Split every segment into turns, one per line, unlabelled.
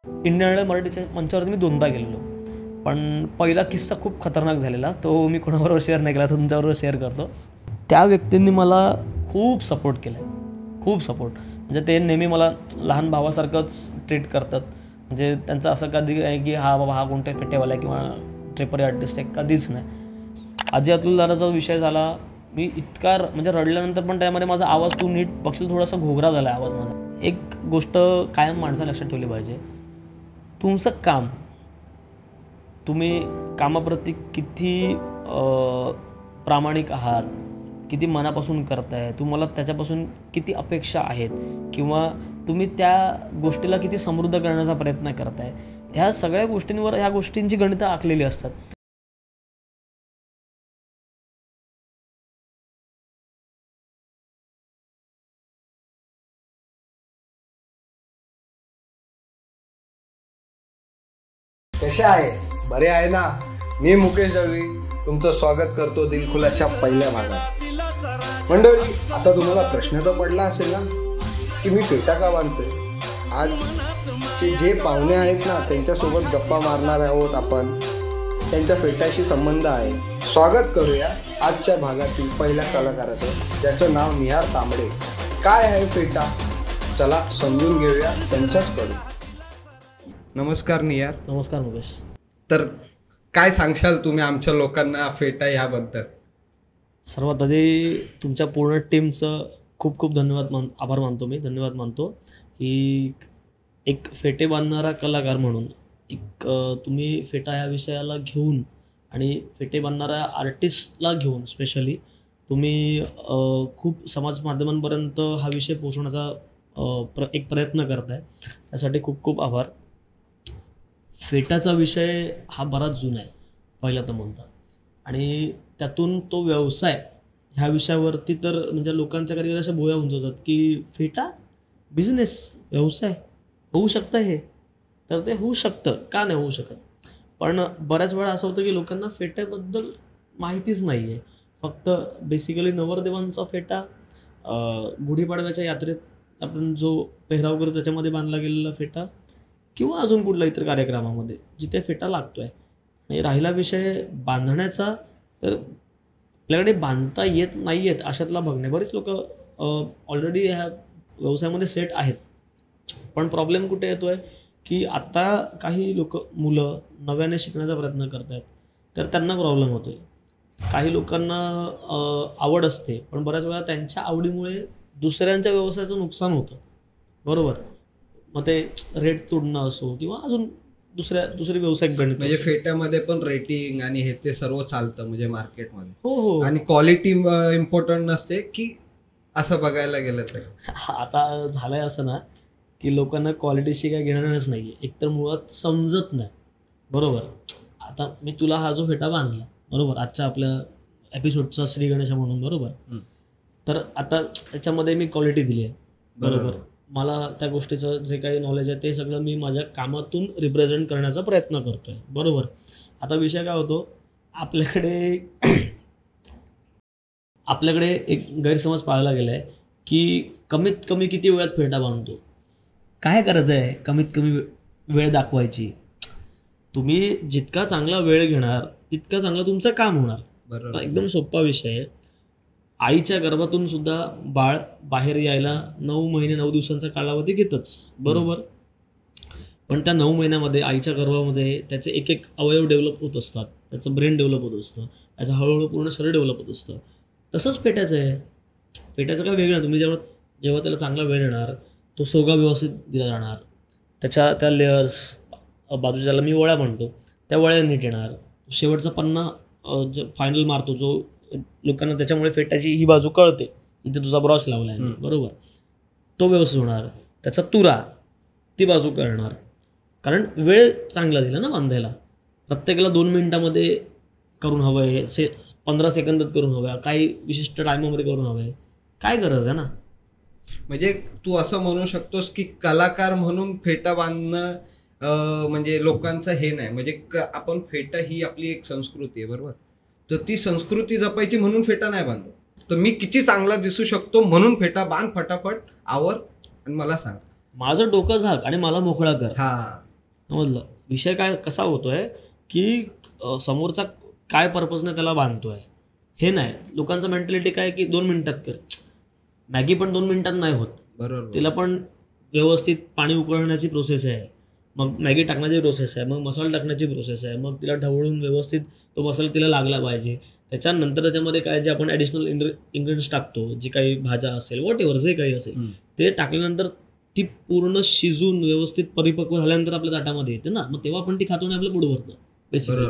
Indian idle मराठीच्या मंचावरती मी 2दा गेलेलो. पण पहिला किस्सा खूप खतरनाक झालेला, तो मी कोणाबरोबर शेअर नाही केला, तुमच्याबरोबर शेअर करतो. त्या व्यक्तींनी मला खूप सपोर्ट केला आहे, खूप सपोर्ट. म्हणजे ते नेहमी मला लहान भावासारखंच ट्रीट करतात. म्हणजे त्यांचं असं कधी आहे की हा बाबा हा कोणत्या फेटेवाला आहे किंवा ट्रेपरी आर्टिस्ट आहे, कधीच नाही. अजय अतुल दादाचा विषय झाला, मी इतका म्हणजे रडल्यानंतर पण त्यामध्ये माझा आवाज, तू नीट बघशील थोडासा घोगरा झाला आवाज माझा. एक गोष्ट कायम माणसाला लक्षात ठेवली पाहिजे, तुमचं काम, तुम्ही कामाप्रती किती प्रामाणिक आहात, किती मनापासून करताय, तुम्हाला त्याच्यापासून किती अपेक्षा आहेत किंवा तुम्ही त्या गोष्टीला किती समृद्ध करण्याचा प्रयत्न करताय, ह्या सगळ्या गोष्टींवर ह्या गोष्टींची गणितं आखलेली असतात.
कशा आहे, बरे आहे ना? मी मुकेश दळवी तुमचं स्वागत करतो दिलखुलासच्या पहिल्या भागात. मंडळी, आता तुम्हाला प्रश्न तर पडला असेल ना की मी फेटा का बांधतोय. आजचे जे पाहुणे आहेत ना त्यांच्यासोबत गप्पा मारणार आहोत आपण, त्यांच्या फेटाशी संबंध आहे. स्वागत करूया आजच्या भागातील पहिल्या कलाकाराचं, ज्याचं नाव निहार तांबडे. काय आहे फेटा, चला समजून घेऊया त्यांच्याचकडून. नमस्कार निहार.
नमस्कार मुकेश.
तर काय सांगशाल तुम्ही आमच्या लोकांना फेटा ह्याबद्दल?
सर्वात आधी तुमच्या पूर्ण टीमचं खूप खूप आभार मानतो मी, धन्यवाद मानतो की एक फेटे बांधणारा कलाकार म्हणून एक तुम्ही फेटा ह्या विषयाला घेऊन आणि फेटे बांधणाऱ्या आर्टिस्टला घेऊन स्पेशली तुम्ही खूप समाज माध्यमांपर्यंत हा विषय पोहोचवण्याचा एक प्रयत्न करताय, त्यासाठी खूप खूप आभार. फेटाचा विषय हा बराच जुना आहे पहिला तर म्हणता, आणि त्यातून तो व्यवसाय ह्या विषयावरती तर म्हणजे लोकांच्या कधी अशा भुया उंचवतात की फेटा बिझनेस व्यवसाय होऊ शकतं, हे तर ते होऊ शकतं, का नाही होऊ शकत. पण बऱ्याच वेळा असं होतं की लोकांना फेट्याबद्दल माहितीच नाही आहे. फक्त बेसिकली नवरदेवांचा फेटा, गुढीपाडव्याच्या यात्रेत आपण जो पेहराव करतो त्याच्यामध्ये बांधला गेलेला फेटा, किंवा अजून कुठल्या इतर कार्यक्रमामध्ये जिथे फेटा लागतो आहे. आणि राहिला विषय बांधण्याचा, तर आपल्याकडे बांधता येत नाही आहेत अशातला बघणे. बरेच लोक ऑलरेडी ह्या व्यवसायामध्ये सेट आहेत. पण प्रॉब्लेम कुठे येतो आहे की आत्ता काही मुलं नव्याने शिकण्याचा प्रयत्न करत आहेत, तर त्यांना प्रॉब्लेम होतो आहे. काही लोकांना आवड असते, पण बऱ्याच वेळा त्यांच्या आवडीमुळे दुसऱ्यांच्या व्यवसायाचं नुकसान होतं, बरोबर. मग ते रेट तोडणं असो किंवा अजून दुसरे व्यावसायिक गणित.
म्हणजे फेट्यामध्ये पण रेटिंग आणि हे ते सर्व चालतं म्हणजे मार्केटमध्ये.
हो.
आणि क्वालिटी इम्पॉर्टंट नसते की, असं बघायला गेलं तर.
आता झालंय असं ना की लोकांना क्वालिटीशी काय घेणारच नाही आहे, एकतर मुळात समजत नाही, बरोबर. आता मी तुला हा जो फेटा बांधला, बरोबर, आजच्या आपल्या एपिसोडचा श्री गणेशा म्हणून, बरोबर. तर आता त्याच्यामध्ये मी क्वालिटी दिली आहे, बरोबर. मला त्या गोष्टीचं जे काही नॉलेज आहे ते सगळं मी माझ्या कामातून रिप्रेझेंट करण्याचा प्रयत्न करतो आहे, बरोबर. आता विषय काय होतो, आपल्याकडे एक गैरसमज पाळला गेला आहे की कमीत कमी किती वेळात फेटा बांधतो, काय करायचं आहे कमीत कमी वेळ दाखवायची. तुम्ही जितका चांगला वेळ घेणार तितकं चांगलं तुमचं काम होणार, बरोबर. एकदम सोपा विषय आहे. आईच्या गर्भातून सुद्धा बाळ बाहेर यायला 9 महिने 9 दिवसांचा कालावधी घेतच, बरोबर. पण त्या 9 महिन्यामध्ये आईच्या गर्भामध्ये त्याचे एक एक अवयव डेव्हलप होत असतात, त्याचं ब्रेन डेव्हलप होत असतं, त्याचं हळूहळू पूर्ण शरीर डेव्हलप होत असतं. तसंच फेट्याचं आहे. फेट्याचं काय वेगळं, तुम्ही जेव्हा त्याला चांगला वेळ येणार, तो सोगा व्यवस्थित दिला जाणार, त्या लेयर्स बाजूच्या, ज्याला मी वळ्या म्हणतो, त्या वळ्या नीट येणार, शेवटचा पन्ना फायनल मारतो जो लोकांना, त्याच्यामुळे फेट्याची ही बाजू कळते, इथे तुझा ब्रॉश लावला आहे, बरोबर, तो व्यवस्थित होणार. त्याचा तुरा, ती बाजू करणार, कारण वेळ चांगला दिला ना बांधायला. प्रत्येकाला 2 मिनिटामध्ये करून हवं आहे, 15 सेकंदात करून हवं आहे, काही विशिष्ट टायमामध्ये करून हवं आहे, काय गरज आहे ना.
म्हणजे तू असं म्हणू शकतोस की कलाकार म्हणून फेटा बांधणं म्हणजे लोकांचं हे नाही, म्हणजे आपण फेटा ही आपली एक संस्कृती आहे, बरोबर. तर ती संस्कृती जपायची म्हणून फेटा नाही बांधत. तर मी किती चांगला दिसू शकतो म्हणून फेटा बांध, फटाफट आवर आणि मला सांग.
माझं डोकं झाक आणि मला मोकळा कर.
हा,
समजलं. विषय काय कसा होतोय की समोरचा काय पर्पजने त्याला बांधतोय हे नाही. लोकांचं मेंटॅलिटी काय की 2 मिनिटात कर. मॅगी पण 2 मिनिटात नाही होत.
बरोबर.
तिला पण व्यवस्थित पाणी उकळण्याची प्रोसेस आहे, मग मॅगी टाकण्याची प्रोसेस आहे, मग मसाला टाकण्याची प्रोसेस आहे, मग तिला ढवळून व्यवस्थित तो मसाला तिला लागला पाहिजे. त्याच्यानंतर त्याच्यामध्ये काय जे आपण ॲडिशनल इन्ग्रेडियंट्स टाकतो, जी काही भाज्या असेल वॉटेवर जे काही असेल ते टाकल्यानंतर ती पूर्ण शिजून व्यवस्थित परिपक्व झाल्यानंतर आपल्या ताटामध्ये येते ना, मग तेव्हा आपण ती खातो आणि आपलं पोट भरतं बेसिकली.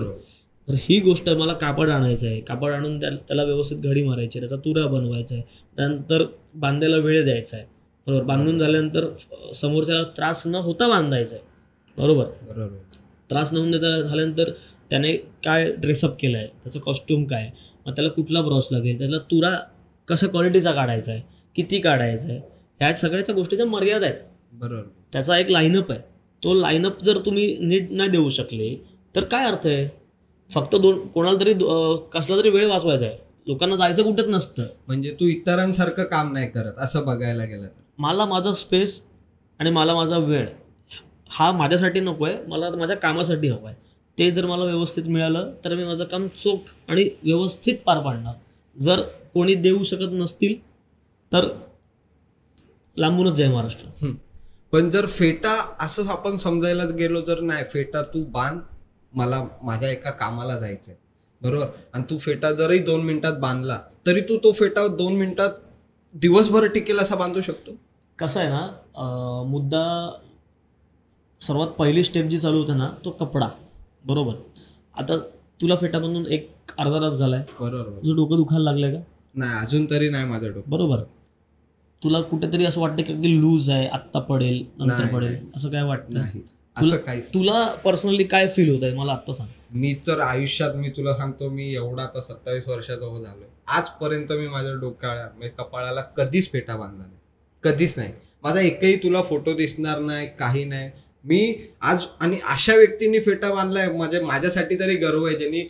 तर ही गोष्ट मला कापड आणायचं आहे, कापड आणून त्याला व्यवस्थित घडी मारायची, त्याचा तुरा बनवायचा आहे, त्यानंतर बांधायला वेळ द्यायचा आहे. बरोबर. बांधून झाल्यानंतर समोरच्याला त्रास न होता बांधायचं आहे. बरोबर. त्रास न होऊन देता झाल्यानंतर त्याने काय ड्रेसअप केलं आहे, त्याचं कॉस्ट्यूम काय, मग त्याला कुठला ब्राउस लागेल, त्याला तुरा कशा क्वालिटीचा काढायचा आहे, किती काढायचा आहे, ह्या सगळ्याच्या गोष्टीच्या मर्यादा आहेत.
बरोबर.
त्याचा एक लाईनअप आहे. तो लाईनअप जर तुम्ही नीट नाही देऊ शकले तर काय अर्थ आहे. फक्त कोणाला तरी कसला तरी वेळ वाचवायचा आहे, लोकांना जायचं कुठंच नसतं.
म्हणजे तू इतरांसारखं काम नाही करत असं बघायला गेलं तर.
मला माझा स्पेस आणि मला माझा वेळ हा माझ्यासाठी नको आहे, मला माझ्या कामासाठी हवं आहे. ते जर मला व्यवस्थित मिळालं तर मी माझं काम चोख आणि व्यवस्थित पार पाडणार. जर कोणी देऊ शकत नसतील तर लांबूनच जय महाराष्ट्र.
पण जर फेटा असं आपण समजायला गेलो तर नाही, फेटा तू बांध, मला माझ्या एका कामाला जायचंय. बरोबर. आणि तू फेटा जरही 2 मिनिटात बांधला तरी तू तो फेटा 2 मिनिटात दिवसभर टिकेल असा बांधू शकतो.
कसं आहे ना, मुद्दा सर्वात पहिली स्टेप जी चालू होते ना तो कपडा. बरोबर. आता तुला फेटा बांधून एक अर्धा तास झालाय.
बरोबर.
तुझं डोकं दुखायला लागलंय का?
नाही, अजून तरी नाही माझं डोकं.
बरोबर. तुला कुठेतरी असं वाटतं की लूज आहे, आत्ता पडेल नंतर पडेल, असं काय वाटतं?
नाही, असं काहीच.
तुला पर्सनली काय फील होत आहे मला आत्ता सांग.
मी तर आयुष्यात मी तुला सांगतो, मी एवढा आता 27 वर्षाचा झालोय, आजपर्यंत मी माझ्या डोक्याला कपाळाला कधीच फेटा बांधला नाही, कधीच नाही. माझा एकही तुला फोटो दिसणार नाही, काही नाही. मी आज आणि अशा व्यक्तींनी फेटा बांधलाय माझ्यासाठी तरी गर्व आहे, ज्यांनी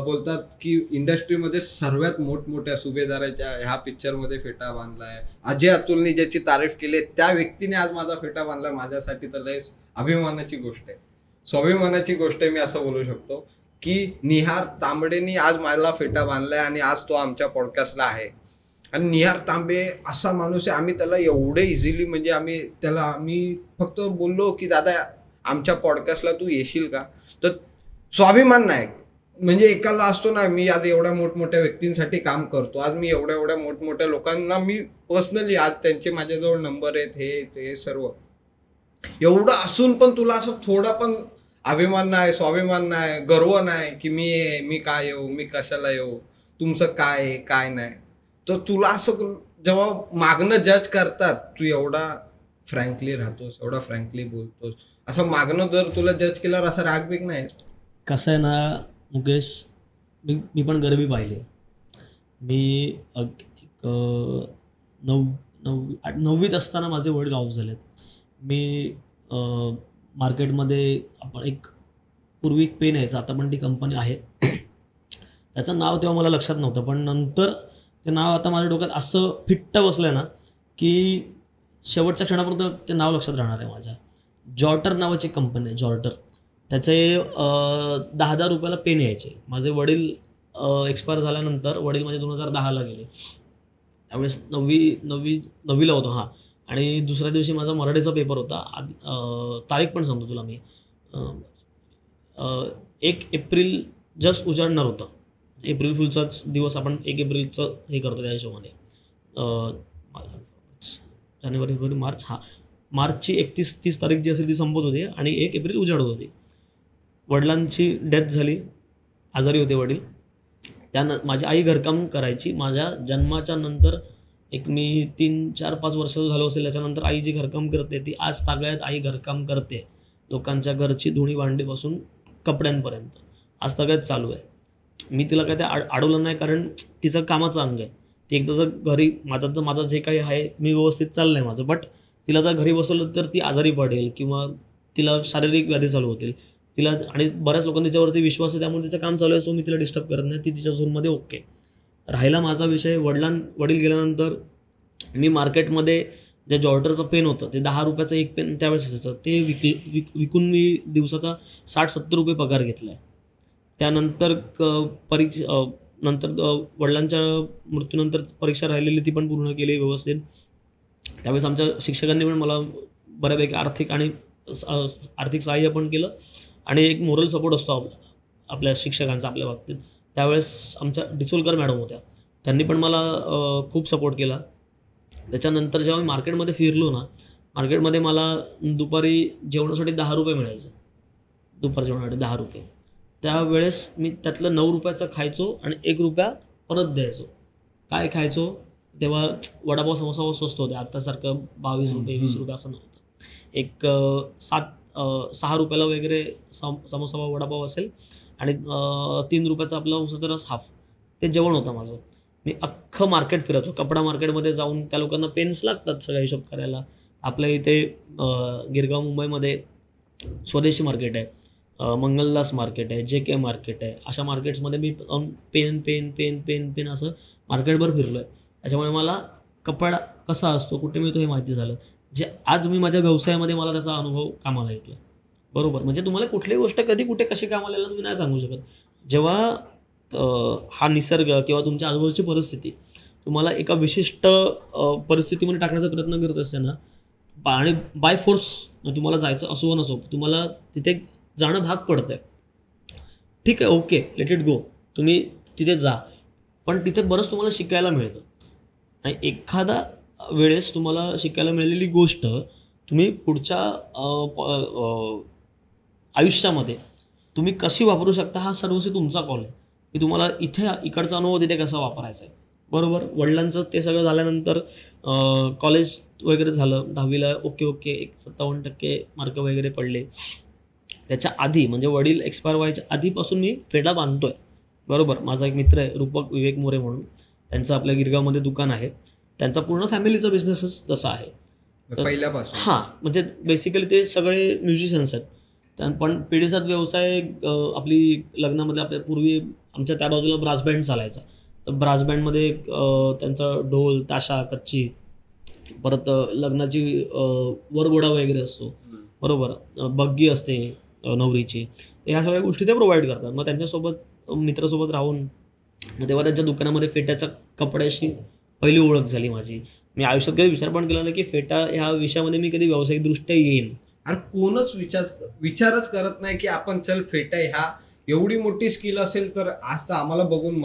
बोलतात की इंडस्ट्रीमध्ये सर्वात मोठमोठ्या सुभेदाराच्या ह्या पिक्चरमध्ये फेटा बांधलाय. अजय अतुलनी ज्याची तारीफ केली त्या व्यक्तीने आज माझा फेटा बांधलाय. माझ्यासाठी तर लय अभिमानाची गोष्ट आहे, स्वाभिमानाची गोष्ट आहे. मी असं बोलू शकतो की निहार तांबडेनी आज मला फेटा बांधलाय आणि आज तो आमच्या पॉडकास्टला आहे. आणि निहार तांबे असा माणूस आहे, आम्ही त्याला एवढे इझिली म्हणजे आम्ही फक्त बोललो की दादा आमच्या पॉडकास्टला तू येशील का, तर स्वाभिमान नाही. म्हणजे एकाला असतो ना, मी आज एवढ्या मोठमोठ्या व्यक्तींसाठी काम करतो, आज मी एवढ्या मोठमोठ्या लोकांना मी पर्सनली आज त्यांचे माझ्याजवळ नंबर आहेत, हे ते सर्व एवढं असून पण तुला असं थोडा पण अभिमान नाही, स्वाभिमान नाही, गर्व नाही की मी काय येऊ, मी कशाला येऊ, तुमचं काय काय नाही. तर तुला असं जेव्हा मागणं जज करतात, तू एवढा फ्रँकली राहतोस, एवढा फ्रँकली बोलतोस, असं मागणं जर तुला जज केल्यावर असा राग बिग नाही.
कसं आहे ना मुकेश, मी पण गरिबी पाहिले. मी 9वीत असताना माझे वडील ऑफ झालेत. मी मार्केटमध्ये आपण पूर्वी एक पेन यायचं, आता पण ती कंपनी आहे, त्याचं नाव तेव्हा मला लक्षात नव्हतं, पण नंतर ते नाव आता माझ्या डोक्यात असं फिट्ट बसलं ना की शेवटच्या क्षणापर्यंत ते नाव लक्षात राहणार आहे माझ्या. जॉर्टर नावाची कंपनी आहे, जॉर्टर. त्याचे 10,000 रुपयाला पेन यायचे. माझे वडील एक्सपायर झाल्यानंतर, वडील माझे 2010ला गेले, त्यावेळेस नववीला होतो. हां. आणि दुसऱ्या दिवशी माझा मराठीचा पेपर होता. तारीख पण सांगतो तुला मी, 1 एप्रिल जस्ट उजाडणार होतं. एप्रिल फुलचाच दिवस आपण 1 एप्रिलचं हे करतो त्या हिशोबाने. जानेवारी फेब्रुवारी मार्च, मार्चची 31-30 तारीख जी असेल ती संपत होती आणि 1 एप्रिल उजाडत होती. वडिलांची डेथ झाली, आजारी होते वडील. माझी आई घरकाम करायची. माझ्या जन्माच्या नंतर मी 3-4-5 वर्ष झालं असेल, त्याच्यानंतर आई जी घरकाम करते ती आज तागळ्यात आई घरकाम करते. लोकांच्या घरची धुणी भांडीपासून कपड्यांपर्यंत आज तागळ्यात चालू आहे. मी तिला काय ते अडवलं नाही, कारण तिचं कामाचं अंग आहे. ती एकदा जर घरी माझं जे काही आहे मी व्यवस्थित चाललं आहे माझं, बट तिला जर घरी बसवलं तर ती आजारी पडेल किंवा तिला शारीरिक व्याधी चालू होतील तिला, आणि बऱ्याच लोकांनी तिच्यावरती विश्वास आहे, त्यामुळे तिचं काम चालू आहे. सो मी तिला डिस्टर्ब करत नाही, ती तिच्या झोनमध्ये ओके. राहिला माझा विषय, वडील गेल्यानंतर मी मार्केटमध्ये जे जॉर्डरचं पेन होतं ते 10 रुपयाचं एक पेन त्यावेळेस असायचं, ते विकून मी दिवसाचा 60-70 रुपये पगार घेतला आहे. त्यानंतर नंतर वडिलांच्या मृत्यूनंतर परीक्षा राहिलेली ती पण पूर्ण केली व्यवस्थित. त्यावेळेस आमच्या शिक्षकांनी पण मला बऱ्यापैकी आर्थिक सहाय्य पण केलं आणि एक मोरल सपोर्ट असतो आपल्या शिक्षकांचा आपल्या बाबतीत. त्यावेळेस आमच्या डिचोलकर मॅडम होत्या, त्यांनी पण मला खूप सपोर्ट केला. त्याच्यानंतर जेव्हा मी मार्केटमध्ये फिरलो ना, मार्केटमध्ये मला दुपारी जेवणासाठी 10 रुपये मिळायचं, दुपार जेवणासाठी 10 रुपये. त्यावेळेस मी त्यातलं 9 रुपयाचं खायचो आणि 1 रुपया परत द्यायचो. काय खायचो तेव्हा? वडापाव समोसा स्वस्त होते, आत्तासारखं 22 रुपये 20 रुपये असं नव्हतं. एक 6 रुपयाला वगैरे समोसा वडापाव असेल आणि 3 रुपयाचा आपला उसाचा रस हाफ, ते जेवण होतं माझं. मी अख्खं मार्केट फिरायचो. कपडा मार्केटमध्ये जाऊन त्या लोकांना पेन्स लागतात सगळा हिशोब करायला. आपल्या इथे गिरगाव मुंबईमध्ये स्वदेशी मार्केट आहे, मंगलदास मार्केट आहे, JK मार्केट आहे. अशा मार्केट्समध्ये मी पेन असं मार्केटभर फिरलो आहे. त्याच्यामुळे मला कपडा कसा असतो, कुठे मिळतो हे माहिती झालं, जे आज मी माझ्या व्यवसायामध्ये मला त्याचा अनुभव कामाला येतो. बरोबर, म्हणजे तुम्हाला कुठलीही गोष्ट कधी कुठे कशी कामाला येईल तुम्ही नाही सांगू शकत. जेव्हा हा निसर्ग किंवा तुमच्या आजूबाजूची परिस्थिती तुम्हाला एका विशिष्ट परिस्थितीमध्ये टाकण्याचा प्रयत्न करत असते ना, आणि बाय फोर्स तुम्हाला जायचं असो नसो, तुम्हाला तिथे जाणं भाग पडतं आहे. ठीक आहे, ओके, लेट इट गो, तुम्ही तिथे जा. पण तिथे बरंच तुम्हाला शिकायला मिळतं. आणि एखादा वेळेस तुम्हाला शिकायला मिळालेली गोष्ट तुम्ही पुढच्या आयुष्यामध्ये तुम्ही कशी वापरू शकता, हा सर्वस्वी तुमचा कॉल आहे की तुम्हाला इकडचा अनुभव तिथे कसा वापरायचा आहे. बरोबर, वडिलांचं ते सगळं झाल्यानंतर कॉलेज वगैरे झालं, 10वीला ओके 57% मार्क वगैरे पडले. त्याच्या आधी म्हणजे वडील एक्सपायर व्हायच्या आधीपासून मी फेटा बांधतो आहे. बरोबर, माझा एक मित्र आहे रूपक विवेक मोरे म्हणून, त्यांचं आपल्या गिरगावमध्ये दुकान आहे. त्यांचा पूर्ण फॅमिलीचा बिझनेसच तसा आहे
पहिल्यापासून.
हां, म्हणजे बेसिकली ते सगळे म्युझिशियन्स आहेत. पण पिढीजात व्यवसाय आपली लग्नामध्ये आपल्या पूर्वी आमच्या त्या बाजूला ब्रास बँड चालायचा. तर ब्रास बँडमध्ये त्यांचा ढोल, ताशा, कच्ची, परत लग्नाची वरघोडा वगैरे असतो. बरोबर, बग्गी असते नवरीची. ह्या सगळ्या गोष्टी ते प्रोव्हाइड करतात. मग त्यांच्यासोबत मित्रासोबत राहून तेव्हा त्यांच्या दुकानामध्ये फेट्याच्या कपड्याशी पहिली ओळख झाली माझी. मी आयुष्यात कधी विचार पण केला नाही की फेटा ह्या विषयामध्ये मी कधी व्यावसायिकदृष्ट्या येईन.
अरे कोणच विचारच करत नाही की आपण चल फेटा ह्या एवढी मोठी स्किल असेल तर. आज तर आम्हाला बघून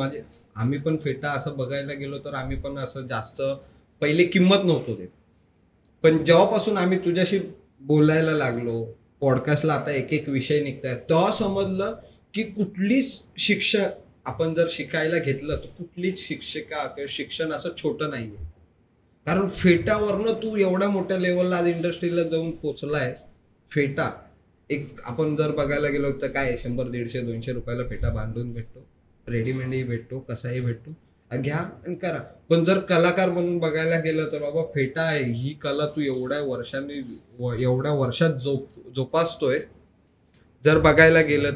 आम्ही पण फेटा असं बघायला गेलो तर आम्ही पण असं जास्त पहिले किंमत नव्हतो देत. पण जेव्हापासून आम्ही तुझ्याशी बोलायला लागलो, पॉडकास्टला आता एक विषय निघतायत, तेव्हा समजलं की कुठलीच शिक्षण आपण जर शिकायला घेतलं तर कुठलीच शिक्षिका किंवा शिक्षण असं छोटं नाही आहे. कारण फेटावरनं तू एवढ्या मोठ्या लेवलला आज इंडस्ट्रीला जाऊन पोचलायस. फेटा एक आपण जर बघायला गेलो तर काय 100, 150, 200 रुपयाला फेटा बांधून भेटतो, रेडीमेडही भेटतो, कसाही भेटतो, घ्या आणि करा. पण जर कलाकार म्हणून बघायला गेलं तर बाबा फेटा आहे ही कला तू एवढ्या वर्षात जोपासतोय. जर बघायला गेलं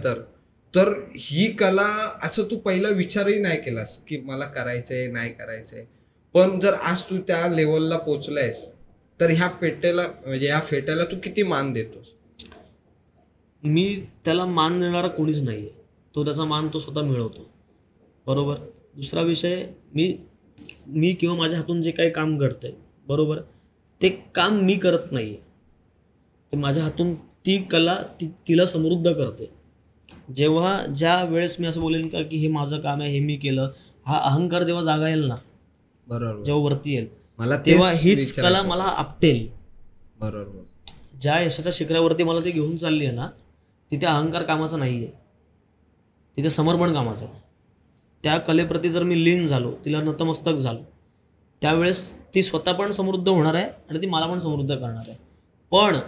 तर ही कला असं तू पहिला विचारही नाही केलास की मला करायचंय नाही करायचंय. पण जर आज तू त्या लेवलला पोचलायस तर ह्या फेट्याला तू किती मान देतोस?
मी त्याला मान देणारा कोणीच नाही आहे. तो त्याचा मान तो स्वतः मिळवतो. बरोबर, दुसरा विषय, मी किंवा माझ्या हातून जे काही काम घडतंय, बरोबर, ते काम मी करत नाही आहे, ते माझ्या हातून ती कला तिला समृद्ध करते. ज्या वेळेस मी असं बोलेन का की हे माझं काम आहे, हे मी केलं, हा अहंकार जेव्हा जागा येईल ना,
बरोबर,
जेव्हा वरती येईल
मला
तेव्हा हीच कला मला आपटेल.
बरोबर,
ज्या यशाच्या शिखरावरती मला ते घेऊन चालली आहे ना, तिथे अहंकार कामाचा नाही आहे, तिथे समर्पण कामाचं आहे. त्या कलेप्रती जर मी लीन झालो, तिला नतमस्तक झालो, त्यावेळेस ती स्वतः पण समृद्ध होणार आहे आणि ती मला पण समृद्ध करणार आहे. पण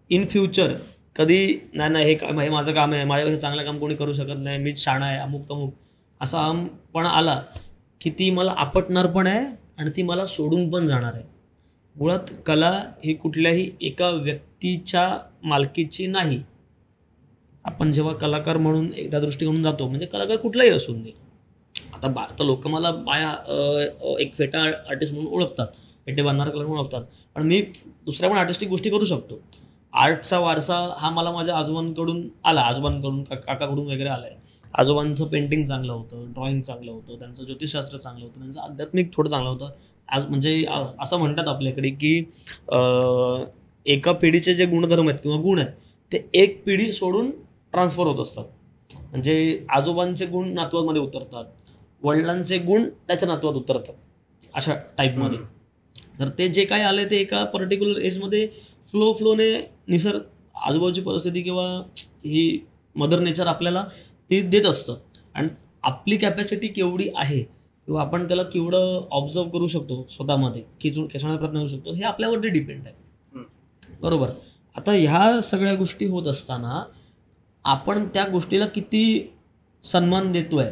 इन फ्युचर कधी नाही हे माझं काम आहे, माझ्या हे चांगलं काम कोणी करू शकत नाही, मीच शाणा आहे, अमुक तमुक, असा अहमपणा आला की ती मला आपटणार पण आहे आणि ती मला सोडून पण जाणार आहे. मुळात कला ही कुठल्याही एका व्यक्तीच्या मालकीची नाही. आपण जेव्हा कलाकार म्हणून त्या दृष्टिकोनातून जातो, म्हणजे कलाकार कुठलाही असून दे. आता लोक मला एक फेटा आर्टिस्ट म्हणून ओळखतात, फेटे बांधणारे कलाकार पण असतात. पण मी दुसऱ्या पण आर्टिस्टिक गोष्टी करू शकतो. आर्टचा वारसा हा मला माझ्या आजोबांकडून आला, आजोबांकडून काकाकडून वगैरे आला आहे. आजोबांचं पेंटिंग चांगलं होतं, ड्रॉइंग चांगलं होतं, त्यांचं ज्योतिषशास्त्र चांगलं होतं, त्यांचं आध्यात्मिक थोडं चांगलं होतं. आज म्हणजे असं म्हणतात आपल्याकडे की एका पिढीचे जे गुणधर्म आहेत किंवा गुण आहेत ते एक पिढी सोडून ट्रान्सफर होत असतात. म्हणजे आजोबांचे गुण नातवामध्ये उतरतात, वडिलांचे गुण त्याच्या नातवात उतरतात, अशा टाईपमध्ये. तर ते जे काय आले ते एका पर्टिक्युलर एजमध्ये फ्लोने निसर्ग, आजूबाजूची परिस्थिती किंवा ही मदर नेचर आपल्याला ते देत असतं. आणि आपली कॅपॅसिटी केवढी आहे किंवा आपण त्याला केवढं ऑब्झर्व करू शकतो स्वतःमध्ये, खेचण्याचा प्रयत्न करू शकतो, हे आपल्यावरती डिपेंड आहे. बरोबर. आता ह्या सगळ्या गोष्टी होत असताना आपण त्या गोष्टीला किती सन्मान देतोय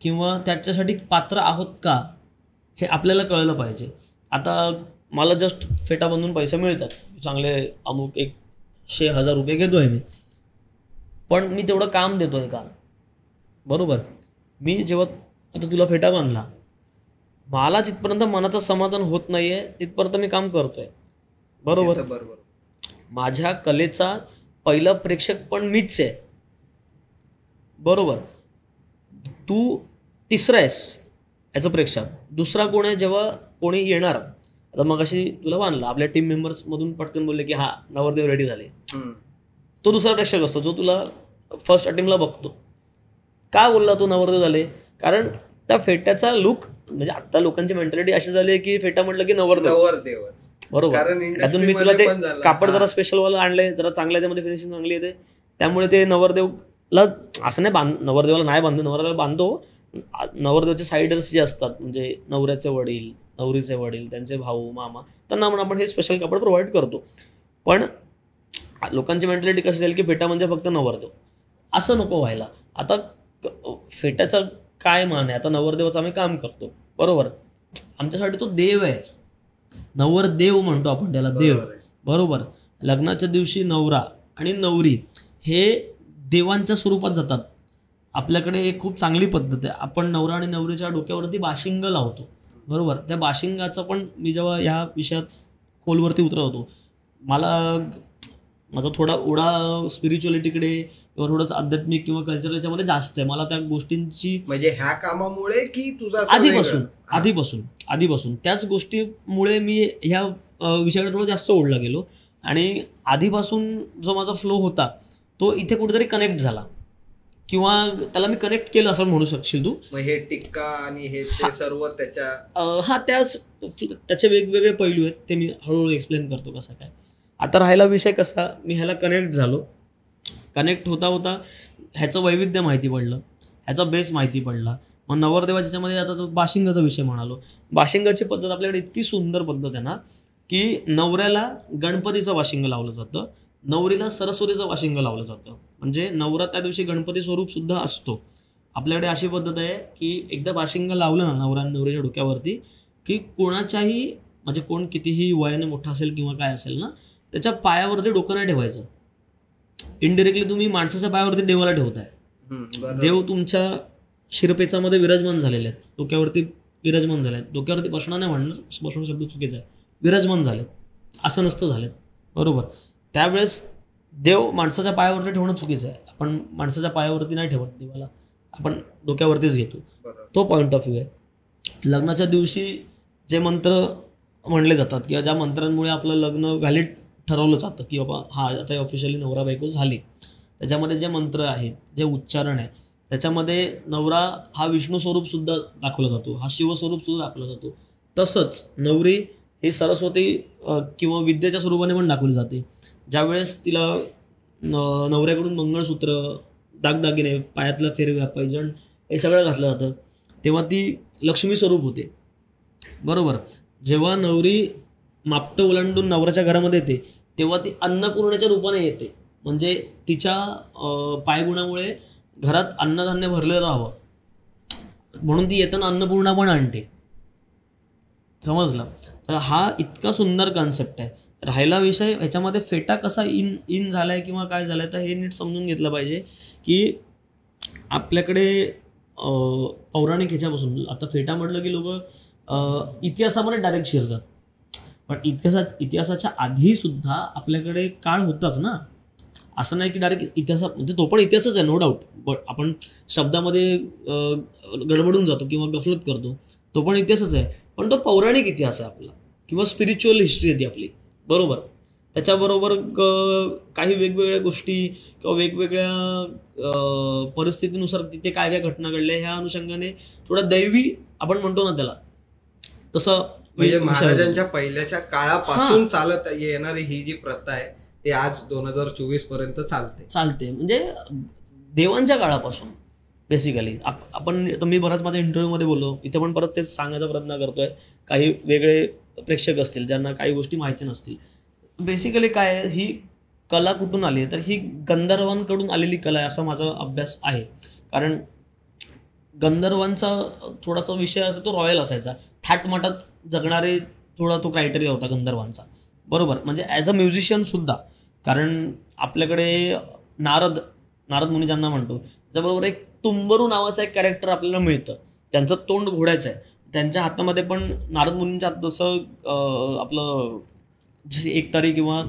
किंवा त्याच्यासाठी पात्र आहोत का हे आपल्याला कळलं पाहिजे. आता मला जस्ट फेटा बांधून पैसे मिळतात, चांगले अमुक 100,000 रुपये घेतोय मी, पण मी तेवढं काम देतोय का? बरोबर. मी जेव्हा आता तुला फेटा बांधला, मला जिथपर्यंत मनाचं समाधान होत नाहीये तिथपर्यंत मी काम करतोय. बरोबर. माझ्या कलेचा पहिला प्रेक्षक पण मीच आहे. बरोबर. तू तिसरा आहेस ॲज अ प्रेक्षक. दुसरा कोण आहे? जेव्हा कोणी येणार, आता मग अशी तुला बांधला, आपल्या टीम मेंबर्समधून पटकन बोलले की हा नवरदेव रेडी झाले, तो दुसरा प्रेक्षक असतो जो तुला फर्स्ट अटेम्प्टला बघतो. का बोलला तो नवरदेव झाले? कारण त्या फेट्याचा लुक, म्हणजे आता लोकांची मेंटॅलिटी अशी झाली आहे की फेटा म्हटलं की नवरदेवच. बरोबर. त्यातून मी तुला ते कापड जरा स्पेशलवाला आणलंय, जरा चांगल्या त्यामध्ये फिनिशिंग चांगली येते, त्यामुळे ते नवरदेवला असं नाही नवरदेवाला नाही बांधतो, नवरदेवाला बांधतो. नवरदेवाचे साईडर्स जे असतात, म्हणजे नवऱ्याचे वडील, नवरीचे वडील, त्यांचे भाऊ, मामा, त्यांना म्हणून आपण हे स्पेशल कापड प्रोव्हाइड करतो. पण लोकांची मेंटॅलिटी कशी जाईल की फेटा म्हणजे फक्त नवरदेव. असं नको व्हायला. आता फेट्याचा काय मान आहे? आता नवरदेवाचं आम्ही काम करतो, बरोबर. आमच्यासाठी तो देव आहे, नवरदेव म्हणतो आपण त्याला, देव. बरोबर. लग्नाच्या दिवशी नवरा आणि नवरी हे देवांच्या स्वरूपात जातात. आपल्याकडे एक खूप चांगली पद्धत आहे, आपण नवरा आणि नवरीच्या डोक्यावरती बाशिंग लावतो. बरोबर. त्या बाशिंगाचं पण मी जेव्हा ह्या विषयात खोलवरती उतरवतो, माझा थोडा ओढा स्पिरिच्युअलिटीकडे किंवा थोडंसं आध्यात्मिक किंवा कल्चरल याच्यामध्ये जास्त आहे. मला त्या गोष्टींची,
म्हणजे ह्या कामामुळे की तुझा
आधीपासून त्याच गोष्टीमुळे मी ह्या विषयाकडे थोडं जास्त ओढला गेलो. आणि आधीपासून जो माझा फ्लो होता तो इथे कुठेतरी कनेक्ट झाला किंवा त्याला मी कनेक्ट केलं असं म्हणू शकशील तू.
हे टिक्का आणि हे सर्व त्याच्या
त्याचे वेगवेगळे पैलू आहेत, ते मी हळूहळू एक्सप्लेन करतो कसं काय. आता राहिला विषय कसा, मी ह्याला कनेक्ट झालो. कनेक्ट होता होता ह्याचं वैविध्य माहिती पडलं, ह्याचा बेस माहिती पडला. मग नवरदेवाच्यामध्ये आता तो बाशिंगाचा विषय म्हणालो. बाशिंगाची पद्धत आपल्याकडे इतकी सुंदर पद्धत आहे ना की नवऱ्याला गणपतीचं बाशिंग लावलं जातं, नवरीला सरस्वतीचं बाशिंग लावलं जातं. म्हणजे नवरा त्या दिवशी गणपती स्वरूप सुद्धा असतो. आपल्याकडे अशी पद्धत आहे की एकदा बाशिंग लावलं ना नवरा आणि नवरीच्या डोक्यावरती की कोणाच्याही, म्हणजे कोण कितीही वयाने मोठा असेल किंवा काय असेल ना, त्याच्या पायावरती डोकं नाही ठेवायचं. इनडिरेक्टली तुम्ही माणसाच्या पायावरती देवाला ठेवताय. देव तुमच्या शिरपेचामध्ये विराजमान झालेले आहेत, डोक्यावरती विराजमान झाले आहेत. डोक्यावरती बसणं नाही म्हणणार, बसणं शब्द चुकीचा आहे, विराजमान झालेत, असं नसतं झालेत. बरोबर. त्यावेळेस देव माणसाच्या पायावरती ठेवणं चुकीचं आहे. आपण माणसाच्या पायावरती नाही ठेवत देवाला, आपण डोक्यावरतीच घेतो. तो पॉईंट ऑफ व्ह्यू आहे. लग्नाच्या दिवशी जे मंत्र म्हणले जातात किंवा ज्या मंत्रांमुळे आपलं लग्न व्हॅलिड ठरवलं जातं की बाबा हा आता ऑफिशियली नवरा बायको झाली, त्याच्यामध्ये जे मंत्र आहेत, जे उच्चारण आहे, त्याच्यामध्ये नवरा हा विष्णू स्वरूपसुद्धा दाखवला जातो, हा शिवस्वरूपसुद्धा दाखवला जातो. तसंच नवरी ही सरस्वती किंवा विद्येच्या स्वरूपाने पण दाखवली जाते. ज्यावेळेस तिला नवऱ्याकडून मंगळसूत्र, दागदागिने, पायातलं फेरव्या, पैजण हे सगळं घातलं जातं, तेव्हा ती लक्ष्मी स्वरूप होते. बरोबर. जेव्हा नवरी मापटं ओलांडून नवऱ्याच्या घरामध्ये येते तेव्हा ती अन्नपूर्णेच्या रूपाने येते. म्हणजे तिच्या पायगुणामुळे घरात अन्नधान्य भरलेलं राहावं म्हणून ती येताना अन्नपूर्णा पण आणते. समजलं. तर हा इतका सुंदर कॉन्सेप्ट आहे. राहिला विषय ह्याच्यामध्ये फेटा कसा इन झाला आहे किंवा काय झालं आहे, तर हे नीट समजून घेतलं पाहिजे की आपल्याकडे पौराणिक ह्याच्यापासून, आता फेटा म्हटलं की लोक इतिहासामध्ये डायरेक्ट शिरतात. पण इतिहासाच्या आधी सुद्धा आपल्याकडे काळ होताच ना. असं नाही की डायरेक्ट इतिहास म्हणजे तो पण इतिहासच आहे, नो डाऊट. बट आपण शब्दामध्ये गडबडून जातो किंवा गफलत करतो, तो पण इतिहासच आहे. पण तो पौराणिक इतिहास आहे आपला, किंवा स्पिरिच्युअल हिस्ट्री आहे ती आपली, बरोबर. त्याच्याबरोबर काही वेगवेगळ्या गोष्टी किंवा वेगवेगळ्या परिस्थितीनुसार तिथे काय काय घटना घडल्या ह्या अनुषंगाने थोडा दैवी आपण म्हणतो ना त्याला, तसं
म्हणजे महाराजांच्या पहिल्याच्या काळापासून चालत येणारी ही जी प्रथा आहे ती आज 2024 पर्यंत चालते.
म्हणजे देवांच्या काळापासून बेसिकली. आपण मी बराच माझ्या इंटरव्ह्यूमध्ये बोललो, इथे पण परत तेच सांगायचा प्रयत्न करतोय. काही वेगळे प्रेक्षक असतील ज्यांना काही गोष्टी माहिती नसतील. बेसिकली काय आहे, ही कला कुठून आली आहे तर ही गंधर्वांकडून आलेली कला आहे असा माझा अभ्यास आहे. कारण गंधर्वांचा थोडासा विषय असा तो रॉयल असायचा, थाटमाटात जगणारे, थोडा तो क्रायटेरिया होता गंधर्वांचा, बरोबर. म्हणजे ॲज अ म्युझिशियन सुद्धा. कारण आपल्याकडे नारद मुनी ज्यांना म्हणतो, त्याच्याबरोबर एक तुंबरू नावाचा एक कॅरेक्टर आपल्याला मिळतं. त्यांचं तोंड घोड्याचं आहे. त्यांच्या हातामध्ये पण नारद मुनींच्या हात जसं आपलं जशी एकतारी किंवा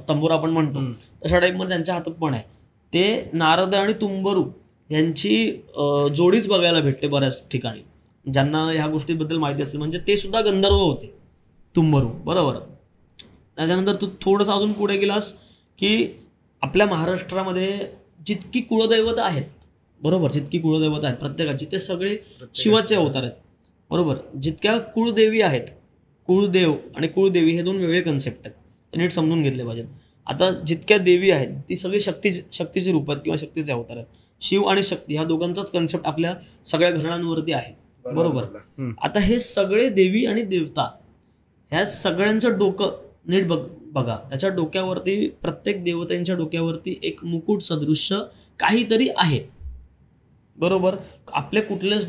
तंबूर आपण म्हणतो तशा टाईपमध्ये त्यांच्या हातात पण आहे. ते नारद आणि तुंबरू यांची जोडीच बघायला भेटते बऱ्याच ठिकाणी, ज्यांना ह्या गोष्टीबद्दल माहिती असेल. म्हणजे ते सुद्धा गंधर्व होते, तुंबरू, बरोबर. त्याच्यानंतर तू थोडंसं अजून पुढे गेलास की आपल्या महाराष्ट्रामध्ये जितकी कुळदैवत आहेत, बरोबर, जितकी कुळदैवत आहेत प्रत्येकाची, ते सगळे शिवाचे अवतार आहेत, बरोबर. जितक्या कुळदेवी आहेत, कुळदेव आणि कुळदेवी हे दोन वेगळे कन्सेप्ट आहेत, नीट समजून घेतले पाहिजेत. आता जितक्या देवी आहेत ती सगळी शक्तीची रूप आहेत किंवा शक्तीचे अवतार आहेत. शिव आणि शक्ती ह्या दोघांचाच कन्सेप्ट आपल्या सगळ्या घराण्यांवरती आहे, बरोबर. आता हे सगळे देवी आणि देवता ह्या सगळ्यांचं डोकं नीट बघा. त्याच्या डोक्यावरती, प्रत्येक देवतांच्या डोक्यावरती एक मुकुट सदृश्य काहीतरी आहे, बरोबर. आपले कुठलेच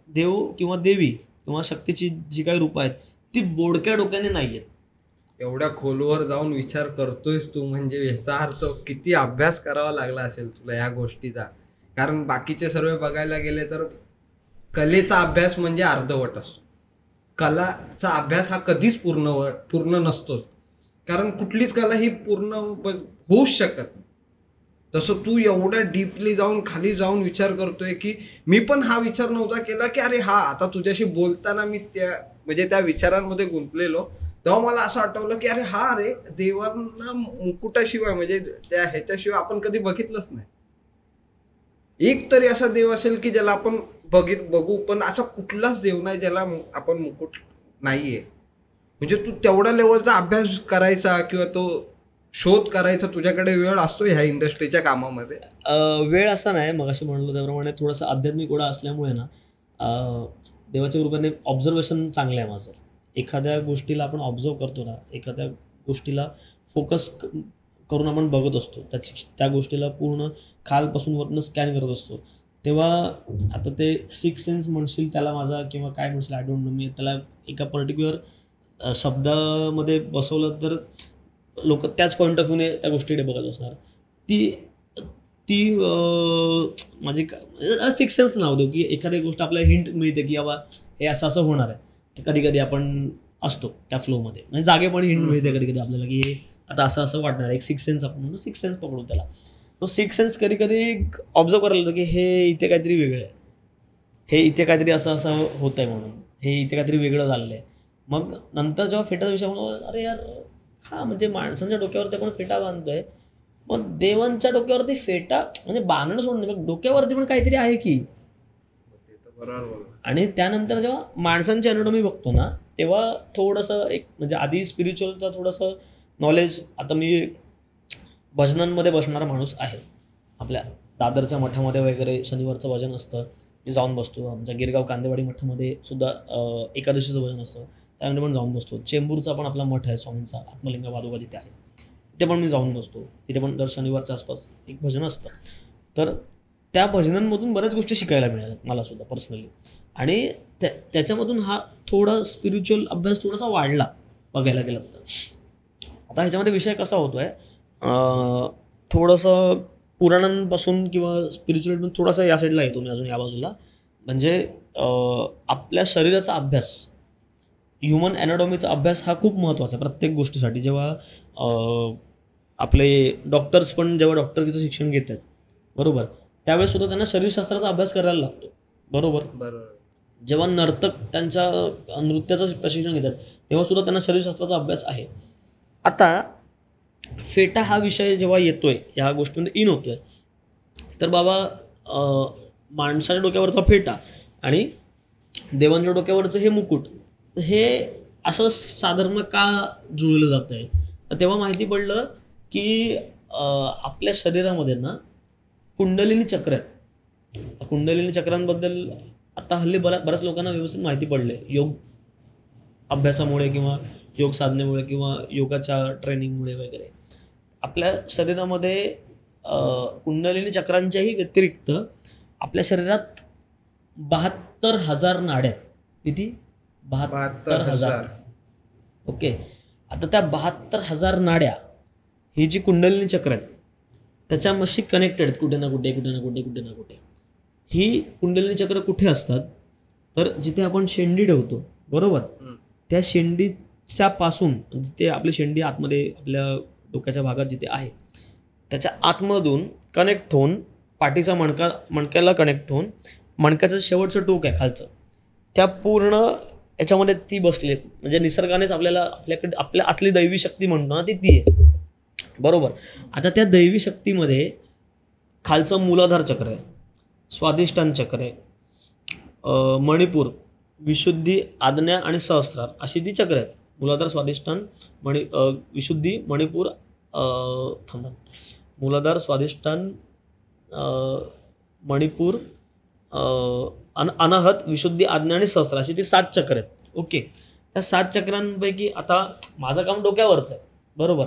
देव किंवा देवी किंवा शक्तीची जी काही रूपं आहेत ती बोडक्या डोक्याने नाही आहेत.
एवढ्या खोलवर जाऊन विचार करतोयस तू, म्हणजे ह्याचा अर्थ किती अभ्यास करावा लागला असेल तुला या गोष्टीचा. कारण बाकीचे सर्व बघायला गेले तर कलेचा अभ्यास म्हणजे अर्धवट असतो. कलाचा अभ्यास हा कधीच पूर्ण नसतोच. कारण कुठलीच कला ही पूर्ण होऊच शकत नाही. तसं तू एवढ्या डीपली जाऊन खाली जाऊन विचार करतोय की मी पण हा विचार नव्हता केला की अरे हा आता तुझ्याशी बोलताना मी त्या विचारांमध्ये गुंतलेलो, तेव्हा मला असं आठवलं की अरे देवांना मुकुटाशिवाय म्हणजे त्या ह्याच्याशिवाय आपण कधी बघितलंच नाही. एक तरी असा देव असेल की ज्याला आपण बघू, पण असा कुठलाच देव नाही ज्याला आपण मुकुट नाहीये. म्हणजे तू तेवढ्या लेवलचा अभ्यास करायचा किंवा तो शोध करायचा तुझ्याकडे वेळ असतो ह्या इंडस्ट्रीच्या कामामध्ये?
वेळ असा नाही, मग असं म्हणलं त्याप्रमाणे थोडासा आध्यात्मिक ओढा असल्यामुळे ना, देवाच्या कृपेने ऑब्झर्वेशन चांगलं आहे माझं. एखाद्या गोष्टीला आपण ऑब्झर्व करतो ना, एखाद्या गोष्टीला फोकस करून आपण बघत असतो, त्या गोष्टीला पूर्ण खालपासून वरनं स्कॅन करत असतो, तेव्हा आता ते सिक्स सेन्स म्हणशील त्याला माझा किंवा काय म्हणशील आय डोंट नो, मी त्याला एका पर्टिक्युलर शब्दामध्ये बसवलं तर लोक त्याच पॉईंट ऑफ व्ह्यूने त्या गोष्टीकडे बघत असणार. ती माझी सिक्स सेन्स नाव देऊ की एखादी गोष्ट आपल्याला हिंट मिळते की बाबा हे असं होणार आहे. ते कधी कधी आपण असतो त्या फ्लोमध्ये, म्हणजे जागेपणी हिंट मिळते कधी कधी आपल्याला की हे आता असं वाटणार. एक सिक्स सेन्स आपण म्हणून सिक्स सेन्स पकडू त्याला. तो सिक्स सेन्स कधी कधी ऑब्झर्व करायला होतं की हे इथे काहीतरी वेगळं आहे, हे इथे काहीतरी असं होत आहे म्हणून, हे इथे काहीतरी वेगळं झालेलं आहे. मग नंतर जेव्हा फेटाचा विषय म्हणून अरे यार हा म्हणजे माणसांच्या डोक्यावरती आपण फेटा बांधतोय, मग देवांच्या डोक्यावरती फेटा म्हणजे बांधणं सोडून मग डोक्यावरती पण काहीतरी आहे की. आणि त्यानंतर जेव्हा माणसांची ॲनाटॉमी बघतो ना तेव्हा थोडंसं एक म्हणजे आधी स्पिरिच्युअलचा थोडंसं नॉलेज. आता मी भजनांमध्ये बसणारा माणूस आहे, आपल्या दादरच्या मठामध्ये वगैरे शनिवारचं भजन असतं, मी जाऊन बसतो. आमच्या गिरगाव कांदेवाडी मठामध्ये सुद्धा एकादशीचं भजन असतं, त्यामध्ये पण जाऊन बसतो. चेंबूरचा पण आपला मठ आहे स्वामींचा, आत्मलिंगा बादोबा जिथे आहे, तिथे पण मी जाऊन बसतो. तिथे पण दर शनिवारच्या आसपास एक भजन असतं. तर त्या भजनांमधून बऱ्याच गोष्टी शिकायला मिळाल्यात मला सुद्धा पर्सनली. आणि त्याच्यामधून हा थोडा स्पिरिच्युअल अभ्यास थोडासा वाढला बघायला गेला तर. आता ह्याच्यामध्ये विषय कसा होतो आहे, थोडंसं पुराणांपासून किंवा स्पिरिच्युअल थोडासा या साईडला येतो मी अजून या बाजूला. म्हणजे आपल्या शरीराचा अभ्यास ह्युमन ॲनाटॉमीचा अभ्यास हा खूप महत्त्वाचा आहे प्रत्येक गोष्टीसाठी. जेव्हा आपले डॉक्टर्स पण जेव्हा डॉक्टरकीचं शिक्षण घेतात बरोबर, त्यावेळेस सुद्धा त्यांना शरीरशास्त्राचा अभ्यास करायला लागतो बरोबर. जेव्हा नर्तक त्यांच्या नृत्याचं प्रशिक्षण घेतात तेव्हा सुद्धा त्यांना शरीरशास्त्राचा अभ्यास आहे. आता फेटा हा विषय जेव्हा येतोय, ह्या गोष्टीमध्ये इन होतोय, तर बाबा माणसाच्या डोक्यावरचा फेटा आणि देवांच्या डोक्यावरचं हे मुकुट, हे असं साधर्म का जुळलं जात आहे. तर तेव्हा माहिती पडलं की आपल्या शरीरामध्ये ना कुंडलिनी चक्र आहेत. कुंडलिनी चक्रांबद्दल आता हल्ली बऱ्याच लोकांना व्यवस्थित माहिती पडले योग अभ्यासामुळे किंवा योग साधनेमुळे किंवा योगाच्या ट्रेनिंगमुळे वगैरे. आपल्या शरीरामध्ये कुंडलिनी चक्रांच्याही व्यतिरिक्त आपल्या शरीरात 72,000 नाड्या आहेत. किती? 72,000. ओके. आता त्या 72,000 नाड्या ही जी कुंडलिनी चक्र आहेत त्याच्याशी कनेक्टेड आहेत कुठे ना कुठे. ही कुंडलिनी चक्र कुठे असतात, तर जिथे आपण शेंडी ठेवतो बरोबर, त्या शेंडीच्या पासून जिथे आपली शेंडी आतमध्ये आपल्या डोक्याच्या भागात जिथे आहे त्याच्या आतमधून कनेक्ट होऊन पाठीचा मणक्याला कनेक्ट होऊन मणक्याचं शेवटचं टोक आहे खालचं, त्या पूर्ण याच्यामध्ये ती बसली. म्हणजे निसर्गानेच आपल्याकडे आपल्या आतली दैवी शक्ती म्हणतो ना ती आहे बरोबर. आता त्या दैवी शक्तीमध्ये खालचं मूलाधार चक्र आहे, स्वादिष्टान चक्र आहे, मणिपूर, विशुद्धी, आज्ञा आणि सहस्रार अशी ती चक्र आहेत. मूलाधार, स्वादिष्टान, विशुद्धी, मणिपूर, मूलाधार, स्वादिष्टान, मणिपूर, अनाहत, विशुद्धी, आज्ञा आणि सहस्रार अशी ती 7 चक्र आहेत. ओके. त्या 7 चक्रांपैकी आता माझं काम डोक्यावरचं आहे बरोबर.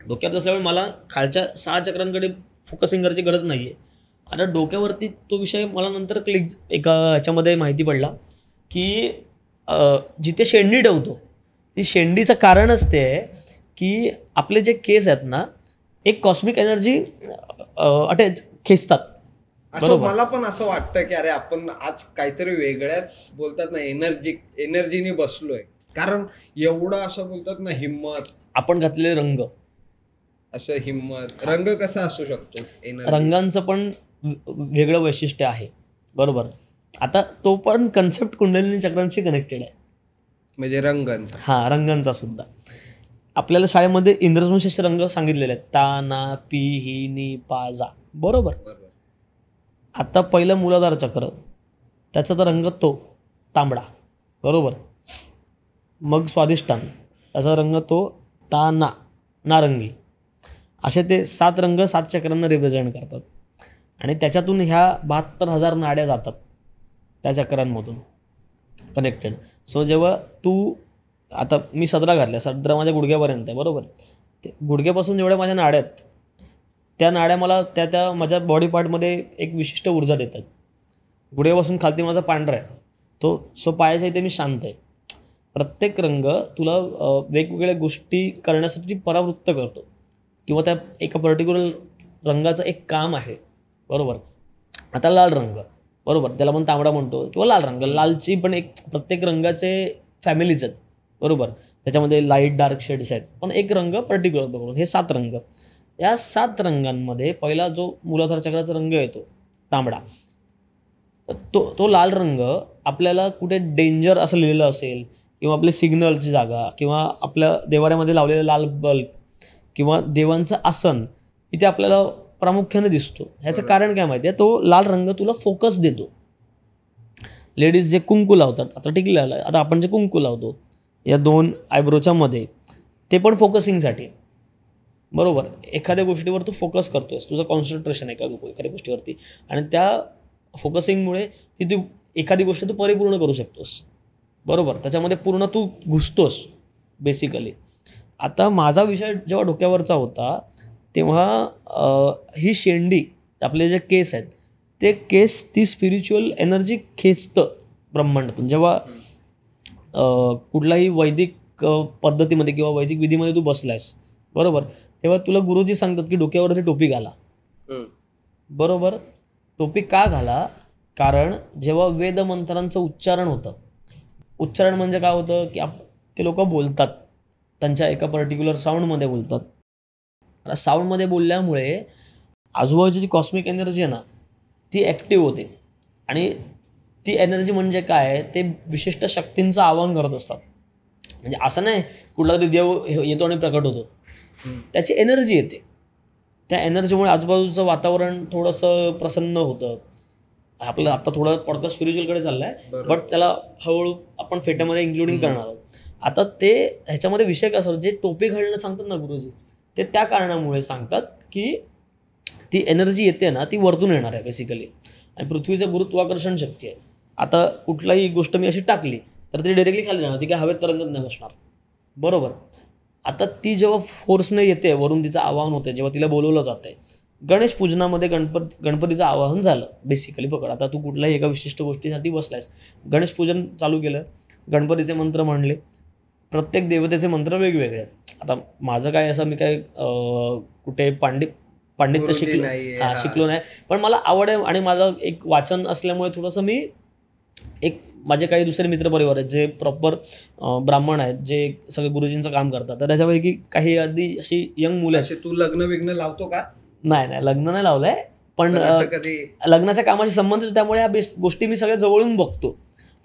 डोक्यात असल्यामुळे मला खालच्या 6 चक्रांकडे फोकसिंग करायची गरज नाही आहे. आता डोक्यावरती तो विषय मला नंतर एका ह्याच्यामध्ये माहिती पडला की जिथे शेंडी ठेवतो ती शेंडीचं कारणच ते आहे की आपले जे केस आहेत ना एक कॉस्मिक एनर्जी अटॅच खेचतात.
असं मला पण असं वाटतं की अरे आपण आज काहीतरी वेगळ्याच बोलतात ना एनर्जीने बसलोय. कारण एवढं असं बोलतात ना हिम्मत,
आपण घातलेले रंग,
असं हिम्मत रंग कसा असू शकतो.
रंगांचं पण वेगळं वैशिष्ट्य आहे बरोबर. आता तो पण कन्सेप्ट कुंडलिनी चक्रांशी कनेक्टेड आहे. म्हणजे
रंगांचा?
हां, रंगांचा सुद्धा. आपल्याला शाळेमध्ये इंद्रधनुष्याचे रंग सांगितलेले आहेत, ता, ना, पी, ही, नी, पा, जा बरोबर. आता पहिलं मूलाधार चक्र, त्याचा तर रंग तो तांबडा बरोबर. मग स्वादिष्टान, त्याचा रंग तो ता, ना, नारंगी. असे ते 7 रंग 7 चक्रांना रिप्रेझेंट करतात. आणि त्याच्यातून ह्या 72,000 नाड्या जातात त्या चक्रांमधून कनेक्टेड. सो जेव्हा तू आता मी सदरा घातल्या, सदरा माझ्या गुडघ्यापर्यंत आहे बरोबर. ते गुडघ्यापासून जेवढ्या माझ्या नाड्या आहेत त्या नाड्या मला त्या माझ्या बॉडी पार्टमध्ये एक विशिष्ट ऊर्जा देतात. गुडघ्यापासून खालती माझा पांढरा आहे तो, सो पायाच्या इथे मी शांत आहे. प्रत्येक रंग तुला वेगवेगळ्या गोष्टी करण्यासाठी परावृत्त करतो किंवा त्या एका पर्टिक्युलर रंगाचं एक काम आहे बरोबर. आता लाल रंग बरोबर, त्याला पण तांबडा म्हणतो किंवा लाल रंग. लालची पण एक प्रत्येक रंगाचे फॅमिलीज आहेत बरोबर. त्याच्यामध्ये लाईट डार्क शेड्स आहेत, पण एक रंग पर्टिक्युलर बघून हे 7 रंग. या 7 रंगांमध्ये पहिला जो मूलाधार चक्राचा रंग येतो तांबडा, तो लाल रंग आपल्याला कुठे डेंजर असं लिहिलेलं असेल किंवा आपले सिग्नलची जागा किंवा आपल्या देवाऱ्यामध्ये लावलेलं लाल बल्ब किंवा देवांचं आसन इथे आपल्याला प्रामुख्याने दिसतो. ह्याचं कारण काय माहिती आहे, तो लाल रंग तुला फोकस देतो. लेडीज जे कुंकू लावतात, आता टिकली लावलं, आता आपण जे कुंकू लावतो या 2 आयब्रोच्या मध्ये, ते पण फोकसिंगसाठी बरोबर. एखाद्या गोष्टीवर तू फोकस करतोयस, तुझं कॉन्सन्ट्रेशन आहे एखाद्या गोष्टीवरती, आणि त्या फोकसिंगमुळे ती एखादी गोष्ट तू परिपूर्ण करू शकतोस बरोबर. त्याच्यामध्ये पूर्ण तू घुसतोस बेसिकली. आता माझा विषय जेव्हा डोक्यावरचा होता तेव्हा ही शेंडी, आपले जे केस आहेत ते केस ती स्पिरिच्युअल एनर्जी खेचतं ब्रह्मांडातून. जेव्हा कुठलाही वैदिक पद्धतीमध्ये किंवा वैदिक विधीमध्ये तू बसलायस बरोबर, तेव्हा तुला गुरुजी सांगतात की डोक्यावरती टोपी घाला बरोबर. टोपी का घाला? कारण जेव्हा वेदमंत्रांचं उच्चारण होतं उच्चारण म्हणजे काय होतं की ते लोक बोलतात त्यांच्या एका पर्टिक्युलर साऊंडमध्ये बोलतात. आता साऊंडमध्ये बोलल्यामुळे आजूबाजूची जी कॉस्मिक एनर्जी आहे ना ती ॲक्टिव्ह होते आणि ती एनर्जी म्हणजे काय, ते विशिष्ट शक्तींचं आवाहन करत असतात. म्हणजे असं नाही कुठला तरी देव येतो आणि प्रकट होतो, त्याची एनर्जी येते. त्या एनर्जीमुळे आजूबाजूचं वातावरण थोडंसं प्रसन्न होतं. आपलं आता थोडं पॉडकास्ट स्पिरिच्युअलकडे चाललं आहे, बट त्याला हळूहळू आपण फेट्यामध्ये इन्क्लुडिंग करणार आहोत. आता ते ह्याच्यामध्ये विषय काय असतो, जे टोपी घालणं सांगतात ना गुरुजी, ते त्या कारणामुळे सांगतात की ती एनर्जी येते ना ती वरतून येणार आहे बेसिकली, आणि पृथ्वीचं गुरुत्वाकर्षण शक्ती आहे. आता कुठलाही गोष्ट मी अशी टाकली तर ती डायरेक्टली खाली जाणार, ती काय हवेत तरंगत नाही बसणार, बरोबर. आता ती जेव्हा फोर्सने येते वरून, तिचं आवाहन होते, जेव्हा तिला बोलवलं जातं आहे. गणेश पूजनामध्ये गणपतीचं आवाहन झालं बेसिकली. पकड, आता तू कुठल्याही एका विशिष्ट गोष्टीसाठी बसलायस, गणेश पूजन चालू केलं, गणपतीचे मंत्र म्हणले, प्रत्येक देवतेचे मंत्र वेगवेगळे आहेत. आता माझं काय असं, मी काय कुठे पांडित्य शिकलो नाही, पण मला आवड आहे आणि माझं एक वाचन असल्यामुळे थोडंसं मी एक, माझे काही दुसरे मित्रपरिवार आहेत जे प्रॉपर ब्राह्मण आहेत, जे सगळे गुरुजींचं काम करतात, तर त्याच्यापैकी काही आधी अशी यंग मुलं आहेत.
तू लग्न लावतो का?
नाही, लग्न नाही लावलंय, पण लग्नाच्या कामाशी संबंधित, त्यामुळे ह्या गोष्टी मी सगळ्या जवळून बघतो.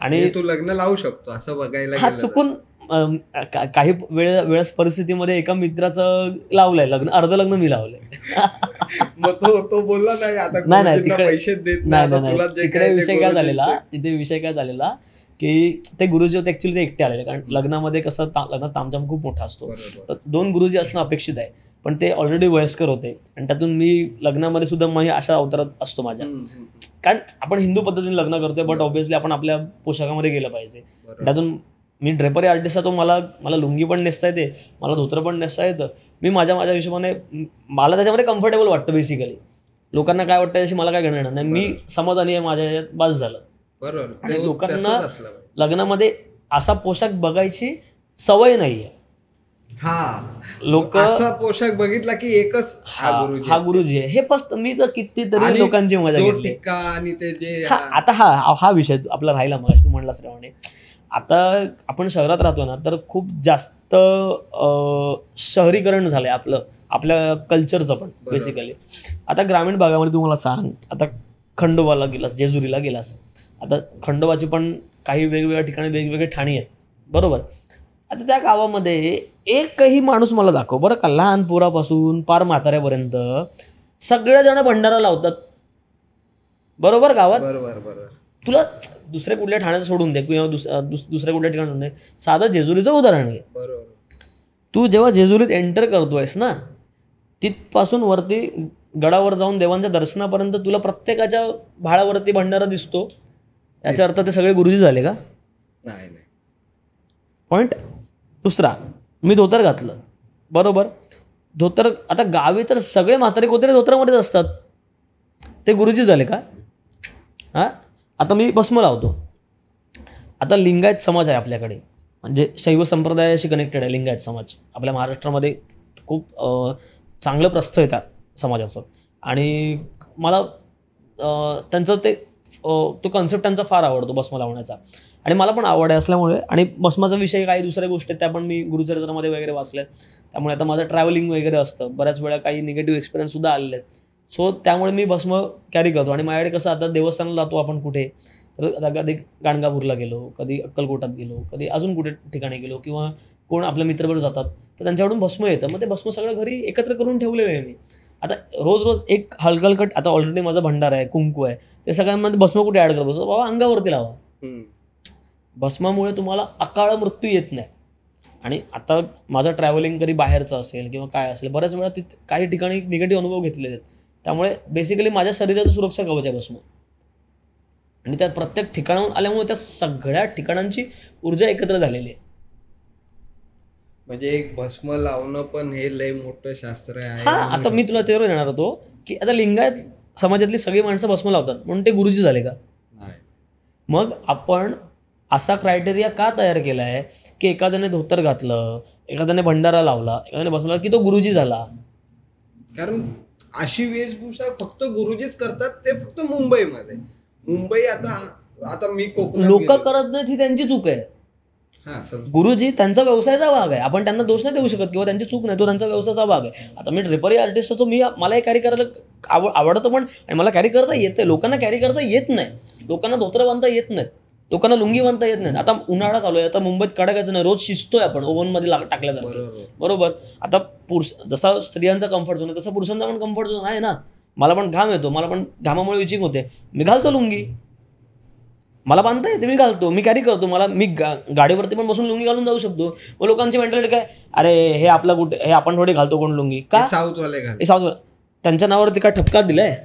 आणि
तू लग्न लावू शकतो असं बघायला
हा चुकून काही वेळेस परिस्थितीमध्ये एका मित्राचं लावलंय लग्न, अर्ध लग्न मी लावलंय.
मग तो बोलला नाही आता
नाही
पैसे देत नाही.
तिकडे विषय काय झालेला की ते गुरुजी होते ऍक्च्युली, ते एकटे आलेले, कारण लग्नामध्ये कसं लग्नाचा तामझाम खूप मोठा असतो, तर 2 गुरुजी असणं अपेक्षित आहे, पण ते ऑलरेडी वयस्कर होते. आणि त्यातून मी लग्नामध्ये सुद्धा मी अशा अवतारात असतो माझ्या, कारण आपण हिंदू पद्धतीने लग्न करतोय, बट ऑब्व्हियसली आपण आपल्या पोशाखामध्ये गेलं पाहिजे. त्यातून मी ड्रेपरी आर्टिस्ट आहे, तो मला लुंगी पण नेसता येते, मला धोतर पण नेसता येतं. मी माझ्या हिशोबाने मला त्याच्यामध्ये कम्फर्टेबल वाटतं बेसिकली. लोकांना काय वाटतं याची मला काय घेणं येणार नाही, मी समाधानी आहे, माझ्या याच्यात बस झालं.
बरोबर.
आणि लोकांना लग्नामध्ये असा पोशाख बघायची सवय नाहीये.
लोक असा पोशाख बघितला की एकच
हा गुरुजी आहे, हे फक्त मी तर कितीतरी लोकांची मजा घेतली. आता हा विषय आपला राहिला, मग तू म्हणलास रावणे, आता आपण शहरात राहतो ना, तर खूप जास्त शहरीकरण झालंय आपल्या कल्चरचं पण बेसिकली. आता ग्रामीण भागामध्ये तुम्हाला सांग, आता खंडोबाला गेलास, जेजुरीला गेलास, आता खंडोबाची पण काही वेगवेगळ्या ठिकाणी वेगवेगळे ठाणी आहेत, बरोबर. आता त्या गावामध्ये एकही माणूस मला दाखव बरं का, लहान पोरापासून पार म्हाताऱ्यापर्यंत सगळेजण भंडारा लावतात, बरोबर गावात.
बरोबर.
तुला दुसऱ्या कुठल्या ठाण्याचं सोडून दे किंवा दुसऱ्या कुठल्या ठिकाणी दे, साधं जेजुरीचं उदाहरण घे. तू जेव्हा जेजुरीत एंटर करतोयस ना, तिथपासून वरती गडावर जाऊन देवांच्या दर्शनापर्यंत तुला प्रत्येकाच्या भाळावरती भंडारा दिसतो. याचा अर्थ ते सगळे गुरुजी झाले का?
नाही.
पॉईंट दुसरा, मी धोतर घातलं, बरोबर. धोतर, आता गावी तर सगळे म्हातारे कोतरे धोतरामध्येच असतात, ते गुरुजी झाले का? आता मी भस्म लावतो. आता लिंगायत समाज आहे आपल्याकडे, म्हणजे शैव संप्रदायाशी कनेक्टेड आहे लिंगायत समाज. आपल्या महाराष्ट्रामध्ये खूप चांगलं प्रस्थ आहे त्या समाजाचं, आणि मला त्यांचं तो कॉन्सेप्ट त्यांचा फार आवडतो भस्म लावण्याचा, आणि मला पण आवड आहे असल्यामुळे. आणि भस्माचा विषय काही दुसऱ्या गोष्टी त्या पण मी गुरुचरित्रामध्ये वगैरे वाचल्या, त्यामुळे आता माझं ट्रॅव्हलिंग वगैरे असतं, बऱ्याच वेळा काही निगेटिव्ह एक्सपिरियन्ससुद्धा आलेले आहेत. सो त्यामुळे मी भस्म कॅरी करतो. आणि माझ्याकडे कसं, आता देवस्थानाला जातो आपण कुठे, तर आता कधी गाणगापूरला गेलो, कधी अक्कलकोटात गेलो, कधी अजून कुठे ठिकाणी गेलो, किंवा कोण आपल्या मित्रबरोबर जातात, तर त्यांच्याकडून भस्म येतं, मग ते भस्म सगळं घरी एकत्र करून ठेवलेलं आहे मी. आता रोज एक हलकट, आता ऑलरेडी माझा भंडारा आहे, कुंकू आहे, ते सगळ्यांमध्ये भस्म कुठे ॲड करतो, बाबा अंगावरती लावा. भस्मामुळे तुम्हाला अकाळ मृत्यू येत नाही. आणि आता माझं ट्रॅव्हलिंग कधी बाहेरचं असेल किंवा काय असेल, बऱ्याच वेळा काही ठिकाणी निगेटिव्ह अनुभव घेतलेले आहेत, त्यामुळे बेसिकली माझ्या शरीराचं सुरक्षा कवच आहे भस्म. आणि त्या प्रत्येक ठिकाणाहून आल्यामुळे त्या सगळ्या ठिकाणांची ऊर्जा एकत्र झालेली आहे.
म्हणजे एक भस्म लावणं पण हे लय मोठं शास्त्र आहे.
आता मी तुला त्यावर येणार होतो की आता लिंगायत समाजातली सगळी माणसं भस्म लावतात म्हणून ते गुरुजी झाले का? मग आपण असा क्रायटेरिया का तयार केला आहे की एखाद्याने धोतर घातलं, एखाद्याने भंडारा लावला, एखाद्याने भस्म लावला की तो गुरुजी झाला?
कारण अशी वेशभूषा फक्त गुरुजीच करतात, ते फक्त मुंबईमध्ये. मुंबई आता मी कोकणात
लोक करत नाहीत ही त्यांची चूक आहे. गुरुजी त्यांचा व्यवसायाचा भाग आहे, आपण त्यांना दोष नाही देऊ शकत किंवा त्यांची चूक नाही, तो त्यांचा व्यवसायाचा भाग आहे. आता मी ड्रेपरी आर्टिस्ट असतो, मला हे कॅरी करायला आवडतं पण, आणि मला कॅरी करता येतं. लोकांना कॅरी करता येत नाही, लोकांना धोतर बांधता येत नाहीत, लोकांना लुंगी बांधता येत नाहीत. आता उन्हाळा चालू आहे, आता मुंबईत कडाकायचं नाही, रोज शिजतोय आपण ओव्हनमध्ये टाकल्या जातो, बरोबर. आता जसा स्त्रियांचा कम्फर्ट झोन आहे तसा पुरुषांचा पण कम्फर्ट झोन आहे ना. मला पण घाम येतो, मला पण घामामुळे विचिंग होते, मी घालतो लुंगी, मला बांधता येते, मी घालतो, मी कॅरी करतो, मी गाडीवरती पण बसून लुंगी घालून जाऊ शकतो. मग लोकांची मेंटॅलिटी काय, अरे हे आपला कुठे, हे आपण थोडी घालतो कोण लुंगी, का
साऊथवाले
साऊथ त्यांच्या नावावरती काय ठपका दिलाय.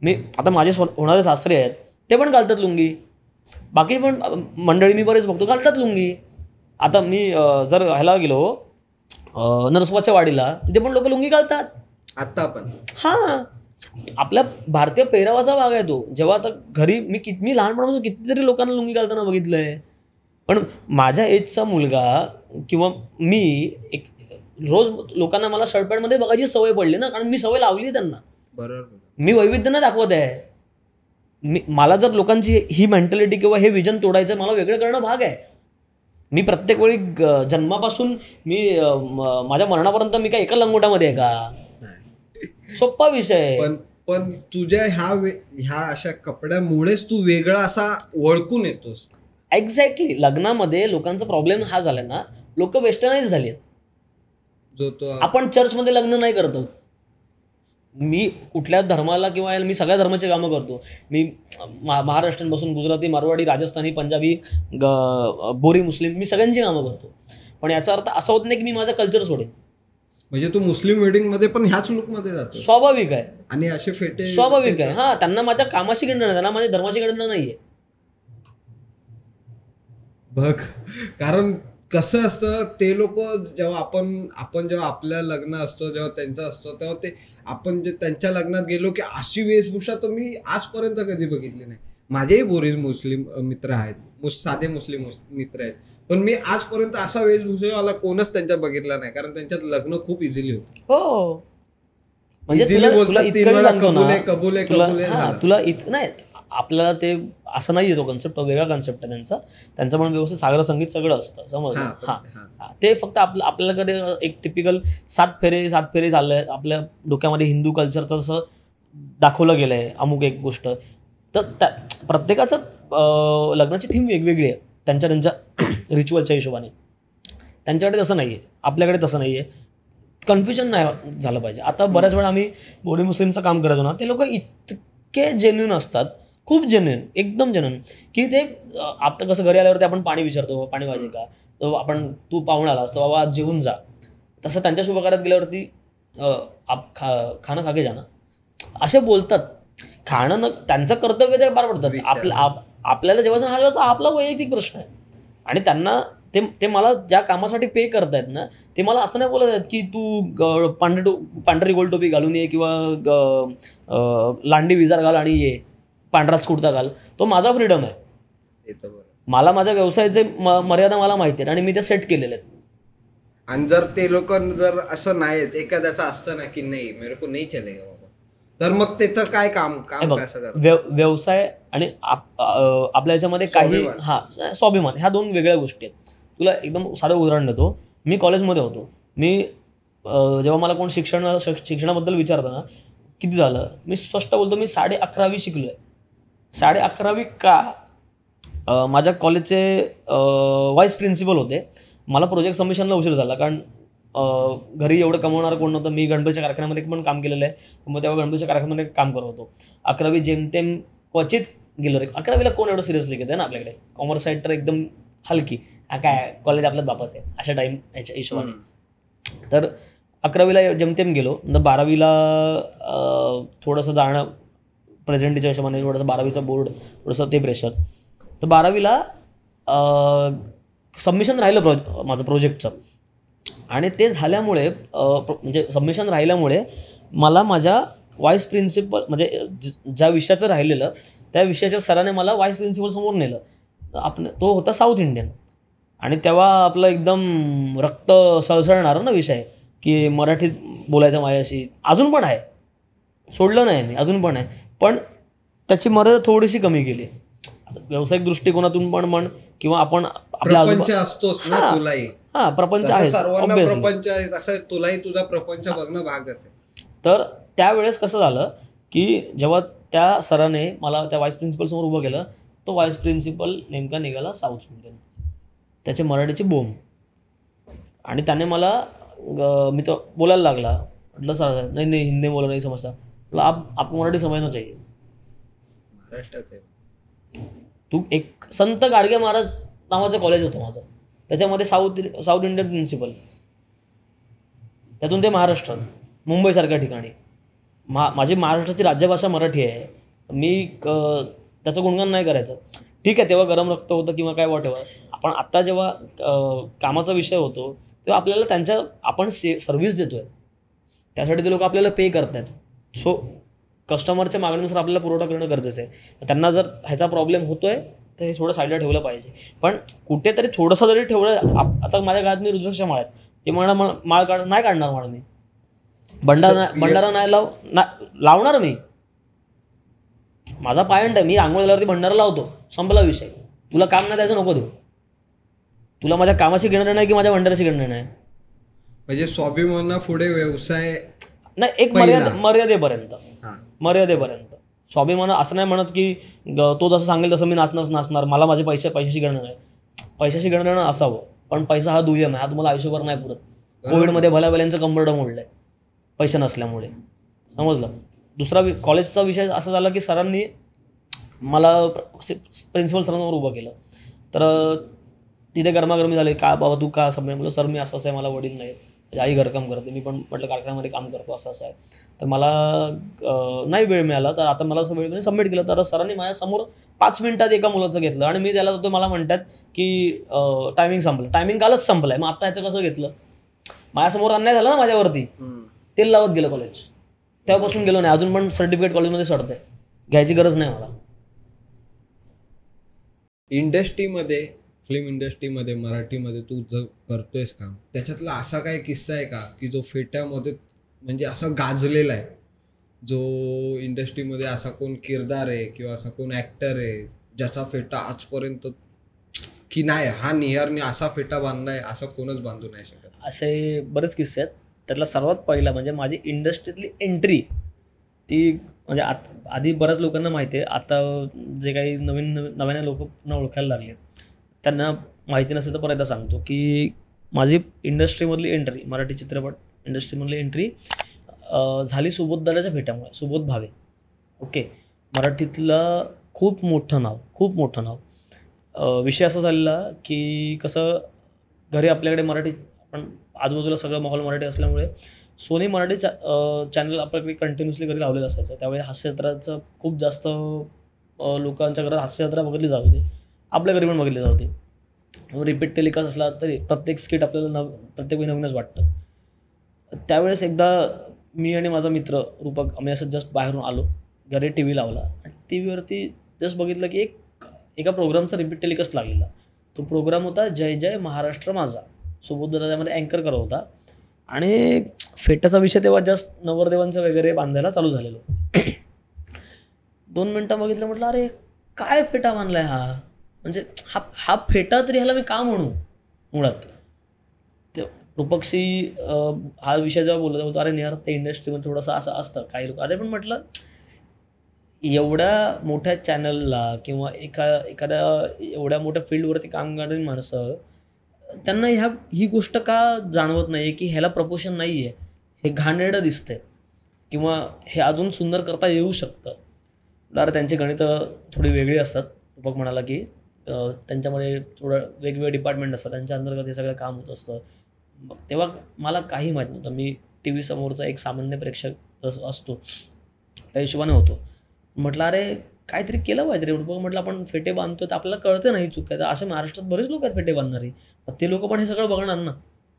मी आता माझे होणारे सासरे आहेत, ते पण घालतात लुंगी, बाकी पण मंडळी मी बरेच बघतो घालतात लुंगी. आता मी जर ह्याला गेलो नरसोबाच्या वाडीला, तिथे पण लोक लुंगी घालतात
आता पण.
हां, आपल्या भारतीय पेहरावाचा भाग आहे तो. जेव्हा आता घरी मी लहानपणापासून कितीतरी लोकांना लुंगी घालताना बघितलंय. पण माझ्या एजचा मुलगा किंवा मी एक रोज लोकांना मला शर्ट पॅन्टमध्ये बघायची सवय पडली ना, कारण मी सवय लावली त्यांना.
बरोबर, मी
वैविध्य नाही दाखवत आहे. मला जर लोकांची ही मेंटॅलिटी किंवा हे विजन तोडायचं, मला वेगळं करणं भाग आहे. मी प्रत्येक वेळी जन्मापासून मी माझ्या मरणापर्यंत मी काय एका लंगोटामध्ये आहे का? सोप्पा विषय.
पण तुझ्या ह्या अशा कपड्यामुळेच तू वेगळा असा ओळखून येतोस.
एक्झॅक्टली. लग्नामध्ये लोकांचा प्रॉब्लेम हा झाला ना, लोक वेस्टर्नाइज झाले. आपण चर्चमध्ये लग्न नाही करतो. मी कुठल्या धर्माला किंवा मी सगळ्या धर्माची कामं करतो. मी महाराष्ट्रीयन पासून गुजराती, मारवाडी, राजस्थानी, पंजाबी, बोरी, मुस्लिम, मी सगळ्यांची कामं करतो. पण याचा अर्थ असा होत नाही की मी माझं कल्चर सोडेन.
म्हणजे तू मुस्लिम वेडिंग मध्ये पण ह्याच लुकमध्ये जातो?
स्वाभाविक आहे.
आणि असे फेटे
स्वाभाविक आहे. हा, त्यांना माझ्या कामाशी गणना नाही, त्यांना माझ्या धर्माशी गणना नाहीये.
बघ, कारण कसं असतं, ते लोक जेव्हा आपण जेव्हा आपल्या लग्न असतो, जेव्हा त्यांचं असतं, तेव्हा ते आपण जे त्यांच्या लग्नात गेलो की अशी वेशभूषा तर मी आजपर्यंत कधी बघितली नाही. माझेही बोरीज मुस्लिम मित्र आहेत, साधे मुस्लिम मित्र आहेत, पण मी आजपर्यंत असा वेशभूषेवाला कोणच त्यांच्या बघितला नाही. कारण त्यांच्यात लग्न खूप इझिली होतं.
हो, म्हणजे तुला नाही, आपल्याला ते असं नाही येतो कन्सेप्ट, वेगळा कन्सेप्ट आहे त्यांचं पण व्यवस्थित सागर संगीत सगळं असतं, समजलं. हां, ते फक्त आपल्याकडे एक टिपिकल सात फेरे झालंय. आपल्या डोक्यामध्ये हिंदू कल्चरचं असं दाखवलं गेलंय अमुक एक गोष्ट. तर प्रत्येकाचं लग्नाची थीम वेगवेगळी आहे त्यांच्या रिच्युअलच्या हिशोबाने. त्यांच्याकडे तसं नाही आहे, आपल्याकडे तसं नाही आहे. कन्फ्युजन नाही झालं पाहिजे. आता बऱ्याच वेळा आम्ही बोडी मुस्लिमचं काम करायचो ना, ते लोक इतके जेन्युइन असतात, खूप जेन्युइन, एकदम जेन्युइन, की ते आता कसं घरी आल्यावरती आपण पाणी विचारतो, पाणी पाहिजे का, आपण तू पाहून आलास तर बाबा जेवून जा. तसं त्यांच्या शुभकार्यात गेल्यावरती खाणं खाके जाणं असे बोलतात. खाणं त्यांचं कर्तव्य ते पार पडतात. आपल्याला जेव्हा आपला वैयक्तिक प्रश्न आहे. आणि त्यांना ते मला ज्या कामासाठी पे करतायत ना, ते मला असं नाही बोलत आहेत की तू पांढरी गोल टोपी घालून ये किंवा लांडी विजार घाल आणि ये, पांढराच कुर्ता घाल. तो माझा फ्रीडम आहे. मला माझ्या व्यवसायाचे मर्यादा मला माहिती आहेत आणि मी त्या सेट केलेल्या आहेत.
आणि जर ते लोक जर असं नाही, एखाद्याचं असतं ना की नाही मेरे को नाही चलेगा बाबा, तर मग त्याचं काय काम कसं करतात?
व्यवसाय आणि आपल्या याच्यामध्ये काही स्वाभिमान, ह्या दोन वेगळ्या गोष्टी आहेत. तुला एकदम साधं उदाहरण देतो. मी कॉलेजमध्ये होतो. मी जेव्हा मला कोण शिक्षणाबद्दल विचारतं ना किती झालं, मी स्पष्ट बोलतो मी 11.5वी शिकलोय. 11.5वी का? माझ्या कॉलेजचे व्हाईस प्रिन्सिपल होते. मला प्रोजेक्ट सबमिशनला उशीर झाला, कारण घरी एवढं कमवणार कोण नव्हतं. मी गणपतीच्या कारखान्यामध्ये पण काम केलेलं आहे, मग तेव्हा गणपतीच्या कारखान्यामध्ये काम करत होतो. 11वी जेमतेम क्वचित गेलो रे. 11वीला कोण एवढं सिरियसली घेतं ना आपल्याकडे. कॉमर्स साईड तर एकदम हलकी, काय कॉलेज आपल्याच बापाचं आहे अशा टाईम ह्याच्या हिशोबाने. तर 11वीला जेमतेम गेलो. नंतर 12वीला थोडंसं जाणं प्रेझेंटीच्या हिशोबाने, थोडंसं 12वीचं बोर्ड, थोडंसं ते प्रेशर. तर 12वीला सबमिशन राहिलं माझं प्रोजेक्टचं. आणि ते झाल्यामुळे म्हणजे सबमिशन राहिल्यामुळे मला माझ्या व्हाईस प्रिन्सिपल, म्हणजे ज्या विषयाचं राहिलेलं त्या विषयाच्या सराने मला व्हाईस प्रिन्सिपल समोर नेलं. तो होता साऊथ इंडियन. आणि तेव्हा आपलं एकदम रक्त सळसळणारं ना विषय, की मराठीत बोलायचं माझ्याशी. अजून पण आहे, सोडलं नाही मी, अजून पण आहे. पण त्याची मर्यादा थोडीशी कमी केली. व्यावसायिक दृष्टिकोनातून पण म्हण किंवा आपण आपल्या
प्रपंच असतोच ना तुलाही.
हा प्रपंच
जसं
आहे,
सर्वांना
obviously.
प्रपंच आहे तसं तुलाही तुझा प्रपंच बघणं भागच आहे.
तर त्यावेळेस कसं झालं की जेव्हा त्या सराने मला त्या व्हाईस प्रिन्सिपल समोर उभं केलं, तो व्हाईस प्रिन्सिपल नेमका निघाला साऊथ इंडियन, त्याचे मराठीची बोंब. आणि त्याने मला मी तो बोलायला लागला, म्हटलं सर नाही नाही हिंदी बोला नाही समजता, म्हटलं आप मराठी समझना चाहिए.
महाराष्ट्रात आहे.
तू एक संत गाडगे महाराज नावाचं कॉलेज होतं माझं, त्याच्यामध्ये साऊथ इंडियन प्रिन्सिपल, त्यातून ते महाराष्ट्रात मुंबईसारख्या ठिकाणी. माझी महाराष्ट्राची राज्यभाषा मराठी आहे, मी त्याचं गुणगान नाही करायचं. ठीक आहे, तेव्हा गरम रक्त होतं किंवा काय वॉटेवर. आपण आत्ता जेव्हा कामाचा विषय होतो तेव्हा आपल्याला आपण सर्व्हिस देतो आहे, त्यासाठी ते लोक आपल्याला पे करत आहेत. सो कस्टमरच्या मागणीनुसार आपल्याला पुरवठा करणं गरजेचं आहे. त्यांना जर ह्याचा प्रॉब्लेम होतोय तर हे थोडं साईडला ठेवलं पाहिजे. पण कुठेतरी थोडंसं जरी ठेवलं, आता माझ्या गावात मी रुद्राक्ष माळ आहेत, ते माळ नाही काढणार माळ मी, भंडारा नाही लावणार मी. माझा पॉइंट आहे, मी आंघोळ झाल्यावरती भंडारा लावतो, संपला विषय. तुला काम नाही द्यायचं, नको देऊ. तुला माझ्या कामाशी घेणं नाही की माझ्या भंडाराशी घेणं नाही.
म्हणजे स्वाभिमाना पुढे व्यवसाय
नाही, एक मर्यादेपर्यंत स्वाभिमान. असं नाही म्हणत की तो जसं सांगेल तसं मी नाचणार, मला माझे पैशाशी घेणं नाही. पैशाशी घेणं असावं, पण पैसा हा दुय्यम आहे, हा तुम्हाला आयुष्यभर नाही पुरत. कोविडमध्ये भल्याभल्यांचं कंबरडं मोडलंय पैसे नसल्यामुळे, समजलं. दुसरा कॉलेजचा विषय असा झाला की सरांनी मला प्रिन्सिपल सरांवर उभं केलं. तर तिथे गरमागरमी झाली, का बाबा तू का समजा. म्हटलं सर मी असं आहे, मला वडील नाहीत, माझी आई घरकाम करते, मी पण म्हटलं कारखान्यामध्ये काम करतो, असं आहे. तर मला नाही वेळ मिळाला, तर आता मला असं वेळ मी सबमिट केलं. तर सरांनी माझ्यासमोर 5 मिनिटात एका मुलाचं घेतलं आणि मी त्याला जातो, मला म्हणतात की टायमिंग संपलं. टायमिंग कालच संपलं आहे, मग आत्ता ह्याचं कसं घेतलं. माझ्यासमोर अन्याय झाला ना माझ्यावरती. तेल लावत गेलं कॉलेज, तेव्हापासून गेलो नाही. अजून पण सर्टिफिकेट कॉलेजमध्ये सडतंय, घ्यायची गरज नाही मला.
इंडस्ट्रीमध्ये, फिल्म इंडस्ट्रीमध्ये, मराठीमध्ये तू जर करतोयस काम, त्याच्यातला असा काय किस्सा आहे का की जो फेट्यामध्ये म्हणजे असा गाजलेला आहे, जो इंडस्ट्रीमध्ये असा कोण किरदार आहे किंवा असा कोण ॲक्टर आहे ज्याचा फेटा आजपर्यंत की नाही हा निहारने असा फेटा बांधलाय, असा कोणच बांधू नाही शकत.
असे बरेच किस्से आहेत. त्यातला सर्वात पहिला म्हणजे माझी इंडस्ट्रीतली एंट्री, ती म्हणजे आधी बऱ्याच लोकांना माहिती आहे, आता जे काही नव्याने लोक ओळखायला लागले त्यांना माहिती नसेल तर परत एकदा सांगतो की माझी इंडस्ट्रीमधली एंट्री, मराठी चित्रपट इंडस्ट्रीमधली एंट्री झाली सुबोधदादाच्या भेटामुळे. सुबोध भावे, ओके, मराठीतलं खूप मोठं नाव. विषय असा झालेला की कसं घरी आपल्याकडे मराठी, आपण आजूबाजूला सगळं माहोल मराठी असल्यामुळे सोनी मराठी चॅनल आपल्याकडे कंटिन्युअसली घरी लावलेलं असायचं. त्यावेळी हास्यजत्राचं खूप जास्त लोकांच्या घरात हास्यजत्रा बघितली जात होती, आपल्या घरी पण बघितली जात होती. रिपीट टेलिकास्ट असला तरी प्रत्येक स्किट आपल्याला प्रत्येक वेळी नवीनच वाटतं. त्यावेळेस एकदा मी आणि माझा मित्र रूपक आम्ही असं जस्ट बाहेरून आलो, घरी टी व्ही लावला आणि टी व्हीवरती जस्ट बघितलं की एका प्रोग्रामचा रिपीट टेलिकास्ट लागलेला. तो प्रोग्राम होता जय जय महाराष्ट्र माझा. सुबोधदादा त्यामध्ये अँकर करत होता आणि फेट्याचा विषय तेव्हा जस्ट नवरदेवांचं वगैरे बांधायला चालू झालेलो. 2 मिनटं बघितलं, म्हटलं अरे काय फेटा बांधलाय हा, म्हणजे हा फेटा तरी ह्याला मी का म्हणू. मुळात ते रूपकशी हा विषय जेव्हा बोलत होतो, अरे निहार ते इंडस्ट्रीमध्ये थोडंसं असं असतं काही लोक. अरे पण म्हटलं एवढ्या मोठ्या चॅनलला किंवा एखाद्या एवढ्या मोठ्या फील्डवरती काम करणारी माणसं, त्यांना ही गोष्ट का जाणवत नाही की ह्याला प्रपोशन नाही आहे, हे घाणेरडं दिसतंय किंवा हे अजून सुंदर करता येऊ शकतं. अरे त्यांची गणितं थोडी वेगळी असतात. रूपक म्हणाला की त्यांच्यामध्ये थोडं वेगवेगळे डिपार्टमेंट असतात, त्यांच्या अंतर्गत हे सगळं काम होत असतं. तेव्हा मला काही माहीत नव्हतं. मी टी व्ही समोरचा एक सामान्य प्रेक्षक असतो, त्या हिशोबाने होतो. म्हटलं अरे काहीतरी केलं पाहिजे रे. रूपक म्हटलं आपण फेटे बांधतोय तर आपल्याला कळतं नाही चूक आहे. तर असे महाराष्ट्रात बरेच लोक आहेत फेटे बांधणारे, ते लोक पण हे सगळं बघणार ना,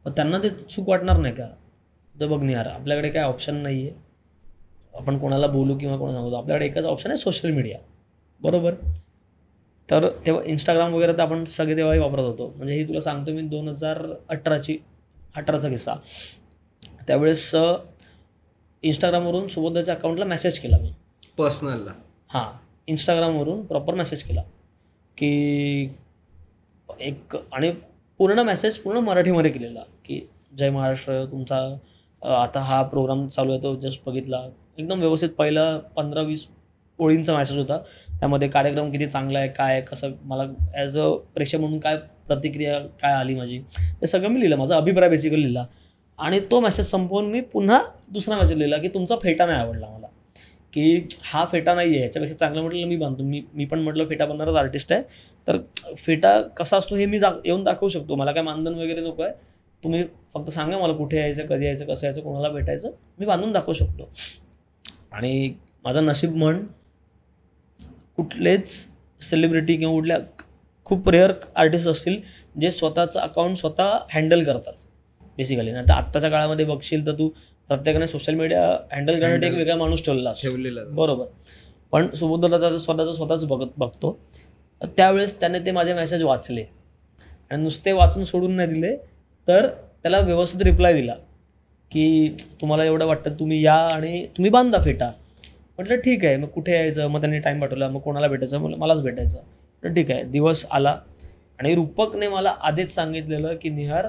पण त्यांना ते चूक वाटणार नाही का. तर बघ नाही यार, आपल्याकडे काय ऑप्शन नाही आहे, आपण कोणाला बोलू किंवा कोणाला सांगतो. आपल्याकडे एकच ऑप्शन आहे, सोशल मीडिया, बरोबर. तर तेव्हा इंस्टाग्राम वगैरे तर आपण सगळे तेव्हाही वापरत होतो. म्हणजे ही तुला सांगतो मी 2018चा किस्सा. त्यावेळेस इंस्टाग्रामवरून सुबोधच्या अकाउंटला मेसेज केला मी,
पर्सनलला.
हां, इंस्टाग्रामवरून प्रॉपर मेसेज केला की एक आणि पूर्ण मेसेज पूर्ण मराठीमध्ये केलेला की जय महाराष्ट्र तुमचा आता हा प्रोग्राम चालू आहे तो जस्ट बघितला, एकदम व्यवस्थित पहिला 15-20 ओळींचा मेसेज होता. त्यामध्ये कार्यक्रम किती चांगला आहे, काय कसं मला ॲज अ प्रेक्षक म्हणून काय प्रतिक्रिया काय आली माझी, ते सगळं मी लिहिलं, माझा अभिप्राय बेसिकली लिहिला. आणि तो मेसेज संपवून मी पुन्हा दुसरा मेसेज लिहिला की तुमचा फेटा नाही आवडला मला, की हा फेटा नाही आहे, याच्यापेक्षा चांगलं म्हटलं मी बांधतो. मी पण म्हटलं फेटा बनणारच आर्टिस्ट आहे, तर फेटा कसा असतो हे मी येऊन दाखवू शकतो, मला काय मानधन वगैरे नको आहे, तुम्ही फक्त सांगा मला कुठे यायचं, कधी यायचं, कसं यायचं, कोणाला भेटायचं, मी बांधून दाखवू शकतो. आणि माझं नशीब म्हण कुठलेच सेलिब्रिटी किंवा कुठल्या खूप रेअर आर्टिस्ट असतील जे स्वतःचं अकाउंट स्वतः हँडल करतात बेसिकली. नाही तर आत्ताच्या काळामध्ये बघशील तर तू प्रत्येकाने सोशल मीडिया हँडल करण्यासाठी एक वेगळा माणूस ठेवलेला बरोबर. पण सुबोधदादा स्वतःच बघतो. त्यावेळेस त्याने ते माझे मेसेज वाचले आणि नुसते वाचून सोडून नाही दिले, तर त्याला व्यवस्थित रिप्लाय दिला की तुम्हाला एवढं वाटतं तुम्ही या आणि तुम्ही बांधा फेटा. म्हटलं ठीक आहे, मग कुठे यायचं, मग त्यांनी टाईम पाठवला, मग कोणाला भेटायचं, मलाच भेटायचं. तर ठीक आहे, दिवस आला आणि रूपकने मला आधीच सांगितलेलं की निहार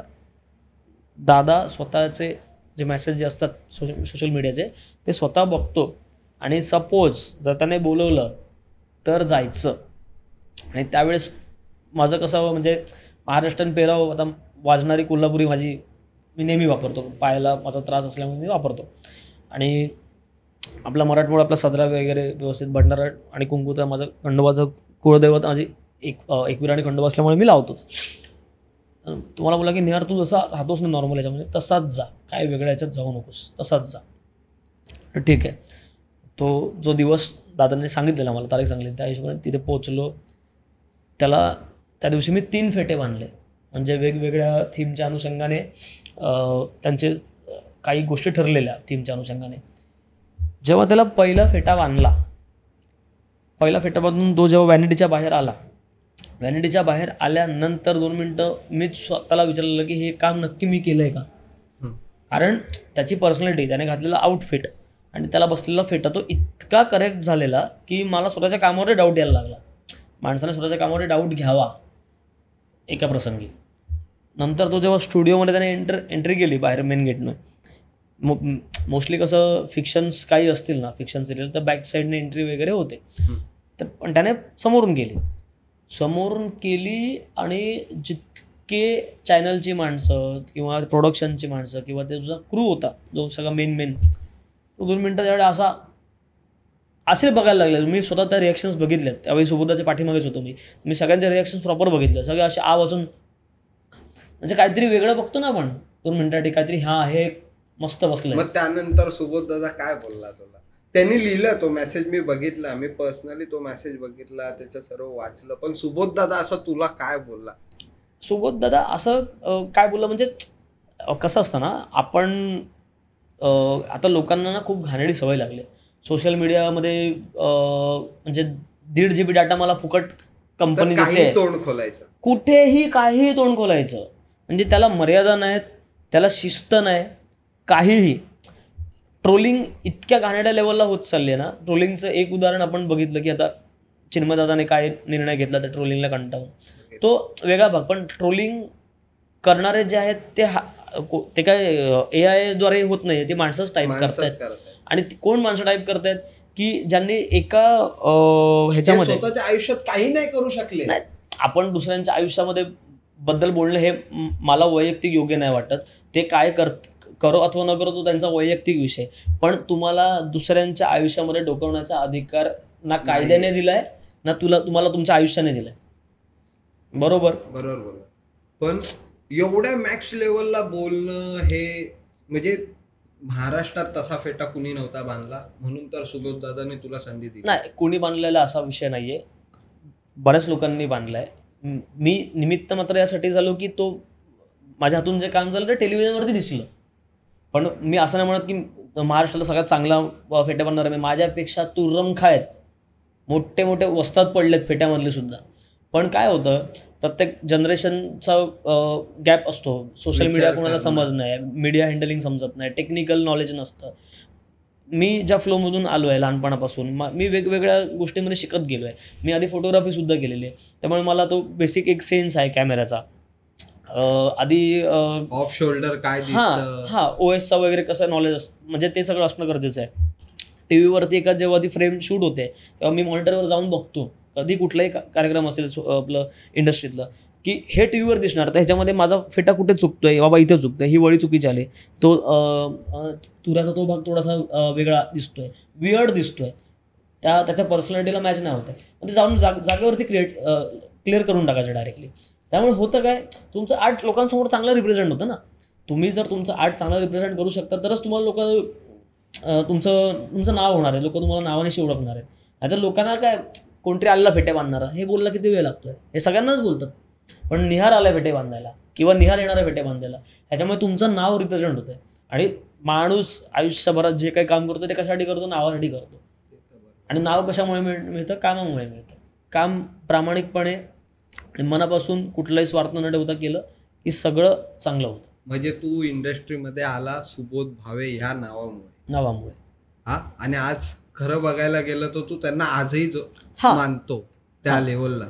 दादा स्वतःचे जे मेसेज जे असतात सोशल मीडियाचे ते स्वतः बघतो आणि सपोज जर त्याने बोलवलं तर जायचं. आणि त्यावेळेस माझं कसं म्हणजे महाराष्ट्रीयन पेहराव आता वाजणारी कोल्हापुरी माझी मी नेहमी वापरतो, पायाला माझा त्रास असल्यामुळे मी वापरतो. आणि आपला मराठमोळा आपला सदरा वगैरे व्यवस्थित भंडारा आणि कुंकू तर माझं खंडोबाचं कुळदैवत माझी एकविरा आणि खंडोबा असल्यामुळे मी लावतोच. तुम्हाला बोला की निहार तू जसा राहतोस ना नॉर्मल याच्यामध्ये तसाच जा, काय वेगळ्या याच्यात जाऊ नकोस, तसाच जा. ठीक आहे. तो जो दिवस दादांनी सांगितलेला मला तारीख सांगली त्या हिशोबाने तिथे पोचलो. त्याला त्या दिवशी मी 3 फेटे बांधले, म्हणजे वेगवेगळ्या थीमच्या अनुषंगाने त्यांचे काही गोष्टी ठरलेल्या थीमच्या अनुषंगाने. जेव्हा त्याला पहिला फेटा बांधून तो जेव्हा व्हॅनिटीच्या बाहेर आला, व्हॅनिटीच्या बाहेर आल्यानंतर 2 मिनटं मीच स्वतःला विचारलेलं की हे काम नक्की मी केलं आहे का. कारण त्याची पर्सनॅलिटी, त्याने घातलेला आउटफिट आणि त्याला बसलेला फेटा तो इतका करेक्ट झालेला की मला स्वतःच्या कामावर डाऊट यायला लागला. माणसाने स्वतःच्या कामावर डाऊट घ्यावा एका प्रसंगी. नंतर तो जेव्हा स्टुडिओमध्ये त्याने एंट्री केली बाहेर मेन गेटनं, मोस्टली कसं फिक्शन्स काही असतील ना, फिक्शन सिरियल तर बॅक साईडने एंट्री वगैरे होते, तर पण त्याने समोरून केली आणि जितके चॅनलची माणसं किंवा प्रोडक्शनची माणसं किंवा त्याचा क्रू होता जो सगळा मेन तो 2 मिनटं त्यावेळेला असे बघायला लागले. मी स्वतः त्या रिॲक्शन्स बघितल्यात, त्यावेळी सुबोधाच्या पाठीमागेच होतो मी सगळ्यांच्या रिॲक्शन्स प्रॉपर बघितलं, सगळे असे वाजून म्हणजे काहीतरी वेगळं बघतो ना आपण 2 मिनिटासाठी, काहीतरी हे मस्त बसलं.
मग त्यानंतर सुबोध दादा काय बोलला तुला? त्यांनी लिहिलं तो मेसेज मी बघितला, मी पर्सनली तो मेसेज बघितला, त्याचं सर्व वाचलं, पण सुबोध दादा असं तुला काय बोलला?
सुबोध दादा असं काय बोललं म्हणजे कसं असतं ना, आपण आता लोकांना ना खूप घाणेरडी सवय लागली सोशल मीडियामध्ये, म्हणजे 1.5 GB डाटा मला फुकट कंपनी देते,
तोंड खोलायचं,
कुठेही काहीही तोंड खोलायचं, म्हणजे त्याला मर्यादा नाहीत, त्याला शिस्त नाही, काहीही. ट्रोलिंग इतक्या घाणेरड्या लेवलला होत चालली आहे ना. ट्रोलिंगचं एक उदाहरण आपण बघितलं की आता चिन्मयदादाने काय निर्णय घेतला त्या ट्रोलिंगला कंटाळून, तो वेगळा भाग. पण ट्रोलिंग करणारे जे आहेत ते काय AI द्वारे होत नाही, ते माणसंच टाईप करतायत. आणि कोण माणसं टाईप करतायत की ज्यांनी एका ह्याच्यामध्ये
स्वतःच्या आयुष्यात काही नाही करू शकले.
नाही, आपण दुसऱ्यांच्या आयुष्यामध्ये बद्दल बोलणं हे मला वैयक्तिक योग्य नाही वाटत. ते काय करो अथवा न करो तो त्यांचा वैयक्तिक विषय, पण तुम्हाला दुसऱ्यांच्या आयुष्यामध्ये डोकवण्याचा अधिकार ना कायद्याने दिलाय ना तुम्हाला तुमच्या आयुष्याने दिलाय. बरोबर
बोला. पण एवढ्या मॅक्स लेवलला बोलणं हे म्हणजे महाराष्ट्रात तसा फेटा कुणी नव्हता बांधला, म्हणून तर सुबोध दादाने तुला संधी दिली.
नाही, कुणी बांधलेला असा विषय नाहीये, बऱ्याच लोकांनी बांधलाय. मी निमित्त मात्र यासाठी झालो की तो माझ्या हातून जे काम झालं ते टेलिव्हिजनवरती दिसलं. पण मी असं नाही म्हणत की महाराष्ट्राला सगळ्यात चांगला फेटा बनणार आहे. माझ्यापेक्षा तुरंख आहेत, मोठे वस्ताद पडलेत फेट्यामधले सुद्धा. पण काय होतं, प्रत्येक जनरेशनचा गॅप असतो. सोशल मीडिया कोणाला समज नाही, मीडिया हँडलिंग समजत नाही, टेक्निकल नॉलेज नसतं. मी ज्या फ्लोमधून आलो आहे लहानपणापासून मी वेगवेगळ्या गोष्टींमध्ये शिकत गेलो आहे. मी आधी फोटोग्राफीसुद्धा केलेली आहे, त्यामुळे मला तो बेसिक एक सेन्स आहे कॅमेऱ्याचा. आधी
ऑफ शोल्डर काय
हां OSचा वगैरे कसं नॉलेज म्हणजे ते सगळं असणं गरजेचं आहे. टी व्हीवरती जेव्हा ती फ्रेम शूट होते तेव्हा मी मॉनिटरवर जाऊन बघतो, कधी कुठलाही कार्यक्रम असेल आपलं इंडस्ट्रीतलं, की हे टी व्हीवर दिसणार तर ह्याच्यामध्ये माझा फेटा कुठे चुकतोय, बाबा इथे चुकतोय, ही वळी चुकीची आली, तो तुऱ्याचा तो भाग थोडासा वेगळा दिसतोय, वियर्ड दिसतोय, त्याच्या पर्सनॅलिटीला मॅच नाही होत आहे. मग ते जाऊन जागेवरती क्लिअर करून टाकायचं डायरेक्टली. त्यामुळे होतं काय, तुमचं आर्ट लोकांसमोर चांगलं रिप्रेझेंट होतं ना. तुम्ही जर तुमचं आर्ट चांगलं रिप्रेझेंट करू शकता तरच तुम्हाला लोक तुमचं नाव होणार आहे, लोक तुम्हाला नावानेशी ओळखणार आहेत. नाहीतर लोकांना काय कोणतरी आलेला फेटे बांधणारा हे बोलला किती वेळ लागतोय, हे सगळ्यांनाच बोलतात. पण निहार आलाय फेटे बांधायला किंवा निहार येणाऱ्या फेटे बांधायला, ह्याच्यामुळे तुमचं नाव रिप्रेझेंट होतंय. आणि माणूस आयुष्यभरात जे काही काम करतो ते कशासाठी करतो, नावासाठी करतो. आणि नाव कशामुळे मिळतं, कामामुळे मिळतं. काम प्रामाणिकपणे आणि मनापासून कुठलाही स्वार्थ न ठेवता केलं की सगळं चांगलं होतं.
म्हणजे तू इंडस्ट्रीमध्ये आला सुबोध भावे ह्या नावामुळे. हा, आणि आज खरं बघायला गेलं तर तू त्यांना आजही मानतो त्या लेवलला,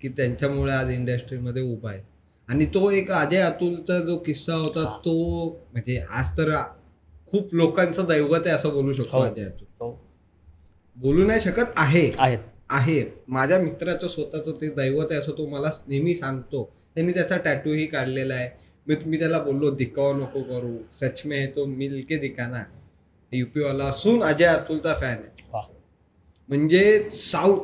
की त्यांच्यामुळे आज इंडस्ट्रीमध्ये उभा आहे. आणि तो एक अजय अतुलचा जो किस्सा होता तो म्हणजे आज तर खूप लोकांचं दैवत आहे असं बोलू शकतो. अजय अतुल बोलू नाही शकत, आहे माझ्या मित्राचं स्वतःचं ते दैवत आहे असं तो मला नेहमी सांगतो. त्यांनी त्याचा टॅटूही काढलेला आहे. मी त्याला बोललो दिखावा नको करू, सच में तो मिल के दिखाना. यूपी वाला असून अजय अतुलचा फॅन आहे. म्हणजे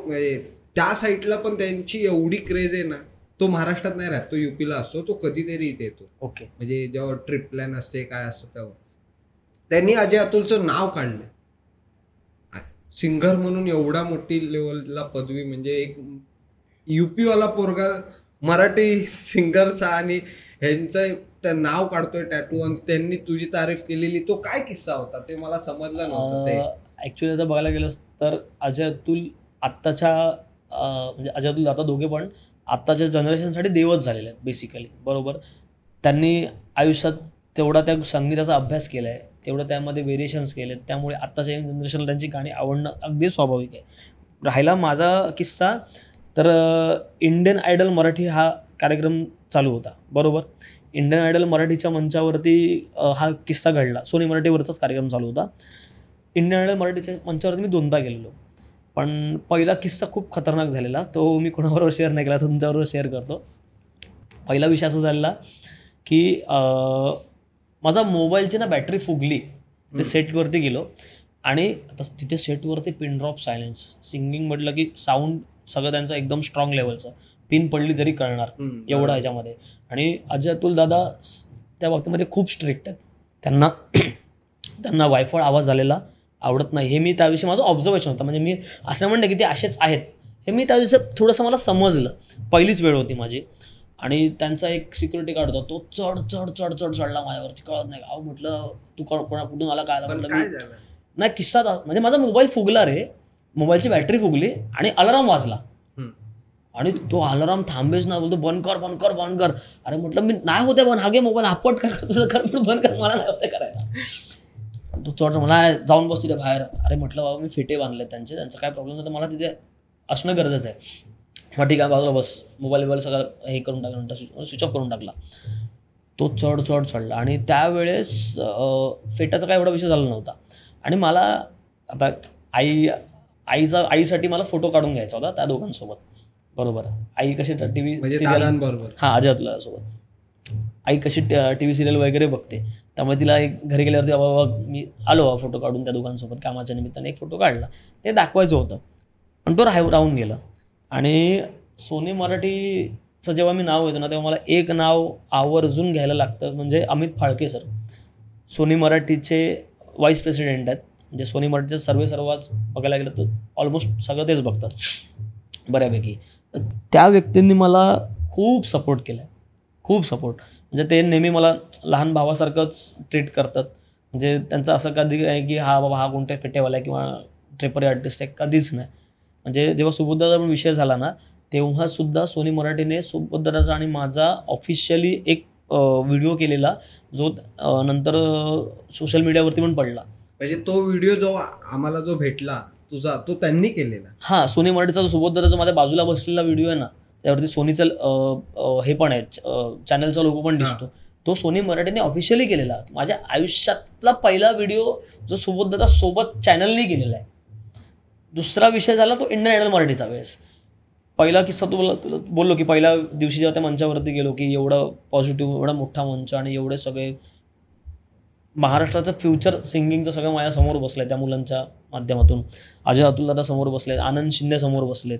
म्हणजे त्या साईडला पण त्यांची एवढी क्रेज आहे ना. तो महाराष्ट्रात नाही राहत, तो युपीला असतो, तो कधीतरी इथे येतो.
ओके.
म्हणजे जेव्हा ट्रिप प्लॅन असते काय असतं तेव्हा त्यांनी अजय अतुलचं नाव काढलं. सिंगर म्हणून एवढा मोठी लेवलला पदवी, म्हणजे एक युपीवाला पोरगा मराठी सिंगरचा आणि ह्यांचं नाव काढतोय टॅटू, आणि त्यांनी तुझी तारीफ केलेली. तो काय किस्सा होता ते मला समजलं नव्हतं.
ॲक्च्युली आता बघायला गेलं तर अजय अतुल आत्ताच्या म्हणजे अजय अतुल आता दोघे पण आत्ताच्या जनरेशनसाठी देवच झालेले आहेत बेसिकली. बरोबर, त्यांनी आयुष्यात तेवढा त्या संगीताचा अभ्यास केला आहे, तेवढं त्यामध्ये व्हेरिएशन्स केले आहेत, त्यामुळे आत्ताच्या यंग जनरेशनला त्यांची गाणी आवडणं अगदी स्वाभाविक आहे. राहिला माझा किस्सा तर इंडियन आयडल मराठी हा कार्यक्रम चालू होता. बरोबर, इंडियन आयडल मराठीच्या मंचावरती हा किस्सा घडला. सोनी मराठीवरचाच कार्यक्रम चालू होता. इंडियन आयडल मराठीच्या मंचावरती मी 2दा गेलेलो. पण पहिला किस्सा खूप खतरनाक झालेला, तो मी कोणाबरोबर शेअर नाही केला, तुमच्याबरोबर शेअर करतो. पहिला विषय असा झालेला की माझा मोबाईलची ना बॅटरी फुगली. ते सेटवरती गेलो आणि आता तिथे सेटवरती पिन ड्रॉप सायलेन्स, सिंगिंग म्हटलं की साऊंड सगळं त्यांचं एकदम स्ट्रॉंग लेवलचं, पिन पडली तरी कळणार एवढा ह्याच्यामध्ये. आणि अजय अतुल दादा त्या बाबतीमध्ये खूप स्ट्रिक्ट आहेत. त्यांना वायफळ आवाज झालेला आवडत नाही, हे मी त्याविषयी माझं ऑब्झर्वेशन होतं. म्हणजे मी असं म्हणते की ते असेच आहेत हे मी त्या दिवशी थोडंसं मला समजलं. पहिलीच वेळ होती माझी. आणि त्यांचा एक सिक्युरिटी गार्ड होता, तो चढ चढला माझ्यावरती, कळत नाही. अहो म्हटलं तू कुठून आला, काय आला म्हटलं. मी नाही किस्सा म्हणजे माझा मोबाईल फुगला रे, मोबाईलची बॅटरी फुगली आणि अलाराम वाजला. आणि तो अलाराम थांबेच ना, बोलतो बंद कर. अरे म्हटलं मी नाही होते पण हा गे मोबाईल आपट काय तुझं कर, पण बंद कर, मला नाही होते करायला. तो चढ मला जाऊन बस तिथे बाहेर. अरे म्हटलं बाबा मी फेटे बांधले त्यांचा काय प्रॉब्लेम नाही, तर मला तिथे असणं गरजेचं आहे. मग ठीक आहे बाजूला बस, मोबाईल सगळं हे करून टाकलं, स्विच ऑफ करून टाकला. तो चढला आणि त्यावेळेस फेटाचा काय एवढा विषय झाला नव्हता. आणि मला आता आईसाठी मला फोटो काढून घ्यायचा होता त्या दोघांसोबत. बरोबर, आई कशी टीव्ही सिरियल, हां अजय अतुलसोबत आई कशी टीव्ही सिरियल वगैरे बघते, त्यामुळे तिला एक घरी गेल्यावरती बाबा मी आलो फोटो काढून त्या दोघांसोबत, कामाच्या निमित्ताने एक फोटो काढला. ते दाखवायचं होतं पण तो राहून गेलं. आणि सोनी मराठीचं जेव्हा मी नाव येतो ना तेव्हा मला एक नाव आवर्जून घ्यायला लागतं, म्हणजे अमित फाळके सर. सोनी मराठीचे व्हाईस प्रेसिडेंट आहेत. म्हणजे सोनी मराठीचे सर्वात बघायला गेलं तर ऑलमोस्ट सगळं तेच बघतात बऱ्यापैकी. त्या व्यक्तींनी मला खूप सपोर्ट केला आहे, खूप सपोर्ट. म्हणजे ते नेहमी मला लहान भावासारखंच ट्रीट करतात. म्हणजे त्यांचं असं कधी आहे की हा बाबा हा कोणत्या फेटेवाला आहे किंवा ट्रेपरी आर्टिस्ट आहे, कधीच नाही. म्हणजे जेव्हा सुबोधदाचा पण विषय झाला ना तेव्हासुद्धा सोनी मराठीने सुबोधदाचा आणि माझा ऑफिशियली एक व्हिडिओ केलेला, जो नंतर सोशल मीडियावरती पण पडला.
म्हणजे तो व्हिडिओ जो आम्हाला जो भेटला तुझा तो त्यांनी केलेला?
हां, सोनी मराठीचा जो सुबोधदाचा जो माझ्या बाजूला बसलेला व्हिडिओ आहे ना, त्यावरती सोनीचं हे पण आहे, चॅनलचा लोगो पण दिसतो. तो सोनी मराठीने ऑफिशियली केलेला. माझ्या आयुष्यातला पहिला व्हिडिओ जो सुबोधदादा सोबत चॅनलने केलेला आहे. दुसरा विषय झाला तो इंडियन आयडल मराठीचा वेळेस. पहिला किस्सा तुला बोललो की पहिल्या दिवशी जेव्हा त्या मंचावरती गेलो की एवढं पॉझिटिव्ह, एवढा मोठा मंच आणि एवढे सगळे महाराष्ट्राचं फ्युचर सिंगिंगचं सगळं माझ्यासमोर बसलं आहे त्या मुलांच्या माध्यमातून. अजय अतुलदादा समोर बसलेत, आनंद शिंदे समोर बसलेत.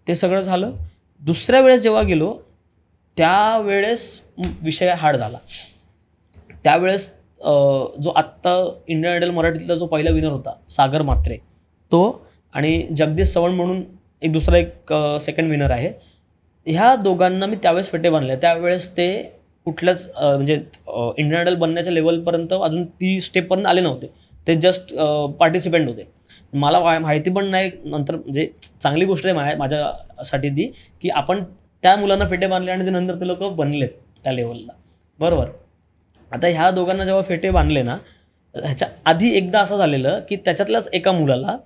ते सगळं झालं. दुसऱ्या वेळेस जेव्हा गेलो त्यावेळेस विषय हार्ड झाला. त्यावेळेस जो आत्ता इंडियन आयडल मराठीतला जो पहिला विनर होता सागर म्हात्रे, तो आणि जगदीश चव्हाण म्हणून दुसरा एक सेकंड विनर आहे. ह्या दोघांना मी त्यावेळेस फेटे बांधले. त्यावेळेस ते कुठल्याच म्हणजे इंडियन आयडल बनण्याच्या लेवलपर्यंत अजून ती स्टेपपर्यंत आले नव्हते. ते जस्ट पार्टिसिपेंट होते. मला माहिती पण नाही नंतर, म्हणजे चांगली गोष्ट आहे माझ्यासाठी ती, की आपण त्या मुलांना फेटे बांधले आणि ते नंतर ते लोक बनलेत त्या लेवलला. बरोबर. आता ह्या दोघांना जेव्हा फेटे बांधले ना, ह्याच्या आधी एकदा असं झालेलं की त्याच्यातल्याच एका मुलाला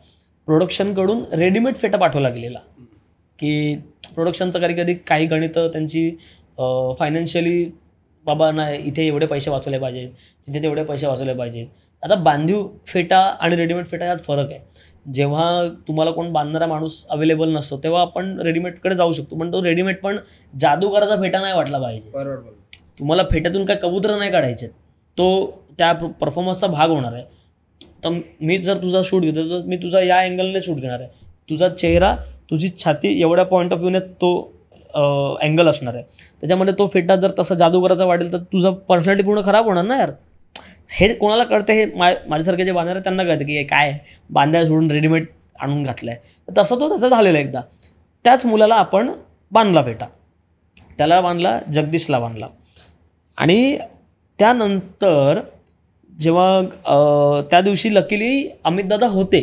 प्रोडक्शनकडून रेडीमेड फेटा पाठवला गेलेला, की प्रोडक्शनचं कधी कधी काही गणितं त्यांची फायनान्शियली, बाबा नाही इथे एवढे पैसे वाचवले पाहिजेत, तिथे तेवढे पैसे वाचवले पाहिजेत. आता बांधीव फेटा आणि रेडीमेड फेटा यात फरक आहे. जेव्हा तुम्हाला कोण बांधणारा माणूस अवेलेबल नसतो तेव्हा आपण रेडीमेडकडे जाऊ शकतो, पण तो रेडीमेड पण जादूगाराचा फेटा नाही वाटला पाहिजे.
बरोबर.
तुम्हाला फेट्यातून काय कबूतर नाही काढायचे, तो त्या परफॉर्मन्सचा भाग होणार आहे. तर मी जर तुझा शूट घेतो तर मी तुझा या अँगलने शूट घेणार आहे. तुझा चेहरा, तुझी छाती एवढ्या पॉईंट ऑफ व्ह्यूने तो अँगल असणार आहे. त्याच्यामध्ये तो फेटा जर तसा जादूगाराचा वाढेल तर तुझा पर्सनॅलिटी पूर्ण खराब होणार ना यार. हे कोणाला कळतं? हे माझ्यासारखे जे बांधणार त्यांना कळतं की काय बांधायला सोडून रेडीमेड आणून घातलं आहे. तर तसं तो त्याचा झालेला एकदा. त्याच मुलाला आपण बांधला फेटा. त्याला बांधला, जगदीशला बांधला. आणि त्यानंतर जेव्हा त्या दिवशी लकीली अमितदादा होते.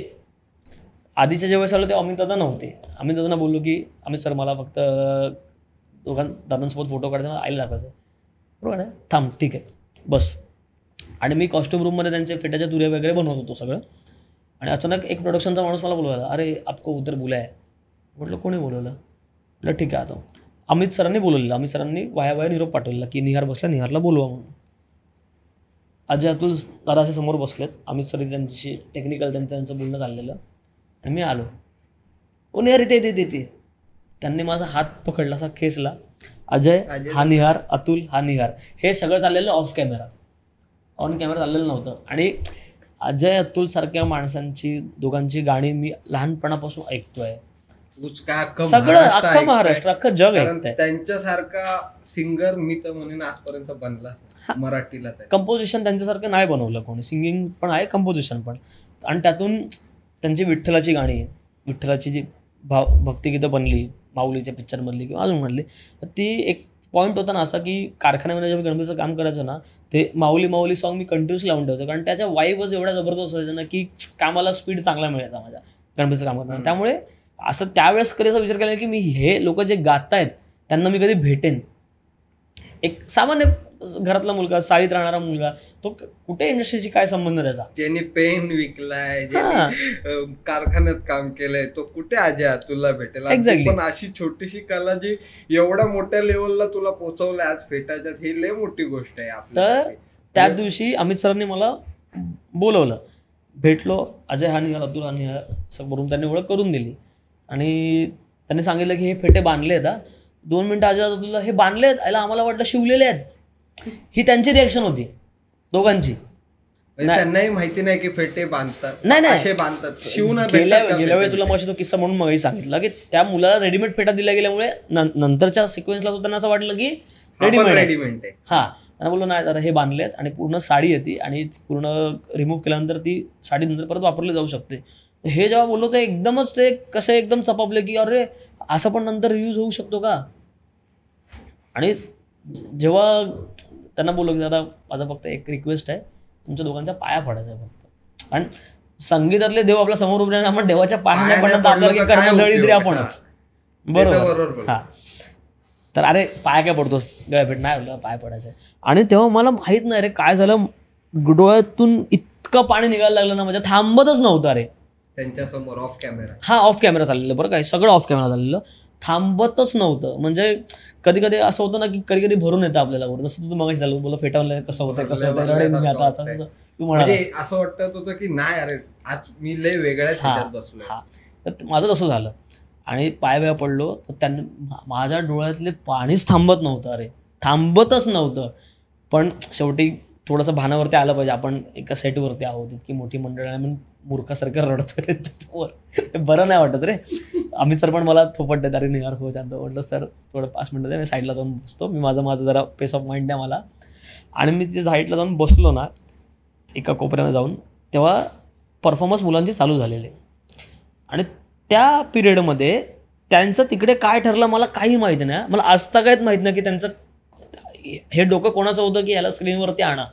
आधीच्या जेव्हा आलो तेव्हा अमितदादा नव्हते. अमितदादांना बोललो की अमित सर मला फक्त दादांसोबत फोटो काढायचा, आईला दाखवायचं. बरोबर आहे, थांब ठीक आहे बस. आणि मी कॉस्ट्युम रूममध्ये त्यांचे फेट्याच्या तुऱ्या वगैरे बनवत होतो सगळं. आणि अचानक एक प्रोडक्शनचा माणूस मला बोलवला, अरे आपको उधर बुलाया. म्हटलं कोणी बोलवलं? म्हटलं ठीक आहे आता. अमित सरांनी बोलवलेलं. अमित सरांनी वाया निरोप पाठवलेला की निहार बसला, निहारला बोलवा म्हणून. अजय अतुल दादा असे समोर बसलेत. अमित सर त्यांच्याशी टेक्निकल त्यांचं बोलणं चाललेलं. आणि मी आलो. ओ निहार इथे. त्यांनी माझा हात पकडला, असा खेचला. अजय हा निहार, अतुल हा निहार. हे सगळं चाललेलं ऑफ कॅमेरा. ऑन कॅमेरा चाललेलं नव्हतं. आणि अजय अतुल सारख्या माणसांची दोघांची गाणी मी लहानपणापासून ऐकतोय. सगळं अख्खं महाराष्ट्र, अख्खं जग ऐकतंय.
त्यांच्यासारखा सिंगर मी तर म्हणेन आजपर्यंत बनला मराठीला.
कंपोजिशन त्यांच्यासारखं नाही बनवलं कोणी. सिंगिंग पण आहे, कंपोजिशन पण. आणि त्यातून त्यांची विठ्ठलाची गाणी, विठ्ठलाची जी भक्तिगीतं बनली माऊलीच्या पिक्चरमधली किंवा अजून म्हणली, ती एक पॉईंट होता ना असा की कारखान्यामध्ये जेव्हा गणपतीचं काम करायचं ना, ते माऊली सॉन्ग मी कंटिन्यूस लावून ठेवायचो. कारण त्याच्या वाईबच एवढ्या जबरदस्त असायचं ना की कामाला स्पीड चांगला मिळायचा माझ्या गणपतीचं काम करताना. त्यामुळे असं त्यावेळेस कधी असा विचार केला की मी हे लोक जे गात आहेत त्यांना मी कधी भेटेन. एक सामान्य घरातला मुलगा, चाळीत राहणारा मुलगा, तो कुठे इंडस्ट्रीशी काय संबंध त्याचा?
ज्यांनी पेन विकलाय, ज्यांनी कारखान्यात काम केलंय, तो कुठे अजय तुला भेटेल?
एक्झॅक्टली.
पण अशी छोटीशी कला जी एवढ्या मोठ्या लेवलला तुला पोहोचवलंय आज फेटाच्यात, ही लय मोठी गोष्ट आहे आपल्याला.
तर त्या दिवशी अमित सरांनी मला बोलवलं, भेटलो. अजय हा निघाला, अतुल हा निघाला, असं करून त्यांनी ओळख करून दिली. आणि त्यांनी सांगितलं की हे फेटे बांधले आहेत. 2 मिनिटं अजय अतुलला हे बांधले आहेत, याला आम्हाला वाटलं शिवलेले आहेत. ही त्यांची रिॲक्शन होती दोघांची.
त्यांनाही माहिती नाही की फेटे बांधतात,
नाही
असे बांधतात, शिवून.
गेल्या वेळी तुला मग तो किस्सा म्हणून मगही सांगितलं की त्या मुलाला रेडीमेड फेटा दिल्या गेल्यामुळे नंतरच्या सिक्वेन्सला तो त्यांना असं वाटलं की रेडीमेड आहे. हा, त्यांना बोललो नाही दादा हे बांधलेत. आणि पूर्ण साडी येते आणि पूर्ण रिमूव्ह केल्यानंतर ती साडी नंतर परत वापरली जाऊ शकते. हे जेव्हा बोललो ते एकदमच ते कसे एकदम चपापले की अरे असं पण नंतर यूज होऊ शकतो का. आणि जेव्हा त्यांना बोललो की दादा माझा फक्त एक रिक्वेस्ट आहे, तुमच्या दोघांच्या पाया पडायचा आहे फक्त. कारण संगीतातले देव आपल्या समोर उभे राहिले, आपण देवाच्या पाया पडण्यात आपल्याला कर्मदळी तरी आपणच. बरोबर. हा, तर अरे पाया काय पडतोस, गळ्याभेट नाही आपल्याला पाया पडायचं आहे. आणि तेव्हा मला माहीत नाही रे काय झालं, डोळ्यातून इतकं पाणी निघायला लागलं ना, माझ्या थांबतच नव्हतं. अरे
त्यांच्यासमोर ऑफ कॅमेरा,
हा ऑफ कॅमेरा चाललेलं, बरं काय, सगळं ऑफ कॅमेरा झालेलं, थांबतच नव्हतं. म्हणजे कधी कधी असं होतं ना की कधी कधी भरून येतं आपल्याला वर, जसं तू मगाशी झालं बोला फेटावलं कसं होतंय कसं होतंय, रडेन मी आता, असं तू म्हणाला.
असं वाटत होतं की नाही अरे आज मी लय वेगळ्याच ह्याच्यात बसलोय.
हा, तर माझं तसं झालं आणि पाय पडलो. तर त्यांनी माझ्या डोळ्यातले पाणीच थांबत नव्हतं, अरे थांबतच नव्हतं. पण शेवटी थोडंसं भानावरती आलं पाहिजे, आपण एका सेटवरती आहोत, इतकी मोठी मंडळ आहे, म्हणून मूर्खासारखं रडतोय त्यांच्यासमोर, ते बरं नाही वाटत रे. अमित सर पण मला थोपटतात, अरे निघार हो शांत. म्हटलं सर थोडं 5 मिनिटं द्या, मी साईडला जाऊन बसतो, मी माझं जरा पेस ऑफ माइंड द्या मला. आणि मी तिथे साईडला जाऊन बसलो ना एका कोपऱ्यामध्ये जाऊन, तेव्हा परफॉर्मन्स मुलांची चालू झालेले. आणि त्या पिरियडमध्ये त्यांचं तिकडे काय ठरलं मला काही माहिती नाही. मला आजतागायत माहीत नाही की त्यांचं हे डोकं कोणाचं होतं की याला स्क्रीनवरती आणा,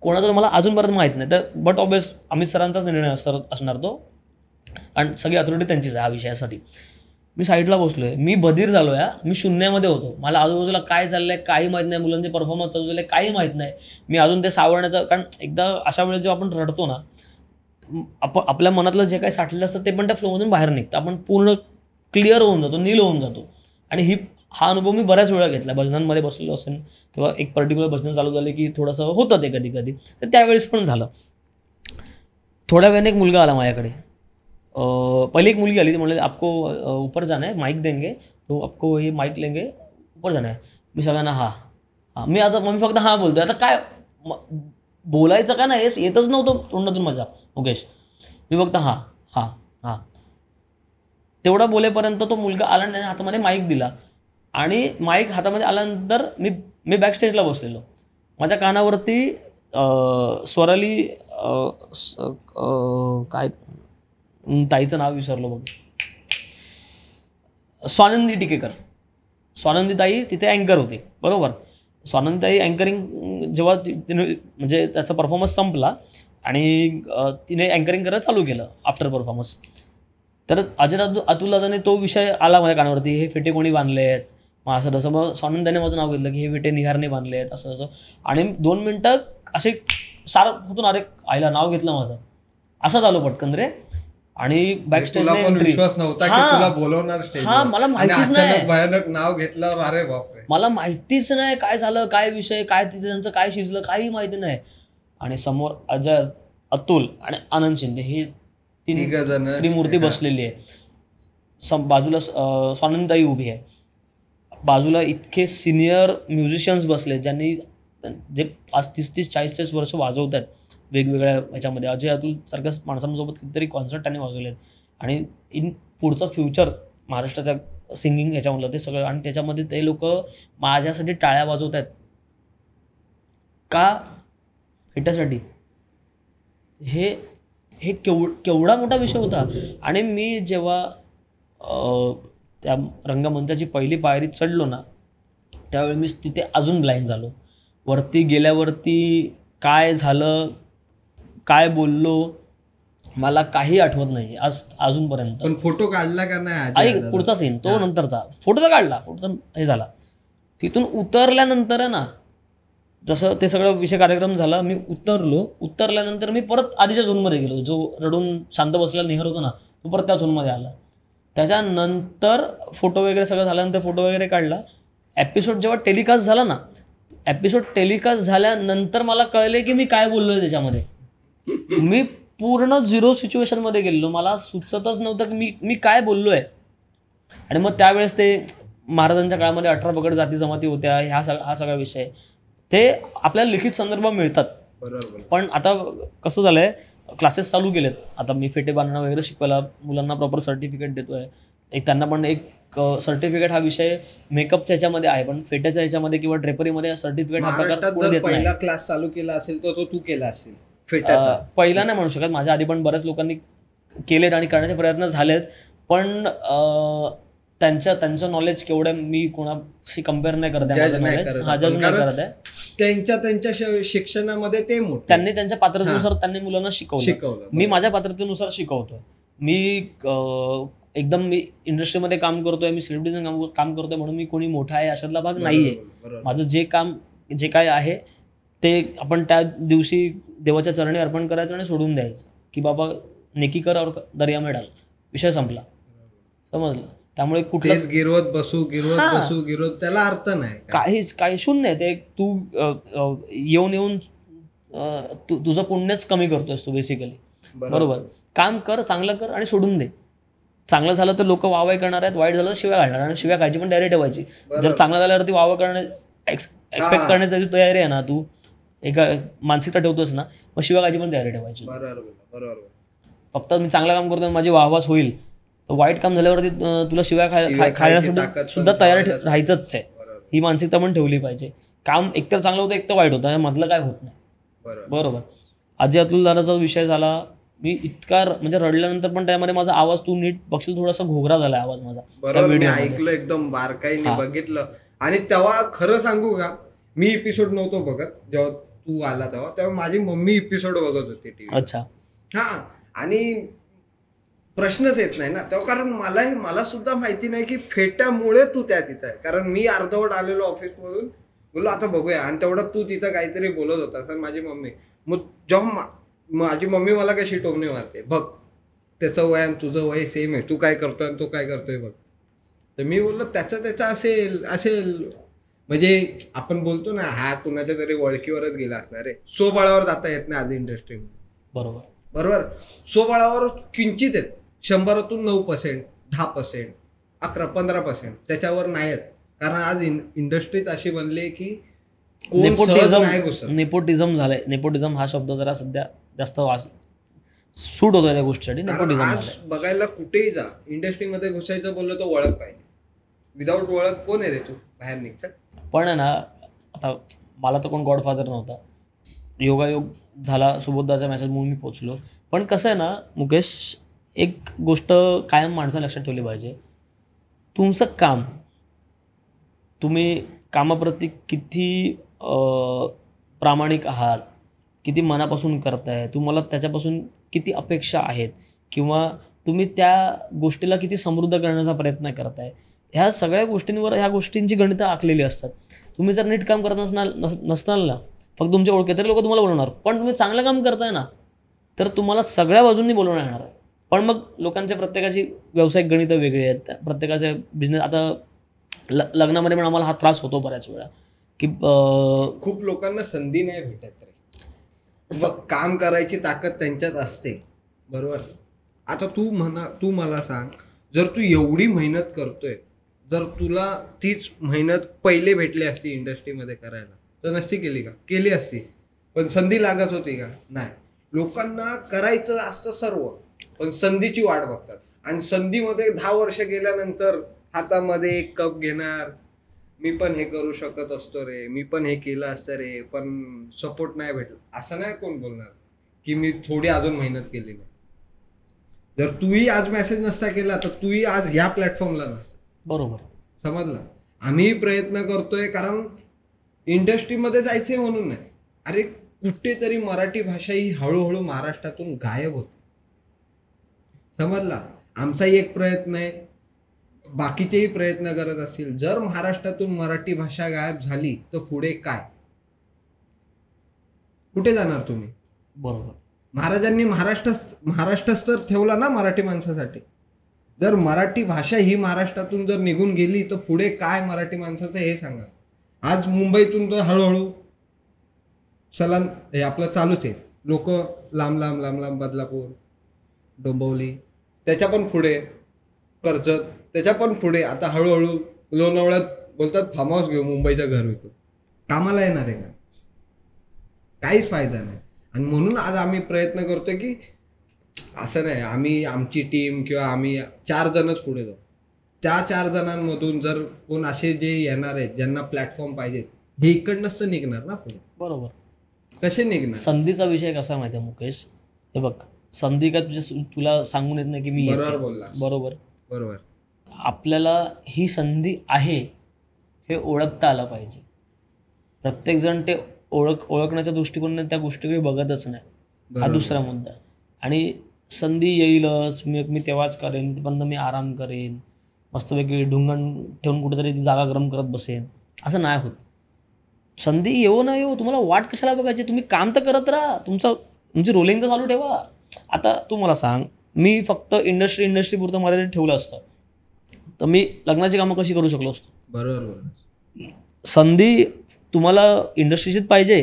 कोणाचं मला अजूनपर्यंत माहीत नाही. तर बट ऑब्वियस अमित सरांचाच निर्णय असणार तो, आणि सगळी अथॉरिटी त्यांचीच आहे ह्या विषयासाठी. मी साईडला बसलो आहे, मी बधीर झालो आहे, मी शून्यामध्ये होतो. मला आजूबाजूला काय चाललं आहे काही माहीत नाही, मुलांचे परफॉर्मन्स चालू झाले काही माहीत नाही. मी अजून ते सावरण्याचं, कारण एकदा अशा वेळेस जेव्हा आपण रडतो ना, आपल्या मनातलं जे काही साठलेलं असतं ते पण त्या फ्लोमधून बाहेर निघतं, आपण पूर्ण क्लिअर होऊन जातो, नील होऊन जातो. आणि हा अनुभव मी बऱ्याच वेळा घेतला. भजनांमध्ये बसलेलो असेल तेव्हा एक पर्टिक्युलर भजन चालू झाले की थोडंसं होतं ते कधी कधी, तर त्यावेळेस पण झालं. थोड्या वेळाने एक मुलगा आला माझ्याकडे. पहिले एक मुलगी आली, ती म्हणले आपको ऊपर जाना है, माईक देंगे तो आपको ये माईक लेंगे, ऊपर जाना है. मी सगळ्यांना हां, मी फक्त हां बोलतोय. आता काय बोलायचं का नाही येतच नव्हतं तोंडातून माझ्या मुकेश. मी फक्त हां हां हां तेवढा बोलेपर्यंत तो मुलगा आला, त्याने हातामध्ये माईक दिला. आणि माईक हातामध्ये आल्यानंतर मी बॅक स्टेजला बसलेलो. माझ्या कानावरती स्वराली काय ताईचं नाव विसरलो बघ, स्वानंदी टिकेकर, स्वानंदी ताई तिथे अँकर होती, बरोबर. स्वानंदी ताई अँकरिंग जेव्हा तिने म्हणजे त्याचा परफॉर्मन्स संपला आणि तिने अँकरिंग करायला चालू केलं आफ्टर परफॉर्मन्स, तर अजय अतुल दादाने तो विषय आला माझ्या कानावरती, हे फेटे कोणी बांधले आहेत, मग असं तसं. मग स्वानंदाने माझं नाव घेतलं की हे फेटे निहारने बांधले आहेत, असं तसं. आणि 2 मिनटं असे होतून अरे आईला नाव घेतलं माझं, असं झालं पटकन रे. आणि बॅकस्टेजने एंट्री,
विश्वास नव्हता की तुला बोलवणार स्टेजवर.
हा मला माहितीच नाही,
भयानक नाव घेतल्यावर अरे बापरे,
मला माहितीच नाही काय झालं, काय विषय, काय तिथे त्यांचं काय शिजलं, काही माहिती नाही. आणि समोर अजय, अतुल आणि आनंद शिंदे हे त्रिमूर्ती बसलेली आहे. बाजूला स्वानंदताई उभी आहे, बाजूला इतके सिनियर म्युझिशियन्स बसले ज्यांनी जे आज 30-40 वर्ष वाजवत आहेत वेगवेगळ्या ह्याच्यामध्ये. अजय अतुल सारख्या माणसांसोबत कितीतरी कॉन्सर्ट त्यांनी वाजवले आहेत. आणि पुढचं फ्युचर महाराष्ट्राच्या सिंगिंग ह्याच्यामधलं ते सगळं. आणि त्याच्यामध्ये ते लोक माझ्यासाठी टाळ्या वाजवत आहेत का, हिटासाठी. हे केवढा मोठा विषय होता. आणि मी जेव्हा त्या रंगमंचाची पहिली पायरी चढलो ना, त्यावेळी मी तिथे अजून ब्लाइंड झालो. वरती गेल्यावरती काय झालं, काय बोललो, मला काही आठवत नाही आज अजूनपर्यंत.
पण फोटो काढला का नाही?
आई पुढचा सीन तो नंतरचा, फोटो तर काढला, फोटो तर हे झाला. तिथून उतरल्यानंतर आहे ना, जसं ते सगळं विषय कार्यक्रम झाला, मी उतरल्यानंतर मी परत आधीच्या झोनमध्ये गेलो. जो रडून शांत बसलेला निहार होता ना, तो परत त्या झोनमध्ये आला. त्याच्यानंतर फोटो वगैरे सगळं झाल्यानंतर फोटो वगैरे काढला. एपिसोड जेव्हा टेलिकास्ट झाला ना, एपिसोड टेलिकास्ट झाल्यानंतर मला कळले की मी काय बोललो आहे त्याच्यामध्ये. मी पूर्ण 0 सिच्युएशनमध्ये गेलो, मला सुचतच नव्हतं की मी काय बोललो आहे. आणि मग त्यावेळेस ते महाराजांच्या काळामध्ये 18 पगड जाती जमाती होत्या, हा सगळा विषय ते आपल्याला लिखित संदर्भ मिळतात.
बरोबर.
पण आता कसं झालं आहे, क्लासेस चालू केलेत आता, मी फेटे बांधणं वगैरे शिकवायला मुलांना प्रॉपर सर्टिफिकेट देतो आहे. त्यांना पण एक सर्टिफिकेट हा विषय मेकअपच्या ह्याच्यामध्ये आहे, पण फेट्याच्या ह्याच्यामध्ये किंवा ड्रेपरीमध्ये सर्टिफिकेट हा प्रकार कोणी देत नाही.
पहिला क्लास चालू केला असेल तर तो तू केला असेल.
पहिला नाही म्हणू शकत, माझ्या आधी पण बऱ्याच लोकांनी केलेत आणि करण्याचे प्रयत्न झालेत. पण त्यांचं नॉलेज केवढं मी कोणाशी कम्पेअर नाही करत आहे, जज नाही करत आहे.
त्यांच्या शिक्षणामध्ये ते
त्यांनी त्यांच्या पात्रतेनुसार त्यांनी मुलांना शिकवलं. मी माझ्या पात्रतेनुसार शिकवतोय. मी मी इंडस्ट्रीमध्ये काम करतोय, मी सेलिब्रिटीचं काम करतोय म्हणून मी कोणी मोठा आहे अशातला भाग नाहीये. माझं जे काय आहे ते आपण त्या दिवशी देवाच्या चरणी अर्पण करायचं आणि सोडून द्यायचं की बाबा नेकी कर और दर्या में डाल, विषय संपला. समजलं. त्यामुळे कुठलंच
गिरवत बसू त्याला अर्थ नाही,
काही शून्य आहे. ते तू येऊन तुझं पुण्यच कमी करतोयस तू बेसिकली. बरोबर. काम कर, चांगलं कर आणि सोडून दे. चांगलं झालं तर लोक वाहवाही करणार आहेत, वाईट झालं तर शिव्या घालणार आणि शिव्या खायची पण तयारी ठेवायची. जर चांगलं झाल्यावरती वाहवा एक्सपेक्ट करण्याची तयारी आहे ना, तू एका मानसिकता ठेवतोस ना, मग शिव्या खायची पण तयारी ठेवायची. फक्त मी चांगलं काम करतो माझी वाहवाच होईल, तर वाईट काम झाल्यावरती तुला शिव्या खायला सुद्धा तयार राहायचंच आहे. ही मानसिकता पण ठेवली पाहिजे. काम एकतर चांगलं होतं, एकतर वाईट होतं, मधलं काय होत नाही. बरोबर. अजय अतुल दादाचा विषय झाला, मी इतका म्हणजे रडल्यानंतर पण त्यामध्ये माझा आवाज, तू नीट बघशील थोडासा घोगरा झाला आवाज माझा.
बरोबर, ऐकलं एकदम बारकाईने बघितलं. आणि तेव्हा खरं सांगू का, मी एपिसोड नव्हतो बघत जेव्हा तू आला तेव्हा माझी मम्मी एपिसोड बघत होती टीव्ही.
अच्छा.
हा, आणि प्रश्नच येत नाही ना तेव्हा, कारण मला सुद्धा माहिती नाही की फेट्यामुळे तू त्या तिथं आहे. कारण मी अर्धवट आलेलो ऑफिस मधून, बोललो आता बघूया, आणि तेवढं तू तिथं काहीतरी बोलत होता. तर माझी मम्मी, मग जेव्हा माझी मम्मी मला कशी टोमणी मारते, बघ त्याचं वय आणि तुझं वय सेम आहे, तू काय करतोय आणि तो काय करतोय बघ. तर मी बोललो त्याचा असेल म्हणजे आपण बोलतो ना, हा कुणाच्या तरी ओळखीवरच गेला असणार आहे. स्वबळावर जाता येत नाही आज इंडस्ट्रीमध्ये. बरोबर. स्वबळावर किंचित आहेत, 100तून 9%, 10%, 11-15%, त्याच्यावर नाही आहेत. कारण आज इंडस्ट्रीच अशी बनली की
नेपोटिझम झालंय. नेपोटिझम हा शब्द जरा सध्या जास्त सूट होतोय त्या गोष्टीसाठी. नेपोटिझम
आज बघायला कुठेही जा, इंडस्ट्रीमध्ये घुसायचं बोललं तर ओळख पाहिजे. विदाऊट ओळख कोण आहे रे तू, बाहेर निघत.
पण आहे ना, आता मला तर कोण गॉडफादर नव्हता, योगायोग झाला, सुबोधदाचा मेसेज म्हणून मी पोचलो. पण कसं आहे ना मुकेश, एक गोष्ट कायम माणसाला लक्षात ठेवली पाहिजे, तुमचं काम, तुम्ही कामाप्रती किती प्रामाणिक आहात, किती मनापासून करताय, तुम्हाला त्याच्यापासून किती अपेक्षा आहेत, किंवा तुम्ही त्या गोष्टीला किती समृद्ध करण्याचा प्रयत्न करताय, ह्या सगळ्या गोष्टींवर ह्या गोष्टींची गणितं आखलेली असतात. तुम्ही जर नीट काम करत नसताल ना, फक्त तुमच्या ओळखीतले लोक तुम्हाला बोलवणार. पण तुम्ही चांगलं काम करताय ना, तर तुम्हाला सगळ्या बाजूंनी बोलवणं येणार आहे. पण मग लोकांच्या प्रत्येकाची व्यावसायिक गणितं वेगळी आहेत, प्रत्येकाचे बिझनेस. आता लग्नामध्ये पण आम्हाला हा त्रास होतो बऱ्याच वेळा की
खूप लोकांना संधी नाही भेटत रे. काम करायची ताकद त्यांच्यात असते. बरोबर. आता तू मला सांग, जर तू एवढी मेहनत करतोय, जर तुला तीच मेहनत पहिले भेटली असती इंडस्ट्रीमध्ये करायला, तर नसती केली का? केली असती. पण संधी लागत होती का? नाही. लोकांना करायचं असतं सर्व, पण संधीची वाट बघतात. आणि संधीमध्ये 10 वर्ष गेल्यानंतर हातामध्ये एक कप घेणार, मी पण हे करू शकत असतो रे, मी पण हे केलं असतं रे, पण सपोर्ट नाही भेटला, असं नाही कोण बोलणार की मी थोडी अजून मेहनत केली नाही. जर तूही आज मेसेज नसता केला तर तूही आज ह्या प्लॅटफॉर्मला नसता.
बरोबर.
समजलं. आम्ही प्रयत्न करतोय कारण इंडस्ट्रीमध्ये जायचंय म्हणून नाही. अरे कुठेतरी मराठी भाषा ही हळूहळू महाराष्ट्रातून गायब होते. समजला. आमचाही एक प्रयत्न आहे, बाकीचेही प्रयत्न करत असतील. जर महाराष्ट्रातून मराठी भाषा गायब झाली तर पुढे काय, कुठे जाणार तुम्ही?
बरोबर.
महाराजांनी महाराष्ट्रच तर ठेवला ना मराठी माणसासाठी. जर मराठी भाषा ही महाराष्ट्रातून जर निघून गेली तर पुढे काय मराठी माणसाचं हे सांगा. आज मुंबईतून तर हळूहळू चलन हे आपलं चालूच आहे. लोक लांब लांब लांब लांब बदलापूर, डोंबिवली, त्याच्या पण पुढे कर्जत, त्याच्या पण पुढे आता हळूहळू लोणावळ्यात बोलतात फार्म हाऊस घेऊ, मुंबईचं घर विकू. कामाला येणार आहे का? काहीच फायदा नाही. आणि म्हणून आज आम्ही प्रयत्न करतोय की असं नाही आम्ही आमची टीम किंवा आम्ही 4 जणच पुढे जाऊ. त्या 4 जणांमधून जर कोण असे जे येणार आहेत ज्यांना प्लॅटफॉर्म पाहिजेत, हे इकडनंच तर निघणार ना पुढे.
बरोबर.
कसे निघणार?
संधीचा विषय कसा माहिती आहे मुकेश, हे बघ, संधी का तुला सांगून येत नाही की मी.
बरोबर बोलला.
बरोबर. आपल्याला ही संधी आहे हे ओळखता आलं पाहिजे. प्रत्येकजण ते ओळखण्याच्या दृष्टिकोनाने त्या गोष्टीकडे बघतच नाही. हा दुसरा मुद्दा. आणि संधी येईलच, मी तेव्हाच करेन, पण मी आराम करेन, मस्तपैकी ढुंगण ठेवून कुठेतरी ती जागा गरम करत बसेन, असं नाही होत. संधी येऊ ना येऊ, तुम्हाला वाट कशाला बघायची, तुम्ही काम तर करत राहा, तुमची रोलिंग तर चालू ठेवा. आता तू मला सांग, मी फक्त इंडस्ट्री पुरतं मर्यादित ठेवलं असतं तर मी लग्नाची कामं कशी करू शकलो असतो.
बरोबर.
संधी तुम्हाला इंडस्ट्रीचीच पाहिजे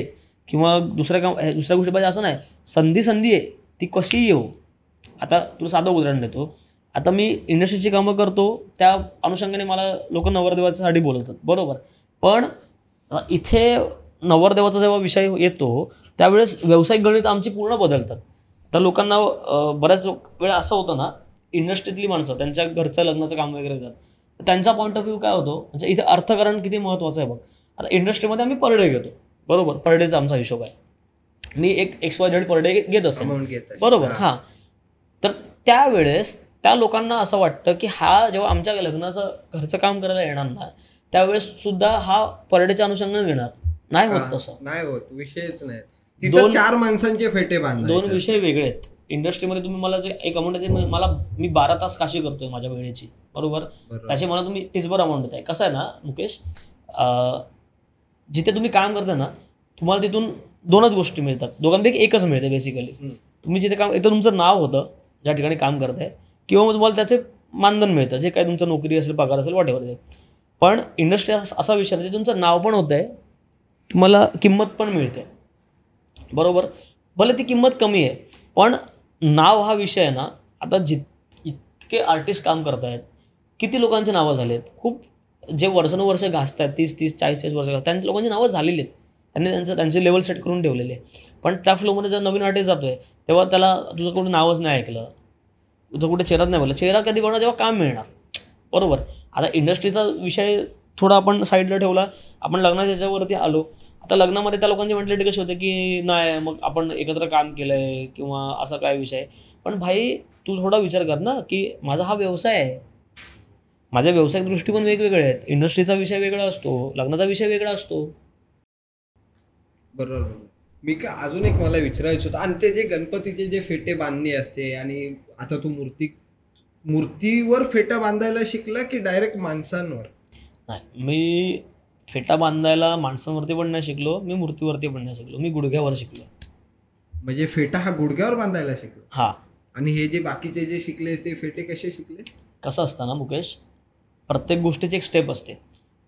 किंवा दुसऱ्या गोष्टी पाहिजे असं नाही. संधी आहे, ती कशीही येऊ. आता तुला साधं उदाहरण देतो. आता मी इंडस्ट्रीची कामं करतो, त्या अनुषंगाने मला लोक नवरदेवासाठी बोलवतात, बरोबर. पण इथे नवरदेवाचा जेव्हा विषय येतो त्यावेळेस व्यावसायिक गणित आमची पूर्ण बदलतात. तर लोकांना बऱ्याच वेळा असं होतं ना, इंडस्ट्रीतली माणसं त्यांच्या घरचं लग्नाचं काम वगैरे येतात, तर त्यांचा पॉईंट ऑफ व्ह्यू काय होतो, म्हणजे इथे अर्थकारण किती महत्त्वाचं आहे बघ. आता इंडस्ट्रीमध्ये आम्ही पर डे घेतो, बरोबर. पर डेचा आमचा हिशोब आहे. मी एक XYZ पर डे घेत असेल, बरोबर. हां, तर त्यावेळेस त्या लोकांना असं वाटतं की हा जेव्हा आमच्या लग्नाचं घरचं काम करायला येणार ना, त्यावेळेस सुद्धा हा पर डेच्या अनुषंगाने घेणार नाही. होत तसं
नाही होत, विषयच नाही. 4 माणसांचे फेटे बांधले,
2 विषय वेगळे आहेत. इंडस्ट्रीमध्ये तुम्ही मला जे एक अमाऊंट आहे मी 12 तास काशी करतोय माझ्या वेळेची, बरोबर. त्याची मला तुम्ही टिचभर अमाऊंट देताय. कसं आहे ना मुकेश, जिथे तुम्ही काम करता ना, तुम्हाला तिथून 2च गोष्टी मिळतात, दोघांपैकी एकच मिळते बेसिकली. तुम्ही जिथे काम, एक तर तुमचं नाव होतं ज्या ठिकाणी काम करताय, किंवा मग तुम्हाला त्याचे मानधन मिळतं, जे काही तुमचं नोकरी असेल, पगार असेल, वॉटेवर ते. पण इंडस्ट्री असा विषय आहे, तुमचं नाव पण होतं आहे, तुम्हाला किंमत पण मिळते, बरोबर. भले ती किंमत कमी आहे, पण नाव हा विषय आहे ना. आता इतके आर्टिस्ट काम करत आहेत, किती लोकांची नावं झाली आहेत, खूप जे वर्षानुवर्ष घासत आहेत, 30-30, 40-40 वर्ष घासतात, त्यांच्या लोकांची नावं झालेली आहेत. त्यांनी त्यांचे लेवल सेट करून ठेवलेले आहे. पण त्या फ्लोमध्ये जर नवीन आर्टिस्ट जातो आहे, तेव्हा त्याला तुझं कुठे नावच नाही ऐकलं, तुझं कुठे चेहराच नाही बोलला, चेहरा कधी बनणार जेव्हा काम मिळणार, बरोबर. आता इंडस्ट्रीचा विषय थोडा आपण साईडला ठेवला, आपण लग्नाच्या याच्यावरती आलो. आता लग्नामध्ये त्या लोकांची मेंटॅलिटी कशी होते की नाही, मग आपण एकत्र काम केलं आहे किंवा असा काय विषय. पण भाई, तू थोडा विचार कर ना की माझा हा व्यवसाय आहे, माझ्या व्यावसायिक दृष्टिकोन वेगवेगळे आहेत. इंडस्ट्रीचा विषय वेगळा असतो, लग्नाचा विषय वेगळा असतो.
बरोबर. मी का अजून एक मला विचारायचं होतं, आणि ते जे गणपतीचे जे फेटे बांधणी असते, आणि आता तू मूर्तीवर फेटा बांधायला शिकला की डायरेक्ट माणसांवर?
नाही, मी फेटा बांधायला माणसांवरती पण नाही शिकलो, मी मूर्तीवरती पण नाही शिकलो, मी गुडघ्यावर शिकलो.
म्हणजे फेटा हा गुडघ्यावर बांधायला शिकलो?
हा.
आणि हे जे बाकीचे जे शिकले ते फेटे कसे शिकले?
कसं असतं ना मुकेश, प्रत्येक गोष्टीची एक स्टेप असते,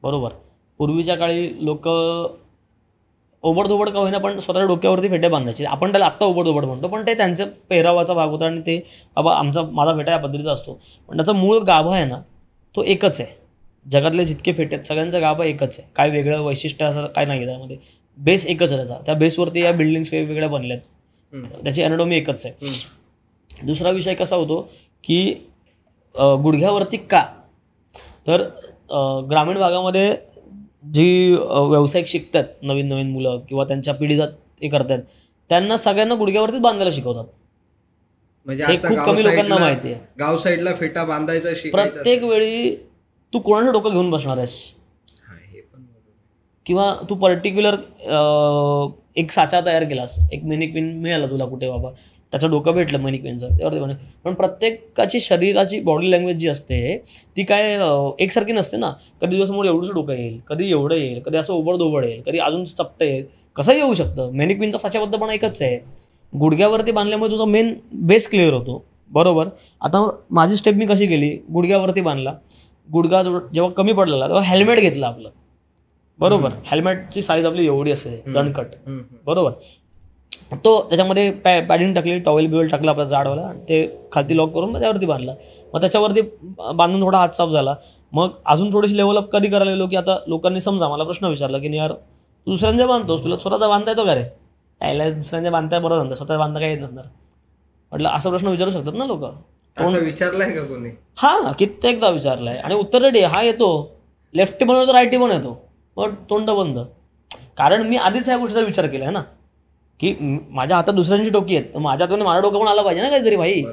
बरोबर. पूर्वीच्या काळी लोक ओबडधोबड का होईना पण स्वतःच्या डोक्यावरती फेटे बांधायचे. आपण त्याला आत्ता ओबडधोबड म्हणतो, पण ते त्यांच्या पेहरावाचा भाग होता, आणि ते बाबा माझा फेटा या पद्धतीचा असतो. पण त्याचा मूळ गाभा आहे ना, तो एकच आहे. जगातले जितके फेटे आहेत सगळ्यांचा गाभा एकच आहे, काय वेगळं वैशिष्ट्य असं काय नाही आहे त्यामध्ये. बेस एकच आहे त्याचा. त्या बेसवरती या बिल्डिंग्स वेगवेगळ्या बनल्यात, त्याची ॲनाटॉमी एकच आहे. दुसरा विषय कसा होतो की गुडघ्यावरती का, तर ग्रामीण भागामध्ये जी व्यावसायिक शिकतात नवीन नवीन मुलं किंवा त्यांच्या पिढीजात हे करतात, त्यांना सगळ्यांना गुडघ्यावरतीच बांधायला शिकवतात.
म्हणजे
हे खूप कमी लोकांना माहिती आहे.
गाव साईडला फेटा बांधायचा
प्रत्येक वेळी तू कोणाचं डोकं घेऊन बसणार आहेस, किंवा तू पर्टिक्युलर एक साचा तयार केलास, एक मेनिक्विन मिळाला तुला कुठे बाबा, त्याचं डोकं भेटलं मेनिक्विनचं, त्यावरती बने. पण प्रत्येकाची शरीराची बॉडी लँग्वेज जी असते ती काय एकसारखी नसते ना. कधी दिवसासमोर एवढंच डोकं येईल, कधी एवढं येईल, कधी असं ओबडधोबड येईल, कधी अजून चपटं येईल, कसंही येऊ शकतं. मेनिक्विनचा साच्याबद्दल पण एकच आहे. गुडघ्यावरती बांधल्यामुळे तुझा मेन बेस क्लिअर होतो, बरोबर. आता माझी स्टेप मी कशी केली, गुडघ्यावरती बांधला. गुडघा जेव्हा कमी पडलेला तेव्हा हेल्मेट घेतलं आपलं, बरोबर. हेल्मेटची साईज आपली एवढी असते, दणकट, बरोबर. तो त्याच्यामध्ये पॅडिंग टाकली, टॉवेल बिवेल टाकला आपला जाडवाला, ते खालती लॉक करून मग त्यावरती बांधला. मग त्याच्यावरती बांधून थोडा हात साफ झाला. मग अजून थोडीशी लेवलअप कधी करायला गेलो की आता लोकांनी समजा मला प्रश्न विचारला की यार तू दुसऱ्यांच्या बांधतोस, तुला स्वतःचा बांधता येतो का रे? यायला दुसऱ्यांच्या बांधताय बरोबर म्हणतात, स्वतः बांधता काय येत नसणार म्हटलं. असा प्रश्न विचारू शकतात ना लोक.
विचारलाय का कोणी?
हा, कित्येकदा विचारलाय, आणि उत्तर रेडी हा येतो. लेफ्टी पण येतो, राईटी पण येतो, पण तोंड बंद. कारण मी आधीच ह्या गोष्टीचा विचार केला आहे ना, की माझ्या हातात दुसऱ्यांची डोकी आहेत, तर माझ्या हाताने माझं डोकं पण आलं पाहिजे ना काहीतरी भाई.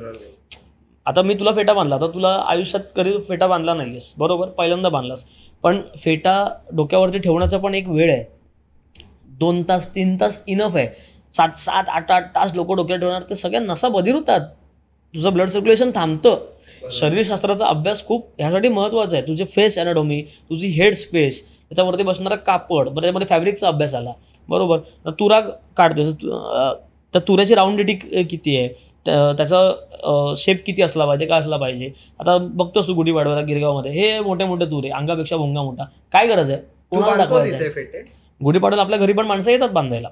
आता मी तुला फेटा बांधला, तर तुला आयुष्यात कधी फेटा बांधला नाहीयेस, बरोबर, पहिल्यांदा बांधलास. पण फेटा डोक्यावरती ठेवण्याचा पण एक वेळ आहे. 2 तास 3 तास इनफ आहे. 7-7, 8-8 तास लोक डोक्यावर ठेवणार, ते सगळ्या नसा बधीर होतात, तुझं ब्लड सर्क्युलेशन थांबतं. शरीरशास्त्राचा अभ्यास खूप ह्यासाठी महत्त्वाचा आहे. तुझे फेस ॲनाटॉमी, तुझी हेड स्पेस, त्याच्यावरती बसणारा कापड, बरं त्यामध्ये फॅब्रिकचा अभ्यास आला, बरोबर. तर तुरा काढतोय, त्या तुऱ्याची राऊंडिटी किती आहे, त्याचा शेप किती असला पाहिजे, काय असला पाहिजे. आता बघतोस तू गुढीपाडव्याला गिरगावमध्ये हे मोठे मोठे तुरे, अंगापेक्षा भोंगा मोठा, काय गरज आहे, कोणाला दाखवायचं आहे. गुढीपाडव्याला आपल्या घरी पण माणसं येतात बांधायला.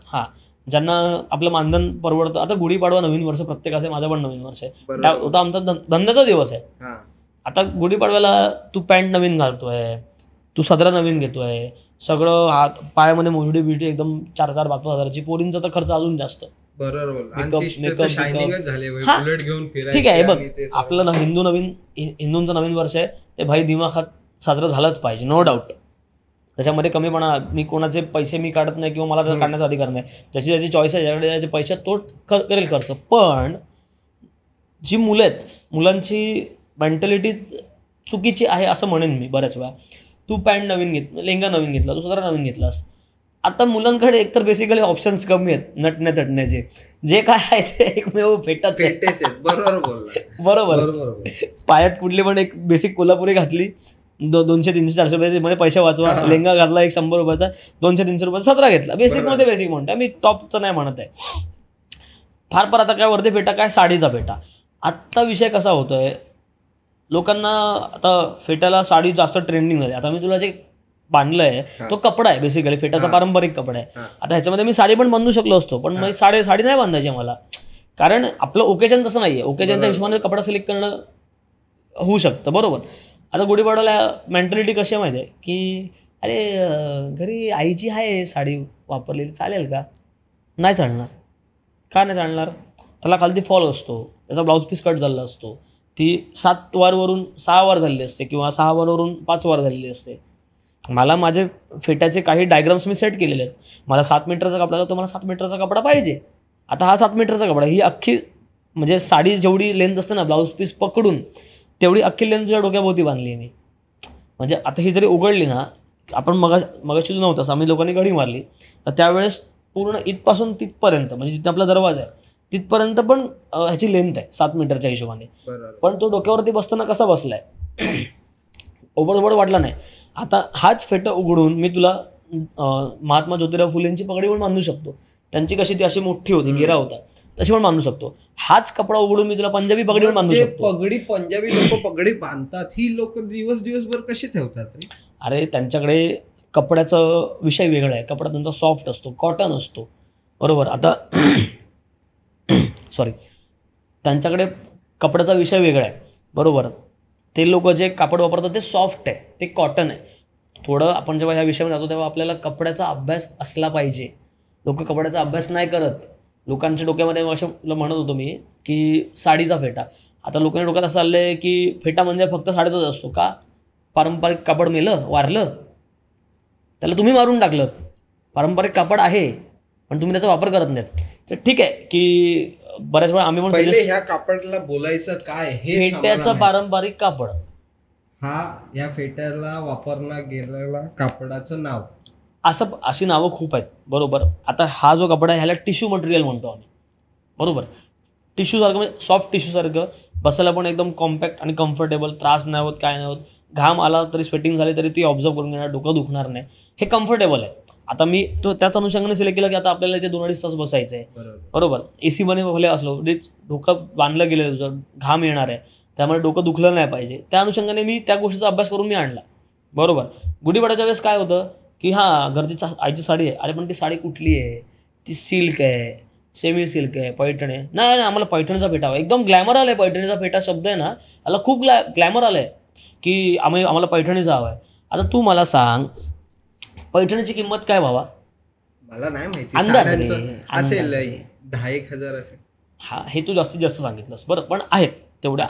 हा, ज्यांना आपलं मानधन परवडतं. आता गुढीपाडवा नवीन वर्ष प्रत्येकाचे, माझं पण नवीन वर्ष आहे, होता आमचा धंद्याचा दिवस आहे. आता गुढीपाडव्याला तू पॅन्ट नवीन घालतोय, तू सदरा नवीन घेतोय, सगळं हात पायामध्ये मोजडी बिजडी एकदम 4-4-5-5 हजाराची. पोरींचा तर खर्च अजून जास्त. ठीक आहे, बघ आपलं हिंदूंचं नवीन वर्ष आहे, ते भाई दिमाखात साजरं झालंच पाहिजे, नो डाऊट. त्याच्यामध्ये कमीपणा, मी कोणाचे पैसे मी काढत नाही किंवा मला त्याचा काढण्याचा अधिकार नाही. ज्याची ज्याची चॉईस आहे, ज्याकडे ज्याचे पैसे तो करेल खर्च. पण जी मुलं आहेत, मुलांची मेंटॅलिटी चुकीची आहे असं म्हणेन मी बऱ्याच वेळा. तू पॅन्ट नवीन लेंगा नवीन घेतला, तू सदरा नवीन घेतलास. आता मुलांकडे एकतर बेसिकली ऑप्शन्स कमी आहेत नटण्या तटण्याचे, जे काय आहे ते एकमेव फेटाच आहे. बरोबर. पायात कुठली पण एक बेसिक कोल्हापुरी घातली, 200-300-400 रुपये मध्ये पैसे वाचवा. लेंगा घातला एक 100 रुपयाचा, 200-300 रुपयाचा सदरा घेतला. बेसिकमध्ये बेसिक म्हणतो मी, टॉपचं नाही म्हणत आहे. फार आता काय वरती फेटा, काय साडीचा फेटा. आत्ता विषय कसा होतोय, लोकांना आता फेट्याला साडी जास्त ट्रेंडिंग झाली. आता मी तुला जे बांधलं आहे तो कपडा आहे, बेसिकली फेटाचा पारंपरिक कपडा आहे. आता ह्याच्यामध्ये मी साडी पण बांधू शकलो असतो, पण मग साडी नाही बांधायची मला, कारण आपलं ओकेजन तसं नाही आहे. ओकेजनच्या हिशोबाने कपडा सिलेक्ट करणं होऊ शकतं, बरोबर. आता गुढीपाडव्याला मेंटॅलिटी कशी आहे माहिती आहे, की अरे घरी आईची आहे साडी वापरलेली, चालेल का? नाही चालणार. का नाही चालणार? त्याला खालती फॉल असतो, त्याचा ब्लाऊज पीस कट झालेला असतो, ती 7 वारवरून 6 वार झालेली असते किंवा 6 वारवरून 5 वार झालेली असते. मला माझे फेट्याचे काही डायग्राम्स मी सेट केलेले आहेत. मला 7 मीटरचा कपडा लागतो, मला 7 मीटरचा कपडा पाहिजे. आता हा 7 मीटरचा कपडा, ही अख्खी म्हणजे साडी जेवढी लेंथ असते ना ब्लाऊज पीस पकडून, तेवढी अख्खी लेंथ तुझ्या डोक्याभोवती बांधली आहे मी. म्हणजे आता ही जरी उघडली ना, आपण मगाशी तू नव्हतास, आम्ही लोकांनी घडी मारली, तर त्यावेळेस पूर्ण इथपासून तिथपर्यंत, म्हणजे जिथे आपला दरवाजा आहे तिथपर्यंत पण ह्याची लेंथ आहे 7 मीटरच्या हिशोबाने. पण तो डोक्यावरती बसताना कसा बसलाय, ओबडधोबड वाटला नाही. आता हाच फेटा उघडून मी तुला महात्मा ज्योतिराव फुलेंची पगडी पण बांधू शकतो. त्यांची कशी ती अशी मोठी होती, घेरा होता, तशी पण बांधू शकतो. हाच कपडा उघडून मी तुला पंजाबी पगडी पण बांधू शकतो.
पंजाबी लोक पगडी बांधतात, ही लोक दिवसभर कशी ठेवतात?
अरे त्यांच्याकडे कपड्याचा विषय वेगळा आहे. कपडा त्यांचा सॉफ्ट असतो, कॉटन असतो, बरोबर. आता सॉरी, त्यांच्याकडे कपड्याचा विषय वेगळा आहे, बरोबर. ते लोक जे कापड वापरतात ते सॉफ्ट आहे, ते कॉटन आहे. थोडं आपण जेव्हा ह्या विषयामध्ये जातो तेव्हा आपल्याला कपड्याचा अभ्यास असला पाहिजे. लोक कपड्याचा अभ्यास नाही करत. लोकांच्या डोक्यामध्ये असं म्हणत होतो मी की साडीचा फेटा. आता लोकांच्या डोक्यात असं चाललं आहे की फेटा म्हणजे फक्त साडीचाच असतो का? पारंपरिक कापड मेलं, वारलं, त्याला तुम्ही मारून टाकलं. पारंपरिक कापड आहे पण तुम्ही त्याचा वापर करत नाहीत. तर ठीक आहे की बऱ्याच वेळा आम्ही पण
ह्या कापडाला बोलायचं काय, हे
फेट्याचं पारंपरिक कापड,
हा या फेट्याला वापरला गेलेला कापडाचं नाव,
अशी नावं खूप आहेत, बरोबर. आता हा जो कपडा आहे ह्याला टिश्यू मटेरियल म्हणतो आम्ही, बरोबर. टिश्यूसारखं म्हणजे सॉफ्ट टिश्यूसारखं, बसायला पण एकदम कॉम्पॅक्ट आणि कम्फर्टेबल, त्रास नाही होत, काय नाही होत. घाम आला तरी स्वेटिंग झाली तरी ती ऑब्झर्व करून घेणार, डोकं दुखणार नाही, हे कम्फर्टेबल आहे. आता मी तो त्याच अनुषंगाने सिलेक्ट केलं की आता आपल्याला इथे 2-2.5 तास बसायचं आहे, बरोबर. AC मध्ये भले असलो, डोकं बांधलं गेलं, तुझं घाम येणार आहे, त्यामुळे डोकं दुखलं नाही पाहिजे. त्या अनुषंगाने मी त्या गोष्टीचा अभ्यास करून मी आणला, बरोबर. गुढीपाडव्याच्या वेळेस काय होतं की हां घरची आईची साडी आहे, अरे पण ती साडी कुठली आहे, ती सिल्क आहे, सेमी सिल्क आहे, पैठण आहे, नाही आम्हाला पैठणीचा फेटा हवा. एकदम ग्लॅमर आलं आहे, पैठणीचा फेटा शब्द आहे ना, याला खूप ग्लॅमर आलं आहे की आम्हाला पैठणीचा हवा आहे. आता तू मला सांग पैठणीची किंमत काय व्हावा?
मला नाही माहिती, असेल 10,000 असेल.
हा, हे तू जास्तीत जास्त सांगितलंस, बरं, पण आहेत तेवढ्या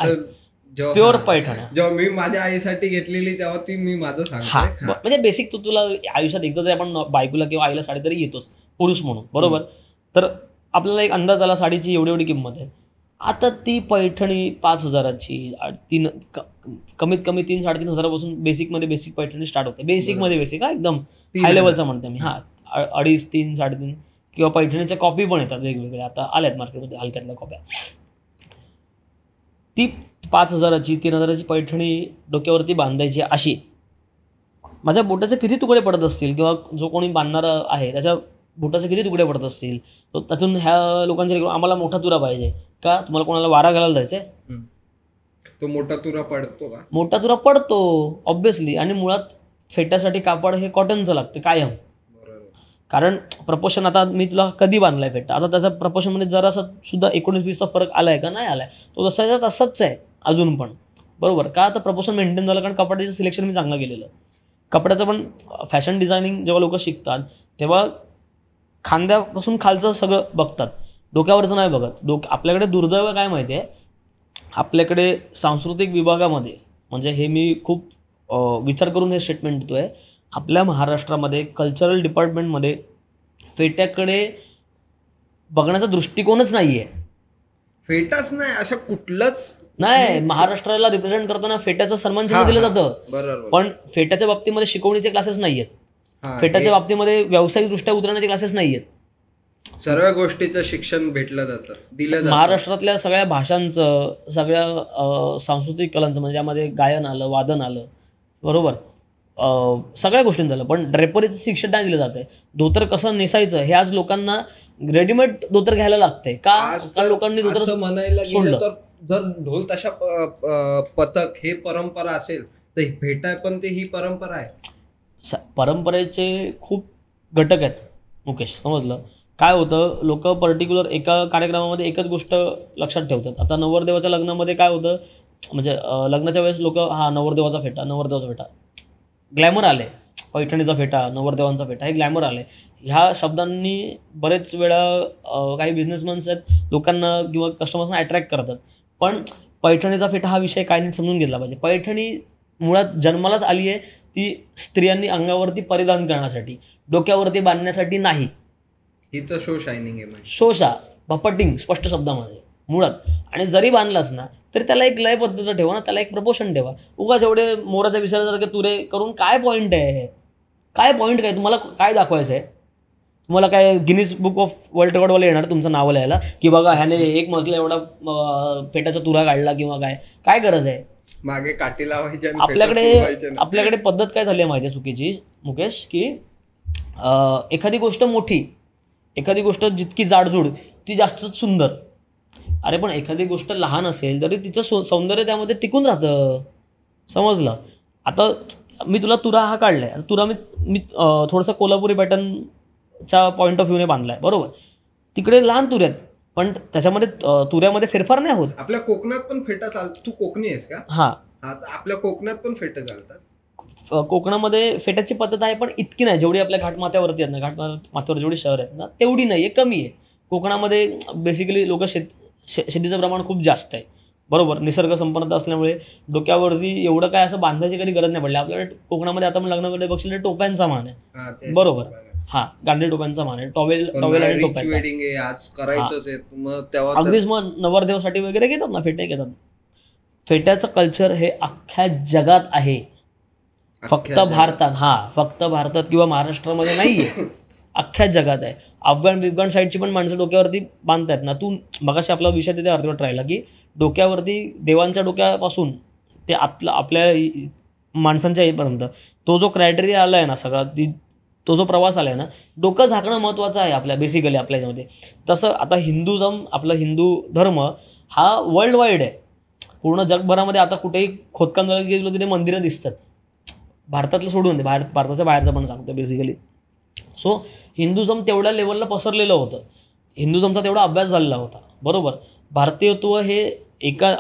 प्युअर पैठण.
जेव्हा मी माझ्या आईसाठी घेतलेली तेव्हा ती मी माझं सांगतो.
म्हणजे बेसिक तुला आयुष्यात एकदा तरी आपण बायकोला किंवा आईला साडी तरी येतोच पुरुष म्हणून, बरोबर. तर आपल्याला एक अंदाज आला साडीची एवढी किंमत आहे. आता ती पैठणी 5,000ची, कमीत कमी 3-3.5 बेसिकमध्ये बेसिक पैठणी स्टार्ट होते. बेसिकमध्ये बेसिक, हा एकदम हाय लेवलचा म्हणते मी, हा 2.5, 3, 3.5 किंवा पैठणीच्या कॉपी पण येतात वेगवेगळ्या, आता आल्यात मार्केटमध्ये हलक्यातल्या कॉप्या. ती 5,000ची 3,000ची पैठणी डोक्यावरती बांधायची अशी माझ्या बोटाचे किती तुकडे पडत असतील, किंवा जो कोणी बांधणारा आहे त्याच्या बोटाचे किती तुकडे पडत असतील, तो त्यातून ह्या लोकांच्या आम्हाला मोठा तुरा पाहिजे का, तुम्हाला कोणाला वारा घालायला जायचंय,
तो मोठा तुरा पडतो का?
मोठा तुरा पडतो ऑब्व्हियसली. आणि मुळात फेट्यासाठी कापड हे कॉटनचं लागतं कायम. कारण प्रपोशन, आता मी तुला कधी बांधलाय फेटा, आता त्याचा प्रपोशनमध्ये जरासा सुद्धा 19-20चा फरक आलाय का, नाही आलाय, तो जसाच्या तसाच आहे अजून पण, बरोबर का. आता प्रपोशन मेंटेन झालं कारण कपड्याचं सिलेक्शन मी चांगलं केलेलं. कपड्याचं पण फॅशन डिझायनिंग जेव्हा लोक शिकतात तेव्हा खांद्यापासून खालचं सगळं बघतात, डोक्यावरचं नाही बघत. आपल्याकडे दुर्दैव काय माहिती आहे, आपल्याकडे सांस्कृतिक विभागामध्ये, म्हणजे हे मी खूप विचार करून हे स्टेटमेंट देतो आहे, आपल्या महाराष्ट्रामध्ये कल्चरल डिपार्टमेंटमध्ये फेट्याकडे बघण्याचा दृष्टिकोनच नाही आहे.
फेटाच नाही, असं कुठलंच
नाही. महाराष्ट्राला रिप्रेझेंट करताना फेट्याचं सन्मान चिन्ह दिलं जातं, पण फेट्याच्या बाबतीमध्ये शिकवणीचे क्लासेस नाही आहेत, फेट्याच्या बाबतीमध्ये व्यावसायिकदृष्ट्या उतरण्याचे क्लासेस नाही आहेत.
सर्व गोष्टीचं शिक्षण भेटलं जातं, दिलं जातं.
महाराष्ट्रातल्या सगळ्या भाषांचं, सगळ्या सांस्कृतिक कलांचं, म्हणजे त्यामध्ये गायन आलं, वादन आलं, बरोबर, सगळ्या गोष्टींचं झालं, पण ड्रेपरीचं शिक्षण नाही दिलं जातं. धोतर कसं नेसायचं हे आज लोकांना रेडीमेड धोतर घ्यायला लागतंय का लोकांनी धोतर
म्हणायला गेलं तर जर ढोल ताशा पथक हे परंपरा असेल तर भेटाय पण ते ही परंपरा आहे.
परंपरेचे खूप घटक आहेत मुकेश, समजलं. काय होतं, लोक पर्टिक्युलर एका कार्यक्रमामध्ये एकच गोष्ट लक्षात ठेवतात. आता नवरदेवाच्या लग्नामध्ये काय होतं, म्हणजे लग्नाच्या वेळेस लोक नवरदेवाचा फेटा ग्लॅमर आले, पैठणीचा फेटा, नवरदेवांचा फेटा, हे ग्लॅमर आले. ह्या शब्दांनी बरेच वेळा काही बिझनेसमॅन्स आहेत लोकांना किंवा कस्टमर्सना अट्रॅक्ट करतात. पण पैठणीचा फेटा हा विषय काय नाही समजून घेतला पाहिजे. पैठणी मुळात जन्मालाच आली आहे ती स्त्रियांनी अंगावरती परिधान करण्यासाठी, डोक्यावरती बांधण्यासाठी नाही.
ही तर शो शायनिंग आहे,
शोशा भपटिंग स्पष्ट शब्दामध्ये मुळात. आणि जरी बांधलास ना तरी त्याला एक लय पद्धतीचं ठेवा ना, त्याला एक प्रपोशन ठेवा. उगाच एवढे मोराच्या विसरासारखे तुरे करून काय पॉईंट आहे, काय पॉईंट, काय तुम्हाला काय दाखवायचं आहे? तुम्हाला काय गिनीज बुक ऑफ वर्ल्ड रेकॉर्डवाले येणार तुमचं नाव लिहायला की बघा ह्याने एक मजला एवढा फेटाचा तुरा काढला किंवा काय गरज आहे?
मागे काठी लावायची.
आपल्याकडे पद्धत काय झाली आहे माहिती आहे चुकीची मुकेश, की एखादी गोष्ट मोठी, एखादी गोष्ट जितकी जाडजूड ती जास्त सुंदर. अरे पण एखादी गोष्ट लहान असेल तरी तिचं सौंदर्य त्यामध्ये टिकून राहतं, समजलं. आता मी तुला तुरा हा काढलाय, तुरा मी थोडंसं कोल्हापुरी पॅटर्नच्या पॉईंट ऑफ व्ह्यूने बांधलाय, बरोबर. तिकडे लहान तुरे आहेत पण त्याच्यामध्ये तुऱ्यामध्ये फेरफार नाही होत.
आपल्या कोकणात पण फेटा चालतात. तू कोकणी आहेस का?
हा,
आपल्या कोकणात पण फेटे चालतात.
कोकणामध्ये फेट्याची पद्धत आहे पण इतकी नाही जेवढी आपल्या घाटमाथ्यावरती आहेत ना, घाटमाथ्यावर जेवढी शहर आहेत ना तेवढी नाही आहे, कमी आहे. कोकणामध्ये बेसिकली लोक शेतीचं प्रमाण खूप जास्त आहे, बरोबर. निसर्ग संपन्नता असल्यामुळे डोक्यावरती एवढं काय असं बांधायची कधी गरज नाही पडली. आपल्याकडे कोकणामध्ये आता आपण लग्नामध्ये बघशील टोप्यांचा मान आहे, बरोबर. हा, गांधी टोप्यांचा मान आहे, टॉवेल आणि टोप्यांचा. अगदीच मग नवरदेवासाठी वगैरे घेतात ना फेटे घेतात. फेट्याचं कल्चर हे अख्ख्या जगात आहे, फक्त भारतात किंवा महाराष्ट्रामध्ये नाही आहे, अख्ख्या जगात आहे. अफगाण साईडची पण माणसं डोक्यावरती बांधतायत ना. तू मगाशी आपला विषय तिथे अर्धवट राहिला की डोक्यावरती देवांच्या डोक्यापासून ते आपल्या माणसांच्या येईपर्यंत तो जो क्रायटेरिया आला आहे ना सगळा, तो जो प्रवास आला आहे ना, डोकं झाकणं महत्त्वाचं आहे आपल्या बेसिकली आपल्याच्यामध्ये. तसं आता आपला हिंदू धर्म हा वर्ल्ड वाईड आहे, पूर्ण जगभरामध्ये. आता कुठेही खोदकाम झालं की तुला तिथे मंदिरं दिसतात, भारतातलं सोडून दे, भारताच्या बाहेरचं पण सांगतो बेसिकली. सो हिंदुझम तेवढ्या लेवलला पसरलेलं होतं, हिंदुझमचा तेवढा अभ्यास झालेला होता, बरोबर. भारतीयत्व हे एका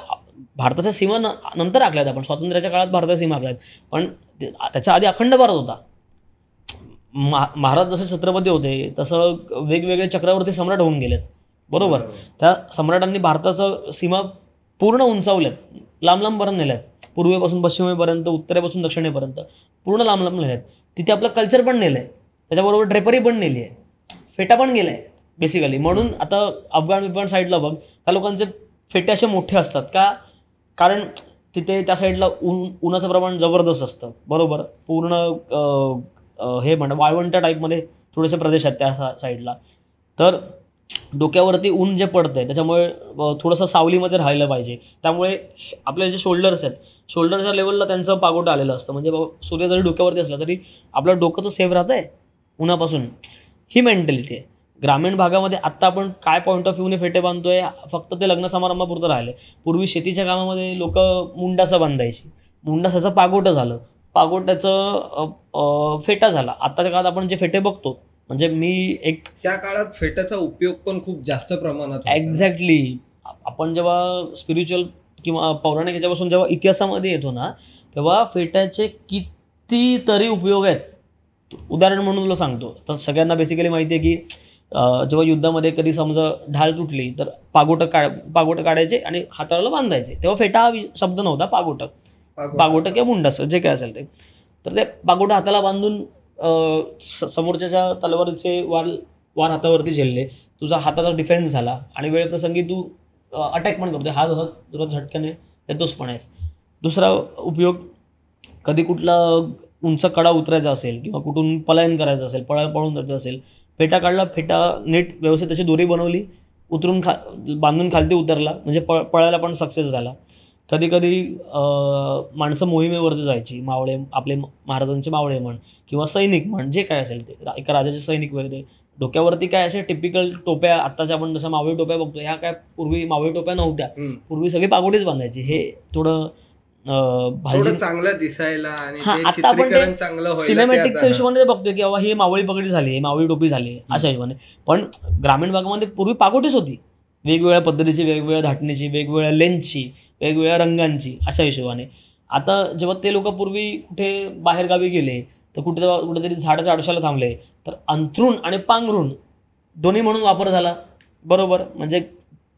भारताच्या सीमा नंतर आखल्यात आपण, स्वातंत्र्याच्या काळात भारताच्या सीमा आखल्यात, पण त्याच्या आधी अखंड भारत होता. महाराज जसे छत्रपती होते तसं वेगवेगळे चक्रवर्ती सम्राट होऊन गेलेत, बरोबर. त्या सम्राटांनी भारताचं सीमा पूर्ण उंचावल्यात, लांब लांबपर्यंत नेल्यात, पूर्वेपासून पश्चिमेपर्यंत, उत्तरेपासून दक्षिणेपर्यंत पूर्ण लांब लांब नेल्यात. तिथे आपलं कल्चर पण नेलं आहे, त्याच्याबरोबर ड्रेपरी पण नेली आहे, फेटा पण गेला आहे बेसिकली. म्हणून आता अफगाण साईडला बघ, त्या लोकांचे फेटे असे मोठे असतात का, कारण तिथे त्या साईडला उन्हाचं प्रमाण जबरदस्त असतं, बरोबर. पूर्ण हे वाळवंट्या टाईपमध्ये थोडेसे प्रदेश आहेत त्या साईडला. तर डोक्यावरती ऊन जे पडतंय त्याच्यामुळे थोडंसं सावलीमध्ये राहिलं पाहिजे. त्यामुळे आपले जे शोल्डर्स आहेत, शोल्डरच्या लेवलला त्यांचं पागोटं आलेलं असतं. म्हणजे बाबा सूर्य जरी डोक्यावरती असला तरी आपलं डोकं तर सेफ राहतं आहे उन्हापासून. ही मेंटॅलिटी आहे. ग्रामीण भागामध्ये आत्ता आपण काय पॉईंट ऑफ व्ह्यूने फेटे बांधतोय, फक्त ते लग्न समारंभापुरतं राहिले. पूर्वी शेतीच्या कामामध्ये लोक मुंडासं बांधायची, मुंडासाचं पागोटं झालं, पागोट्याचं फेटा झाला. आत्ताच्या काळात आपण जे फेटे बघतो, म्हणजे मी एक
त्या काळात फेट्याचा उपयोग पण खूप जास्त प्रमाणात होता.
एक्झॅक्टली. आपण जेव्हा स्पिरिच्युअल किंवा पौराणिक याच्यापासून जेव्हा इतिहासामध्ये येतो ना, तेव्हा फेट्याचे कितीतरी उपयोग आहेत. उदाहरण म्हणून तुला सांगतो, तर सगळ्यांना बेसिकली माहिती आहे की जेव्हा युद्धामध्ये कधी समजा ढाल तुटली तर पागोटं काढायचे आणि हाताला बांधायचे. तेव्हा फेटा हा शब्द नव्हता, पागोटं किंवा मुंडासं जे काय असेल ते. तर ते पागोटं हाताला बांधून समोरच्याच्या तलवारीचे वार हातावरती झेलले, तुझा हाताचा डिफेन्स झाला आणि वेळप्रसंगी तू अटॅक पण करतो. हा जसा तुला झटक्याने येतोच पण आहेस. दुसरा उपयोग, कधी कुठला उंच कडा उतरायचा असेल किंवा कुठून पलायन करायचं असेल, पळून जायचं असेल, फेटा काढला, फेटा नीट व्यवस्थित त्याची दोरी बनवली, उतरून बांधून खालती उतरला म्हणजे पळायला पण सक्सेस झाला. कधी कधी माणसं मोहिमेवरती जायची, मावळे आपले महाराजांचे मावळे म्हण किंवा सैनिक म्हण, जे काय असेल ते, एका राजाचे सैनिक वगैरे, डोक्यावरती काय असे टिपिकल टोप्या, आत्ताच्या आपण जसं मावळी टोप्या बघतो, ह्या काय पूर्वी मावळी टोप्या नव्हत्या. पूर्वी सगळी पागोटीच बांधायची. हे थोडं
चांगलं दिसायला आणि
आता आपण सिनेमॅटिकच्या हिशोबाने बघतोय की बाबा ही मावळी पगडी झाली, मावळी टोपी झाली, अशा हिशोबाने. पण ग्रामीण भागामध्ये पूर्वी पागोटीच होती, वेगवेगळ्या पद्धतीची, वेगवेगळ्या धाटणीची, वेगवेगळ्या लेन्सची, वेगवेगळ्या रंगांची, अशा हिशोबाने. आता जेव्हा ते लोक पूर्वी कुठे बाहेरगावी गेले तर कुठेतरी झाडाच्या आडोशाला थांबले तर अंथरूण आणि पांघरूण दोन्ही म्हणून वापर झाला. बरोबर, म्हणजे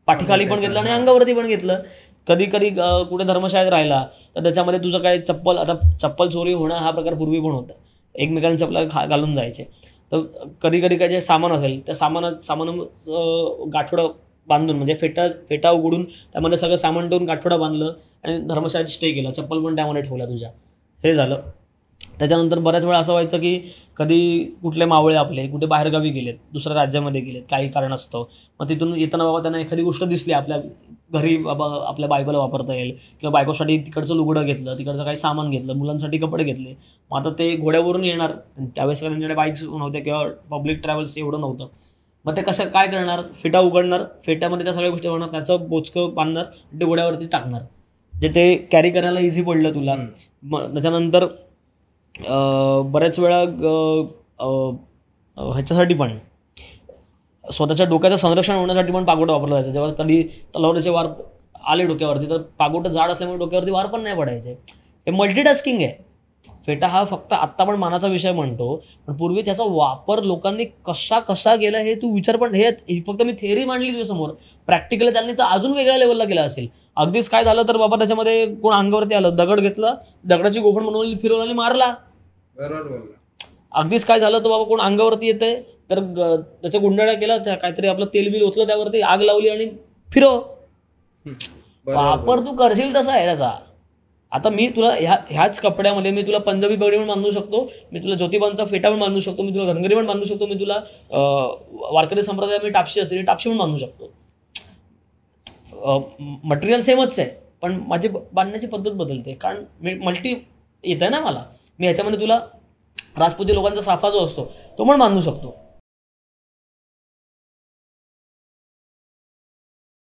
पाठीखाली पण घेतलं आणि अंगावरती पण घेतलं. कधी कधी कुठे धर्मशाळेत राहिला तर त्याच्यामध्ये तुझं काय चप्पल, आता चप्पल चोरी होणं हा प्रकार पूर्वी पण होता, एकमेकांना चप्पल घालून जायचे. तर कधी कधी काय जे सामान असेल त्या सामान गाठोडं बांधून, म्हणजे फेटा उघडून त्यामध्ये सगळं सामान ठेवून गाठोडा बांधलं आणि धर्मशाळेत स्टे केला, चप्पल पण त्यामध्ये ठेवल्या तुझ्या. हे झालं. त्याच्यानंतर बऱ्याच वेळा असं व्हायचं की कधी कुठले मावळे आपले कुठे बाहेरगावी गेलेत, दुसऱ्या राज्यामध्ये गेलेत काही कारण असतं, मग तिथून येताना बाबा त्यांना एखादी गोष्ट दिसली आपल्या घरी, बाबा आपल्या बायकोला वापरता येईल किंवा बायकोसाठी तिकडचं लुगडं घेतलं, तिकडचं काही सामान घेतलं, मुलांसाठी कपडे घेतले. मग आता ते घोड्यावरून येणार, त्यावेळेस त्यांच्याकडे बाईक्स नव्हत्या किंवा पब्लिक ट्रॅव्हल्स एवढं नव्हतं. मग ते कसं काय करणार, फेटा उघडणार, फेट्यामध्ये त्या सगळ्या गोष्टी होणार, त्याचं बोचकं बांधणार, ते घोड्यावरती टाकणार, जे ते कॅरी करायला इझी पडलं तुला. मग त्याच्यानंतर बऱ्याच वेळा ह्याच्यासाठी पण स्वतःच्या डोक्याचं संरक्षण होण्यासाठी पण पागोटं वापरलं जायचं. जेव्हा कधी तलवारीचे वार आले डोक्यावरती तर पागोटं जाड असल्यामुळे डोक्यावरती वार पण नाही पडायचे. हे मल्टीटास्किंग आहे. फेटा हा फक्त आत्ता पण मानाचा विषय म्हणतो, पण पूर्वी त्याचा वापर लोकांनी कसा केला हे तू विचार. पण हे फक्त मी थेअरी मांडली तुझ्यासमोर, प्रॅक्टिकली त्यांनी तर अजून वेगळ्या लेवलला केला असेल. अगदीच काय झालं तर बाबा त्याच्यामध्ये कोण अंगावरती आलं, दगड घेतला, दगडाची गोफण बनवली, फिरवली, मारला. बरोबर. अगदीच काय झालं तर बाबा कोण अंगावरती येतंय तर त्याच्या गुंडाळ्या केला, काहीतरी आपलं तेल बिल ओतलं, त्यावरती आग लावली आणि फिरव. वापर तू करशील तसा आहे त्याचा. आता मी तुला ह्याच कपड्यामध्ये मी तुला पंजाबी पगडी पण बांधू शकतो, मी तुला ज्योतिबांचा फेटा पण बांधू शकतो, मी तुला धनगरी पण बांधू शकतो, मी तुला वारकरी संप्रदायामध्ये टापशी असेल टापशी पण बांधू शकतो. मटेरियल सेमच आहे, पण माझी बांधण्याची पद्धत बदलते, कारण मी मल्टी येत आहे ना मला. मी ह्याच्यामध्ये तुला राजपूती लोकांचा साफा जो असतो तो पण बांधू शकतो.